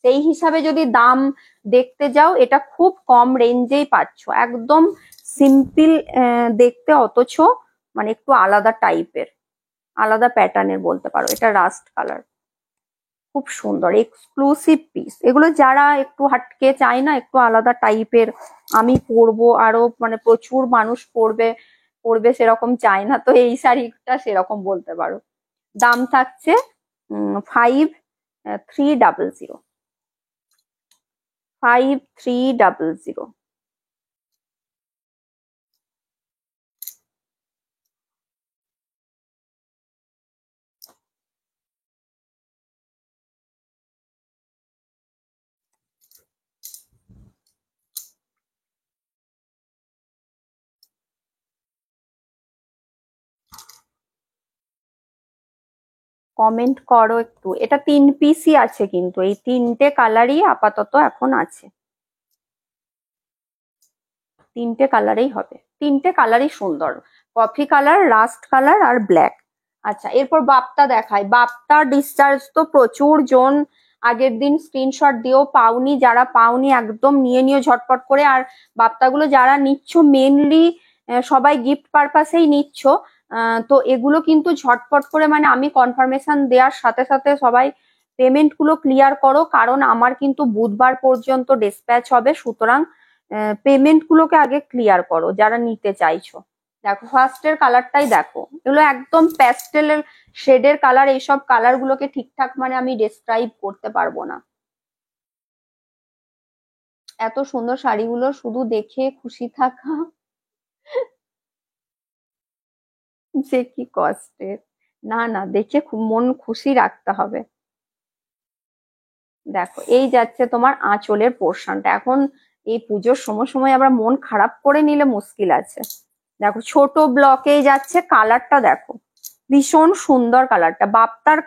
সেই হিসাবে যদি দাম দেখতে যাও, এটা খুব কম রেঞ্জেই পাচ্ছ, একদম সিম্পল দেখতে, অথচ মানে একটু আলাদা টাইপের, আলাদা প্যাটার্নের বলতে পারো। এটা রাস্ট কালার, খুব সুন্দর এক্সক্লুসিভ পিস। এগুলো যারা একটু হাটকে চায় না, একটু আলাদা টাইপের, আমি পরবো আরো মানে প্রচুর মানুষ পরবে পরবে সেরকম চায় না, তো এই শাড়িটা সেরকম বলতে পারো। দাম থাকছে 5300, 5300। কমেন্ট করো একটু। এটা 3 পিসই আছে কিন্তু, এই তিনটে কালারই আপাতত এখন আছে, তিনটে কালারেই হবে, তিনটে কালারই সুন্দর, কফি কালার, রাস্ট কালার আর ব্ল্যাক। আচ্ছা, এরপর বাপ্তা দেখায়। বাপ্তা ডিসচার্জ তো প্রচুর জন আগের দিন স্ক্রিনশট দিয়েও পাওনি, যারা পাওনি একদম নিয়ে নিও ঝটপট করে। আর বাপ্তাগুলো যারা নিচ্ছ মেনলি সবাই গিফট পারপাসেই নিচ্ছ, তো এগুলো কিন্তু ঝটপট করে, মানে আমি কনফার্মেশন দেওয়ার সাথে সাথে সবাই পেমেন্ট গুলো ক্লিয়ার করো, কারণ আমার কিন্তু বুধবার পর্যন্ত ডিসপ্যাচ হবে, সুতরাং পেমেন্ট গুলোকে আগে ক্লিয়ার করো যারা নিতে চাইছো। দেখো ফার্স্টের কালারটাই দেখো, এগুলো একদম প্যাস্টেলের শেডের কালার, এইসব কালার গুলোকে ঠিকঠাক মানে আমি ডেসক্রাইব করতে পারবো না। এত সুন্দর শাড়িগুলো শুধু দেখে খুশি থাকা যে কি কষ্টের। না না, দেখে মন খুশি রাখতে হবে। দেখো এই যাচ্ছে তোমার আঁচলের পোর্শনটা। এখন এই পুজোর সময় সময় আবার মন খারাপ করে নিলে মুশকিল আছে। দেখো ছোট ব্লকে যাচ্ছে, কালারটা দেখো ভীষণ সুন্দর কালারটা। বাপ্তার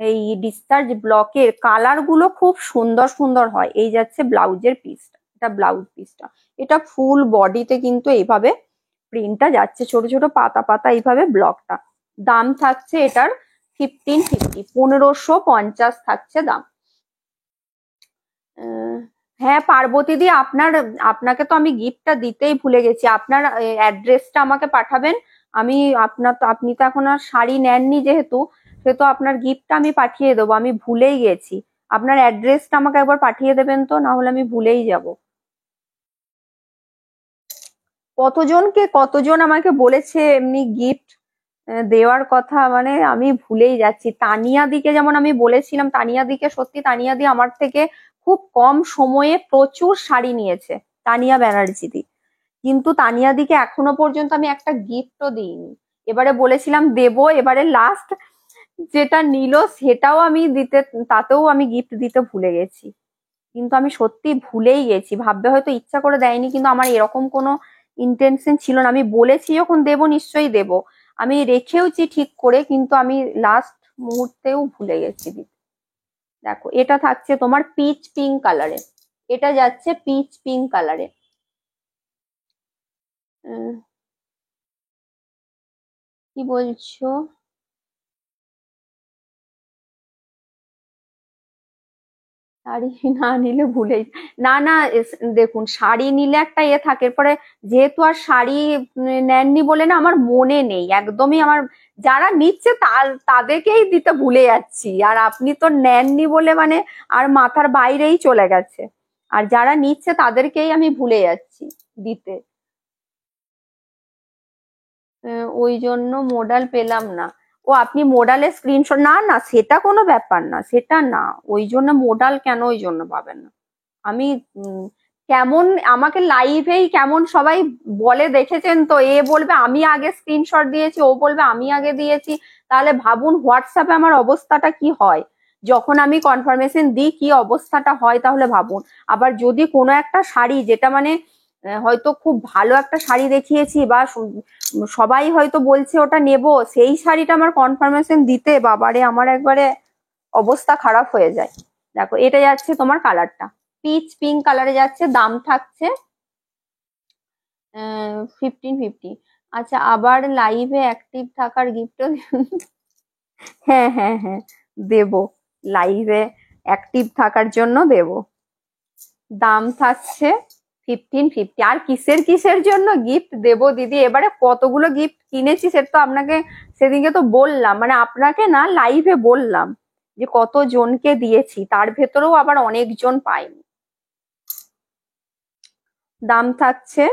এই ডিসচার্জ ব্লকের কালার গুলো খুব সুন্দর সুন্দর হয়। এই যাচ্ছে ব্লাউজের পিসটা, এটা ব্লাউজ পিসটা, এটা ফুল বডিতে কিন্তু এইভাবে প্রিন্টটা যাচ্ছে ছোট ছোট পাতা পাতা এইভাবে ব্লকটা। দাম থাকছে এটার 1550, 1550 থাকছে দাম। হ্যাঁ পার্বতী দি, আপনাকে তো আমি গিফটটা দিতেই ভুলে গেছি। আপনার অ্যাড্রেসটা আমাকে পাঠাবেন। আমি আপনি তো এখন আর শাড়ি নেননি যেহেতু, সেহেতু আপনার গিফটটা আমি পাঠিয়ে দেবো। আমি ভুলেই গেছি। আপনার অ্যাড্রেসটা আমাকে একবার পাঠিয়ে দেবেন তো, না হলে আমি ভুলেই যাব। কতজন আমাকে বলেছে এমনি গিফট দেওয়ার কথা, মানে আমি ভুলেই যাচ্ছি। তানিয়া দিকে যেমন আমি বলেছিলাম, তানিয়া দিকে সত্যি, তানিয়া দি আমার থেকে খুব কম সময়ে প্রচুর শাড়ি নিয়েছে, তানিয়া ব্যানার্জি দি। কিন্তু তানিয়া দিকে এখনো পর্যন্ত আমি একটা গিফটও দিইনি। এবারে বলেছিলাম দেবো, এবারে লাস্ট যেটা নিল সেটাও আমি দিতে, তাতেও আমি গিফট দিতে ভুলে গেছি। কিন্তু আমি সত্যি ভুলেই গেছি, ভাববে হয়তো ইচ্ছা করে দেয়নি, কিন্তু আমার এরকম কোনো ইন্টেনশন ছিল না। আমি বলেছি যখন দেবো নিশ্চয়ই দেবো, আমি রেখেওছি ঠিক করে, কিন্তু আমি লাস্ট মুহূর্তেও ভুলে গেছি দিতে। দেখো এটা থাকছে তোমার পিচ পিঙ্ক কালারে, এটা যাচ্ছে পিচ পিঙ্ক কালারে। কি বলছো? শাড়ি না নিলে ভুলেই, না না দেখুন শাড়ি নিলে একটা থাকে, এরপরে যেহেতু আর শাড়ি নেননি বলে না আমার মনে নেই একদমই, আমার যারা নিচ্ছে তাদেরকেই দিতে ভুলে যাচ্ছি, আর আপনি তো নেননি বলে মানে আর মাথার বাইরেই চলে গেছে, আর যারা নিচ্ছে তাদেরকেই আমি ভুলে যাচ্ছি দিতে। ওই জন্য মোডাল পেলাম না। ও আপনি মোডালের স্ক্রিনশট, না না সেটা কোনো ব্যাপার না, সেটা না, ওই জন্য মোডাল কেন ওই জন্য পাবেন না। আমি কেমন আমাকে লাইভেই কেমন সবাই বলে দেখেছেন তো, এ বলবে আমি আগে স্ক্রিনশট দিয়েছি, ও বলবে আমি আগে দিয়েছি, তাহলে ভাবুন হোয়াটসঅ্যাপে আমার অবস্থাটা কি হয়, যখন আমি কনফার্মেশন দিই কি অবস্থাটা হয়, তাহলে ভাবুন। আবার যদি কোনো একটা শাড়ি যেটা মানে হয়তো খুব ভালো একটা শাড়ি দেখিয়েছি, বা সবাই হয়তো বলছে ওটা নেব, সেই শাড়িটা আমার কনফার্মেশন দিতে বাবারে আমার একবারে অবস্থা খারাপ হয়ে যায়। দেখো এটা যাচ্ছে তোমার কালারটা পিচ পিঙ্ক কালারে যাচ্ছে, দাম থাকছে 1550। আচ্ছা আবার লাইভে অ্যাক্টিভ থাকার গিফটও হ্যাঁ হ্যাঁ হ্যাঁ দেব, লাইভে অ্যাক্টিভ থাকার জন্য দেব। দাম থাকছে 1550। আর কিসের কিসের জন্য গিফট দেব দিদি, এবারে কতগুলো গিফট কিনেছি সেটা তো আপনাকে সেদিনকে তো বললাম, মানে আপনাকে না লাইভে বললাম যে কত জনকে দিয়েছি, তার ভেতরেও আবার অনেকজন পায়নি। দাম থাকছে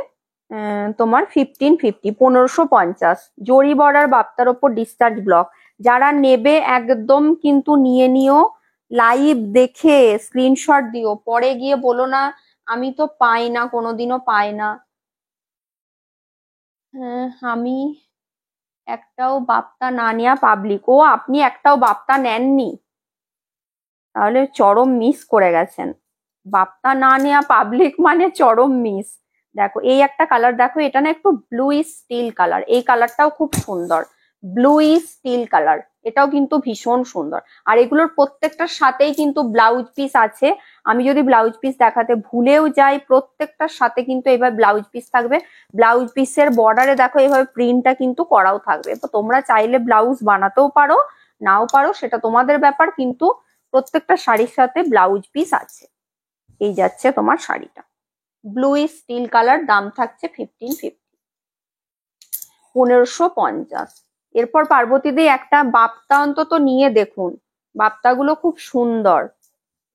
তোমার 1550, 1550। জরি বর্ডার বাপ্তার ওপর ডিসচার্জ ব্লক। যারা নেবে একদম কিন্তু নিয়ে নিও, লাইভ দেখে স্ক্রিনশট দিও, পরে গিয়ে বলো না আমি তো পাই না, কোনোদিনও পাই না। আমি একটাও বাপ্তা না নেওয়া পাবলিক, ও আপনি একটাও বাপ্তা নেননি, তাহলে চরম মিস করে গেছেন। বাপ্তা না নেওয়া পাবলিক মানে চরম মিস। দেখো এই একটা কালার, দেখো এটা না একটু ব্লু স্টিল কালার, এই কালারটাও খুব সুন্দর, ব্লু স্টিল কালার, এটাও কিন্তু ভীষণ সুন্দর। আর এগুলোর প্রত্যেকটার সাথেই কিন্তু ব্লাউজ পিস আছে। আমি যদি ব্লাউজ পিস দেখাতে ভুলেও যাই, প্রত্যেকটার সাথে কিন্তু এবার ব্লাউজ পিস থাকবে। ব্লাউজ পিসের বর্ডারে দেখো এইভাবে প্রিন্টটা কিন্তু করাও থাকবে, তো তোমরা চাইলে ব্লাউজ বানাতেও পারো, নাও পারো সেটা তোমাদের ব্যাপার, কিন্তু প্রত্যেকটা শাড়ির সাথে ব্লাউজ পিস আছে। এই যাচ্ছে তোমার শাড়িটা ব্লু স্টিল কালার, দাম থাকছে 1550, 1550। এরপর পার্বতীদি একটা বাপ্তা অন্তত নিয়ে দেখুন, বাপ্তাগুলো খুব সুন্দর,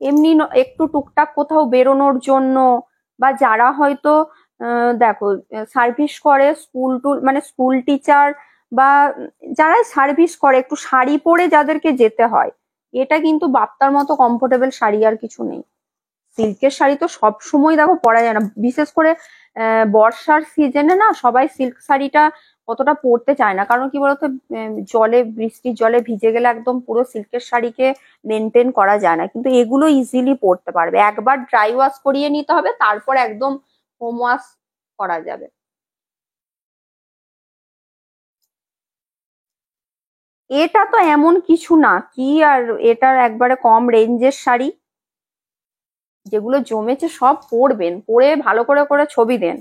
এমনি একটু টুকটাক কোথাও বেরোনোর জন্য, বা যারা হয়তো দেখো সার্ভিস করে স্কুল টুল মানে স্কুল টিচার, বা যারা সার্ভিস করে একটু শাড়ি পরে যাদেরকে যেতে হয়, এটা কিন্তু বাপ্তার মতো কমফোর্টেবল শাড়ি আর কিছু নেই। সিল্কের শাড়ি তো সব সময় দেখো পরা যায় না, বিশেষ করে বর্ষার সিজনে না সবাই সিল্ক শাড়িটা অতটা পরতে চায় না, কারণ কি বলতো জলে বৃষ্টির জলে ভিজে গেলে একদম পুরো সিল্কের শাড়িকে মেনটেন করা যায় না, কিন্তু এগুলো ইজিলি পরতে পারবে, একবার ড্রাই ওয়াশ করিয়ে নিতে হবে, তারপর একদম হোম ওয়াশ করা যাবে। এটা তো এমন কিছু না কি, আর এটার একবারে কম রেঞ্জের শাড়ি, যেগুলো জমেছে সব পরবেন, পরে ভালো করে করে ছবি দেন।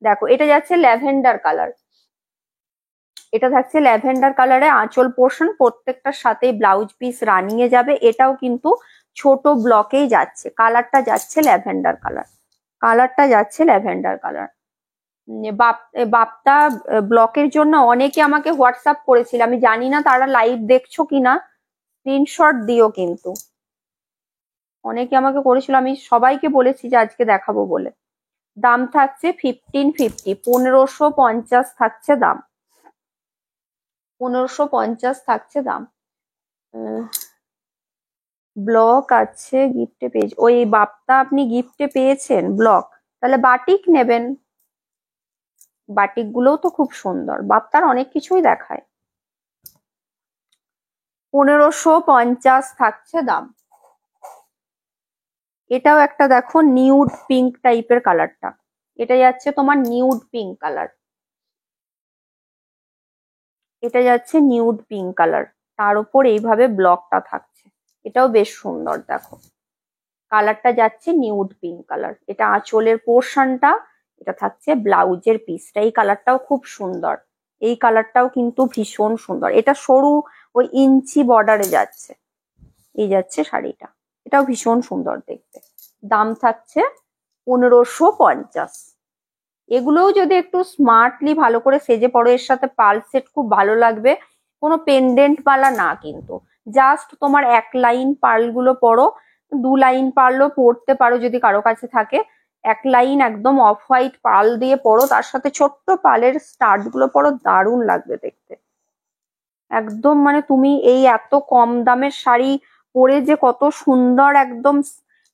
দেখো এটা যাচ্ছে ল্যাভেন্ডার কালার, এটা থাকছে ল্যাভেন্ডার কালারে, আঁচল পোর্শন প্রত্যেকটার সাথে ব্লাউজ পিস রানিং এ যাবে। এটাও কিন্তু ছোট ব্লকেই যাচ্ছে, কালারটা যাচ্ছে ল্যাভেন্ডার কালার, কালারটা যাচ্ছে ল্যাভেন্ডার কালার। বাপ্তা ব্লকের জন্য অনেকে আমাকে হোয়াটসঅ্যাপ করেছিল, আমি জানি না তারা লাইভ দেখছো কিনা, স্ক্রিনশট দিও কিন্তু। অনেকে আমাকে করেছিল, আমি সবাইকে বলেছি যে আজকে দেখাবো বলে। দাম থাকছে 1550, 1550 থাকছে দাম, 1550 থাকছে দাম। ব্লক আছে গিফটে পেয়েছে, ওই বাপ্তা আপনি গিফটে পেয়েছেন ব্লক, তাহলে বাটিক নেবেন। বাটিক গুলোও তো খুব সুন্দর, বাপ্তার অনেক কিছুই দেখায়। 1550 থাকছে দাম। এটাও একটা দেখো নিউড পিঙ্ক টাইপের কালারটা, এটা যাচ্ছে তোমার নিউড পিঙ্ক কালার, এটা যাচ্ছে নিউড পিঙ্ক কালার, তার উপর এইভাবে ব্লকটা থাকছে, এটাও বেশ সুন্দর দেখো, কালারটা যাচ্ছে নিউড পিঙ্ক কালার। এটা আঁচলের পোর্শনটা, এটা থাকছে ব্লাউজের পিসটা, এই কালারটাও খুব সুন্দর, এই কালারটাও কিন্তু ভীষণ সুন্দর। এটা সরু ওই ইঞ্চি বর্ডারে যাচ্ছে, এই যাচ্ছে শাড়িটা, এটাও ভীষণ সুন্দর দেখতে। দাম থাকছে 1550। এগুলোও যদি একটু স্মার্টলি ভালো করে সেজে পড়ো, এর সাথে পাল সেট খুব ভালো লাগবে। কোনো পেন্ডেন্ট বালা না কিন্তু, জাস্ট তোমার এক লাইন পার্ল গুলো পরো, 2 লাইন পার্লও পরতে পারো যদি কারো কাছে থাকে, এক লাইন একদম অফ হোয়াইট পার্ল দিয়ে পরো, তার সাথে ছোট্ট পালের স্টার্ট গুলো পরো, দারুণ লাগবে দেখতে একদম। মানে তুমি এই এত কম দামের শাড়ি পরে যে কত সুন্দর একদম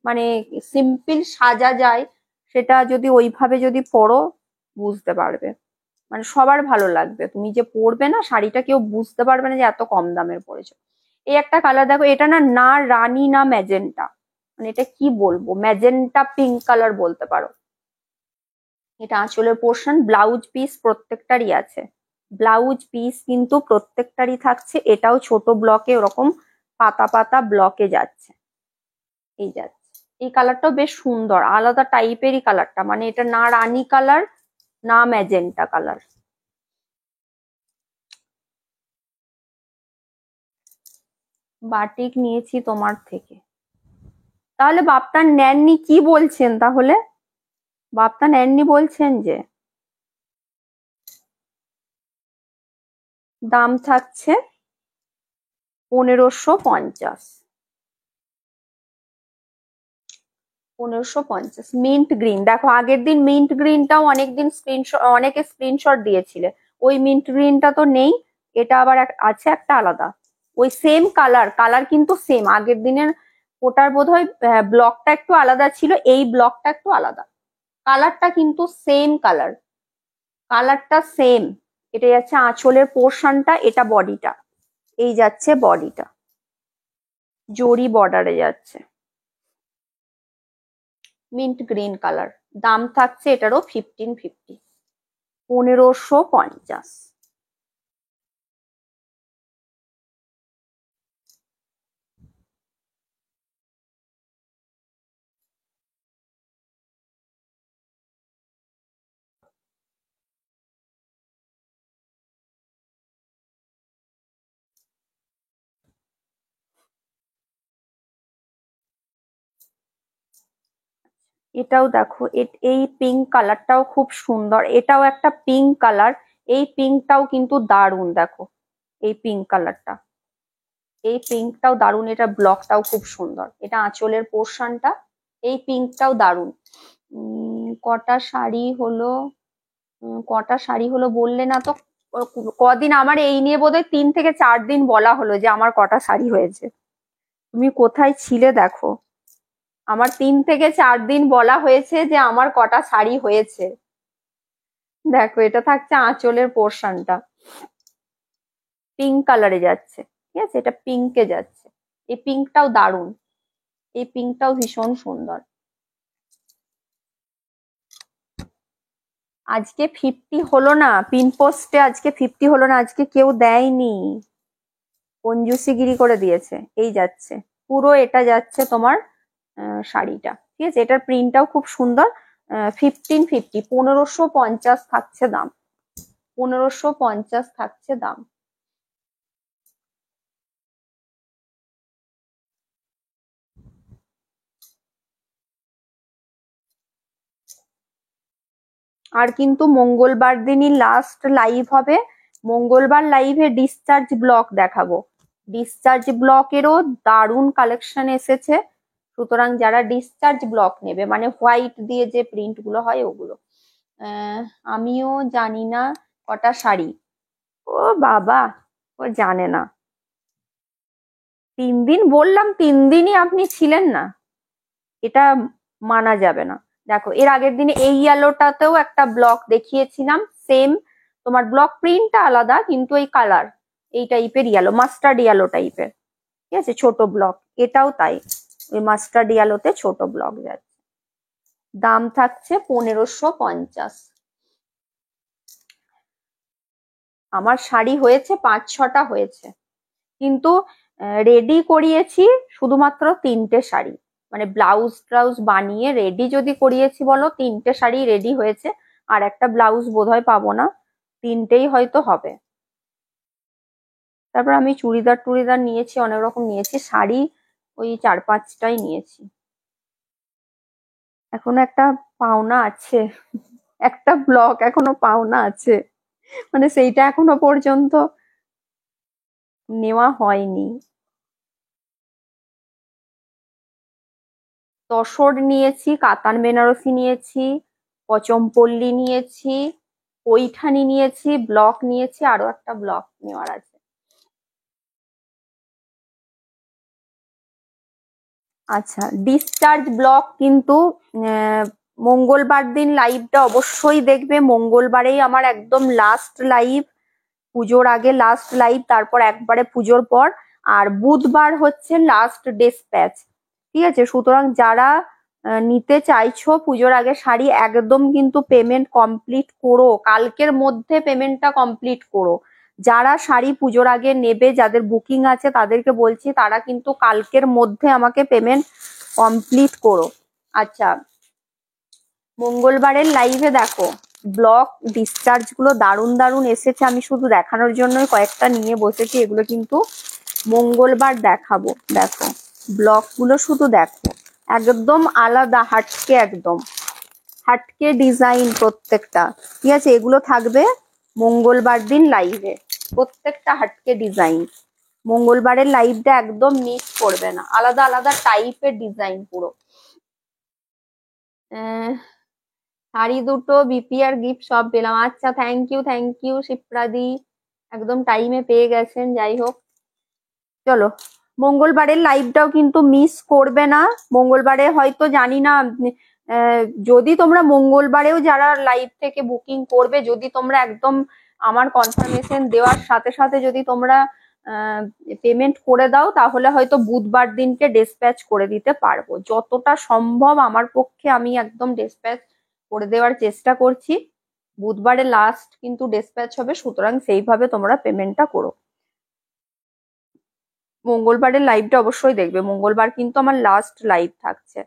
মানে সিম্পল সাজা যায়, সেটা যদি ওইভাবে যদি পরো বুঝতে পারবে, মানে সবার ভালো লাগবে। তুমি যে পরবে না শাড়িটা, কেউ বুঝতে পারবে না যে এত কম দামের পরেছো। এই একটা কালার দেখো, এটা না না রানী না ম্যাজেন্টা, মানে এটা কি বলবো, ম্যাজেন্টা পিঙ্ক কালার বলতে পারো। এটা আঁচলের পোর্শন, ব্লাউজ পিস প্রত্যেকটারই আছে, ব্লাউজ পিস কিন্তু প্রত্যেকটারই থাকছে। এটাও ছোট ব্লকে ওরকম পাতা পাতা ব্লকে যাচ্ছে, এই যাচ্ছে। এই কালারটাও বেশ সুন্দর, আলাদা টাইপেরই কালারটা, মানে এটা না রানী কালার না ম্যাজেন্টা কালার। বাটিক নিয়েছি তোমার থেকে, তাহলে বাপ্তা নেননি কি বলছেন? তাহলে বাপ্তা নেননি বলছেন যে। দাম থাকছে 1550, 1550। মিন্ট গ্রিন দেখো, আগের দিন মিন্ট গ্রিনটাও অনেকদিন স্ক্রিনশট, অনেকে স্ক্রিনশট দিয়েছিলে, ওই মিন্ট গ্রিনটা তো নেই, এটা আবার আছে একটা আলাদা, ওই সেম কালার, কালার কিন্তু সেম, আগের দিনের ওটার বোধহয় ব্লকটা একটু আলাদা ছিল, এই ব্লকটা একটু আলাদা, কালারটা কিন্তু সেম কালার, কালারটা সেম। এটা যাচ্ছে আঁচলের পোর্শনটা, এটা বডিটা, এই যাচ্ছে বডিটা, জরি বর্ডারে যাচ্ছে, মিন্ট গ্রিন কালার। দাম থাকছে এটারও 1550, 1550। এটাও দেখো, এই পিঙ্ক কালারটাও খুব সুন্দর, এটাও একটা পিঙ্ক কালার, এই পিঙ্কটাও কিন্তু দারুণ দেখো, এই পিঙ্ক কালারটা, এই পিঙ্কটাও দারুণ, এটা ব্লকটাও খুব সুন্দর, এটা আঁচলের পোর্শনটা, এই পিঙ্কটাও দারুণ। কটা শাড়ি হলো, কটা শাড়ি হলো বললে না তো, কদিন আমার এই নিয়ে বোধহয় 3 থেকে 4 দিন বলা হলো যে আমার কটা শাড়ি হয়েছে, তুমি কোথায় ছিলে দেখো, আমার 3 থেকে 4 দিন বলা হয়েছে যে আমার কটা শাড়ি হয়েছে। দেখো এটা থাকছে আঁচলের পোর্শনটা, পিঙ্ক কালারে যাচ্ছে, ঠিক আছে, এটা পিঙ্কে যাচ্ছে, এই পিঙ্কটাও দারুণ, এই পিঙ্কটাও ভীষণ সুন্দর। আজকে 50 হলো না, পিন পোস্টে আজকে 50 হলো না, আজকে কেউ দেয়নি, কঞ্জুসিগিরি করে দিয়েছে। এই যাচ্ছে পুরো, এটা যাচ্ছে তোমার শাড়িটা, ঠিক আছে, এটার প্রিন্টটাও খুব সুন্দর। 1550, 1550 থাকছে দাম, 1550 থাকছে দাম। আর কিন্তু মঙ্গলবার দিনই লাস্ট লাইভ হবে। মঙ্গলবার লাইভে ডিসচার্জ ব্লক দেখাবো। ডিসচার্জ ব্লকেরও দারুণ কালেকশন এসেছে, সুতরাং যারা ডিসচার্জ ব্লক নেবে মানে হোয়াইট দিয়ে যে প্রিন্ট গুলো হয় ওগুলো। আমিও জানি না কটা শাড়ি। ও বাবা, ও জানে না। 3 দিন বললাম, 3 দিনই আপনি ছিলেন না, এটা মানা যাবে না। দেখো এর আগের দিনে এই ইয়েলোটাতেও একটা ব্লক দেখিয়েছিলাম, সেম তোমার ব্লক প্রিন্টটা আলাদা কিন্তু এই কালার এই টাইপের ইয়েলো, মাস্টার্ড ইয়েলো টাইপের, ঠিক আছে, ছোট ব্লক। এটাও তাই, ওই মাস্টার্ড ইয়েলোতে ছোট ব্লক যাচ্ছে। দাম থাকছে 1550। আমার শাড়ি হয়েছে 5-6টা হয়েছে, কিন্তু রেডি করিয়েছি শুধুমাত্র 3টে শাড়ি, মানে ব্লাউজ ট্রাউজ বানিয়ে রেডি যদি করিয়েছি বলো 3টে শাড়ি রেডি হয়েছে, আর একটা ব্লাউজ বোধহয় পাবো না, 3টেই হয়তো হবে। তারপর আমি চুড়িদার টুড়িদার নিয়েছি, অনেক রকম নিয়েছি, শাড়ি ওই 4-5টাই নিয়েছি। এখনো একটা পাওনা আছে, একটা ব্লক এখনো পাওনা আছে, মানে সেইটা এখনো পর্যন্ত নেওয়া হয়নি। তসর নিয়েছি, কাতান বেনারসি নিয়েছি, পচমপল্লী নিয়েছি, পৈঠানি নিয়েছি, ব্লক নিয়েছি, আরো একটা ব্লক নেওয়ার আছে। আচ্ছা, ডিসচার্জ ব্লক কিন্তু মঙ্গলবার দিন লাইভটা অবশ্যই দেখবে। মঙ্গলবারেই আমার একদম লাস্ট লাইভ, পুজোর আগে লাস্ট লাইভ, তারপর একবারে পুজোর পর। আর বুধবার হচ্ছে লাস্ট ডিসপ্যাচ, ঠিক আছে। সুতরাং যারা নিতে চাইছো পুজোর আগে শাড়ি, একদম কিন্তু পেমেন্ট কমপ্লিট করো, কালকের মধ্যে পেমেন্টটা কমপ্লিট করো। যারা শাড়ি পুজোর আগে নেবে, যাদের বুকিং আছে তাদেরকে বলছি তারা কিন্তু কালকের মধ্যে আমাকে পেমেন্ট কমপ্লিট করো। আচ্ছা, মঙ্গলবারের লাইভে দেখো ব্লক ডিসচার্জ গুলো দারুণ দারুণ এসেছে, আমি শুধু দেখানোর জন্যই কয়েকটা নিয়ে বসেছি, এগুলো কিন্তু মঙ্গলবার দেখাবো। দেখো ব্লক গুলো শুধু দেখো, একদম আলাদা, হাটকে, একদম হাটকে ডিজাইন প্রত্যেকটা, ঠিক আছে। এগুলো থাকবে মঙ্গলবার দিন লাইভে, প্রত্যেকটা হাটকে ডিজাইন। মঙ্গলবারের লাইভটা একদম মিস করবে না, আলাদা আলাদা টাইপের ডিজাইন পুরো। শাড়ি দুটো বিপিআর গিফট সব পেলাম। আচ্ছা, থ্যাংক ইউ শিপ্রাদি, একদম টাইমে পেয়ে গেছেন। যাই হোক, চলো মঙ্গলবারের লাইভটাও কিন্তু মিস করবে না। মঙ্গলবারে হয়তো জানি না, যদি তোমরা মঙ্গলবারেও যারা লাইভ থেকে বুকিং করবে, যদি তোমরা একদম আমার কনফার্মেশন দেওয়ার সাথে সাথে যদি তোমরা পেমেন্ট করে দাও, তাহলে হয়তো বুধবার দিনকে ডিসপ্যাচ করে দিতে পারবো। যতটা সম্ভব আমার পক্ষে আমি একদম ডিসপ্যাচ করে দেওয়ার চেষ্টা করছি। বুধবারে লাস্ট কিন্তু ডিসপ্যাচ হবে, সুতরাং সেইভাবে তোমরা পেমেন্টটা করো। মঙ্গলবারের লাইভটা অবশ্যই দেখবে, মঙ্গলবার কিন্তু আমার লাস্ট লাইভ থাকছে।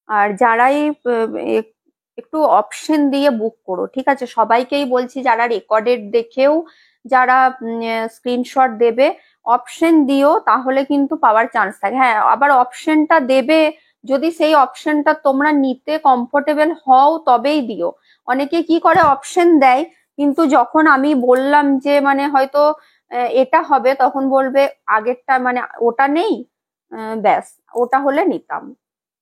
আর যারাই একটু অপশন দিয়ে বুক করো, ঠিক আছে। সবাইকেই বলছি, যারা রেকর্ডেড দেখেও যারা স্ক্রিনশট দেবে, অপশন দিও, তাহলে কিন্তু পাওয়ার চান্স থাকে। হ্যাঁ, আবার অপশনটা দেবে যদি সেই অপশনটা তোমরা নিতে কমফোর্টেবল হও তবেই দিও। অনেকে কি করে অপশন দেয়, কিন্তু যখন আমি বললাম যে মানে হয়তো এটা হবে, তখন বলবে আগেরটা মানে ওটা নেই, ব্যাস ওটা হলে নিতাম।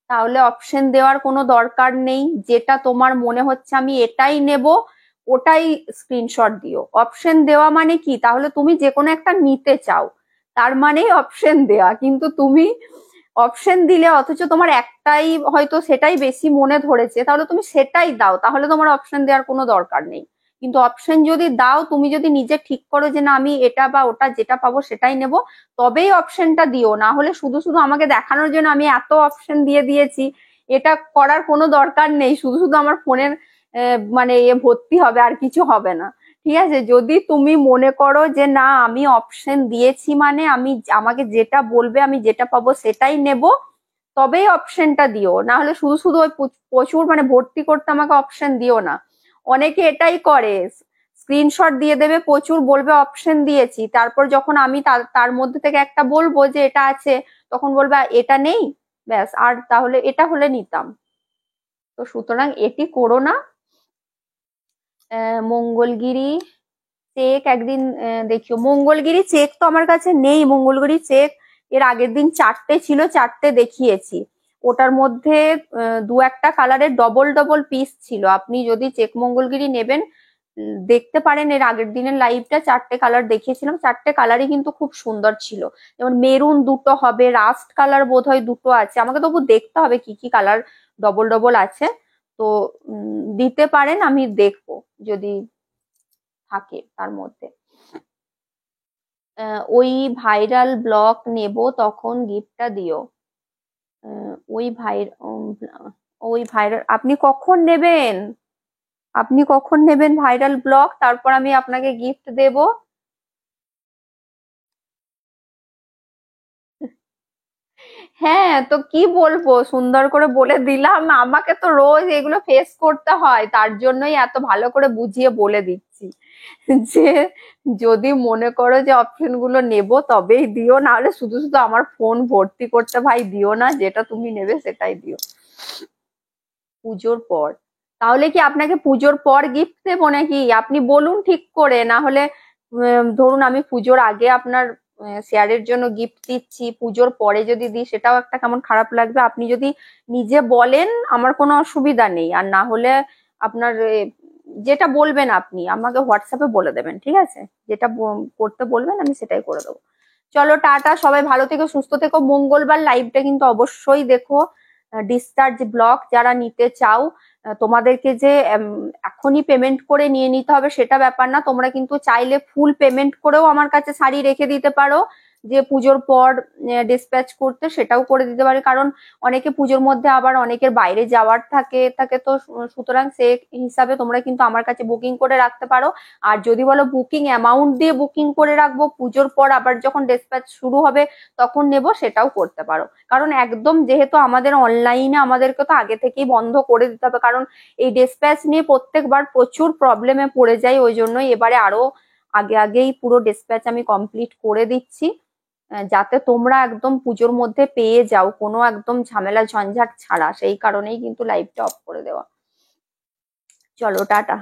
তাহলে অপশন দেওয়ার কোনো দরকার নেই, যেটা তোমার মনে হচ্ছে আমি এটাই নেব, ওটাই স্ক্রিনশট দিও। অপশন দেওয়া মানে কি, তাহলে তুমি যে কোনো একটা নিতে চাও, তার মানেই অপশন দেওয়া। কিন্তু তুমি অপশন দিলে অথচ তোমার একটাই হয়তো সেটাই বেশি মনে ধরেছে, তাহলে তুমি সেটাই দাও, তাহলে তোমার অপশন দেওয়ার কোনো দরকার নেই। কিন্তু অপশন যদি দাও, তুমি যদি নিজে ঠিক করো যে না আমি এটা বা ওটা যেটা পাবো সেটাই নেব, তবেই অপশনটা দিও। না হলে শুধু শুধু আমাকে দেখানোর জন্য আমি এত অপশন দিয়ে দিয়েছি, এটা করার কোনো দরকার নেই, শুধু শুধু আমার ফোনের মানে ভর্তি হবে, আর কিছু হবে না। ঠিক আছে, যদি তুমি মনে করো যে না আমি অপশন দিয়েছি মানে আমাকে যেটা বলবে আমি যেটা পাবো সেটাই নেব, তবেই অপশনটা দিও, না হলে শুধু শুধু ওই প্রচুর মানে ভর্তি করতে আমাকে অপশন দিও না। অনেকে এটাই করে, স্ক্রিনশট দিয়ে দেবে প্রচুর, বলবে অপশন দিয়েছি, তারপর যখন আমি তার মধ্যে থেকে একটা বলবো যে এটা আছে, তখন বলবে এটা নেই, ব্যাস, আর তাহলে এটা হলে নিতাম। তো সুতরাং এটি করো না। মঙ্গলগিরি চেক একদিন দেখিও। মঙ্গলগিরি চেক তো আমার কাছে নেই, মঙ্গলগিরি চেক এর আগের দিন 4টে ছিল, 4টে দেখিয়েছি। ওটার মধ্যে দু একটা কালারের ডবল ডবল পিস ছিল, আপনি যদি চেক মঙ্গলগিরি নেবেন দেখতে পারেন, এর আগের দিনের লাইভটা 4টে কালার দেখিয়েছিলাম, 4টে কালারই কিন্তু খুব সুন্দর ছিল। যেমন মেরুন দুটো হবে, রাস্ট কালার বোধহয় দুটো আছে, আমাকে তবু দেখতে হবে কি কি কালার ডবল ডবল আছে। তো দিতে পারেন, আমি দেখবো যদি থাকে তার মধ্যে। ওই ভাইরাল ব্লগ নেব তখন গিফটটা দিও। ওই ওই ভাইরাল আপনি কখন নেবেন? আপনি কখন নেবেন ভাইরাল ব্লগ, তারপর আমি আপনাকে গিফট দেব? হ্যাঁ, তো কি বলবো, সুন্দর করে বলে দিলাম, আমাকে তো রোজ এগুলো ফেস করতে হয়, তার জন্যই এত ভালো করে বুঝিয়ে বলে দিচ্ছি যে যদি মনে করো যে অপশন গুলো নেবো তবেই দিও, না হলে শুধু শুধু আমার ফোন ভর্তি করতে ভাই দিও না, যেটা তুমি নেবে সেটাই দিও। পুজোর পর? তাহলে কি আপনাকে পুজোর পর গিফট দেবো নাকি? আপনি বলুন ঠিক করে, না হলে ধরুন আমি পুজোর আগে আপনার শেয়ারের জন্য গিফট দিচ্ছি, পুজোর পরে যদি দিই সেটাও একটা কেমন খারাপ লাগবে। আপনি যদি নিজে বলেন আমার কোনো অসুবিধা নেই, আর না হলে আপনার যেটা বলবেন আপনি আমাকে হোয়াটসঅ্যাপে বলে দেবেন, ঠিক আছে? যেটা করতে বলবেন আমি সেটাই করে দেবো। চলো টাটা, সবাই ভালো থেকো, সুস্থ থেকো। মঙ্গলবার লাইভটা কিন্তু অবশ্যই দেখো। ডিসচার্জ ব্লক যারা নিতে চাও, তোমাদেরকে যে এখনই পেমেন্ট করে নিয়ে নিতে হবে সেটা ব্যাপার না, তোমরা কিন্তু চাইলে ফুল পেমেন্ট করেও আমার কাছে শাড়ি রেখে দিতে পারো, যে পুজোর পর ডিসপ্যাচ করতে, সেটাও করে দিতে পারে, কারণ অনেকে পুজোর মধ্যে আবার অনেকের বাইরে যাওয়ার থাকে থাকে তো সুতরাং সে হিসাবে তোমরা কিন্তু আমার কাছে বুকিং করে রাখতে পারো। আর যদি বলো বুকিং অ্যামাউন্ট দিয়ে বুকিং করে রাখবো, পুজোর পর আবার যখন ডিসপ্যাচ শুরু হবে তখন নেব, সেটাও করতে পারো। কারণ একদম যেহেতু আমাদের অনলাইনে আমাদেরকে তো আগে থেকেই বন্ধ করে দিতে হবে, কারণ এই ডিসপ্যাচ নিয়ে প্রত্যেকবার প্রচুর প্রবলেমে পড়ে যাই, ওই জন্যই এবারে আরো আগে আগেই পুরো ডিসপ্যাচ আমি কমপ্লিট করে দিচ্ছি, যাতে তোমরা একদম পুজোর মধ্যে পেয়ে যাও কোনো একদম ঝামেলা ঝঞ্ঝাট ছাড়া, সেই কারণেই কিন্তু লাইভটা অফ করে দেওয়া। চলো টাটা।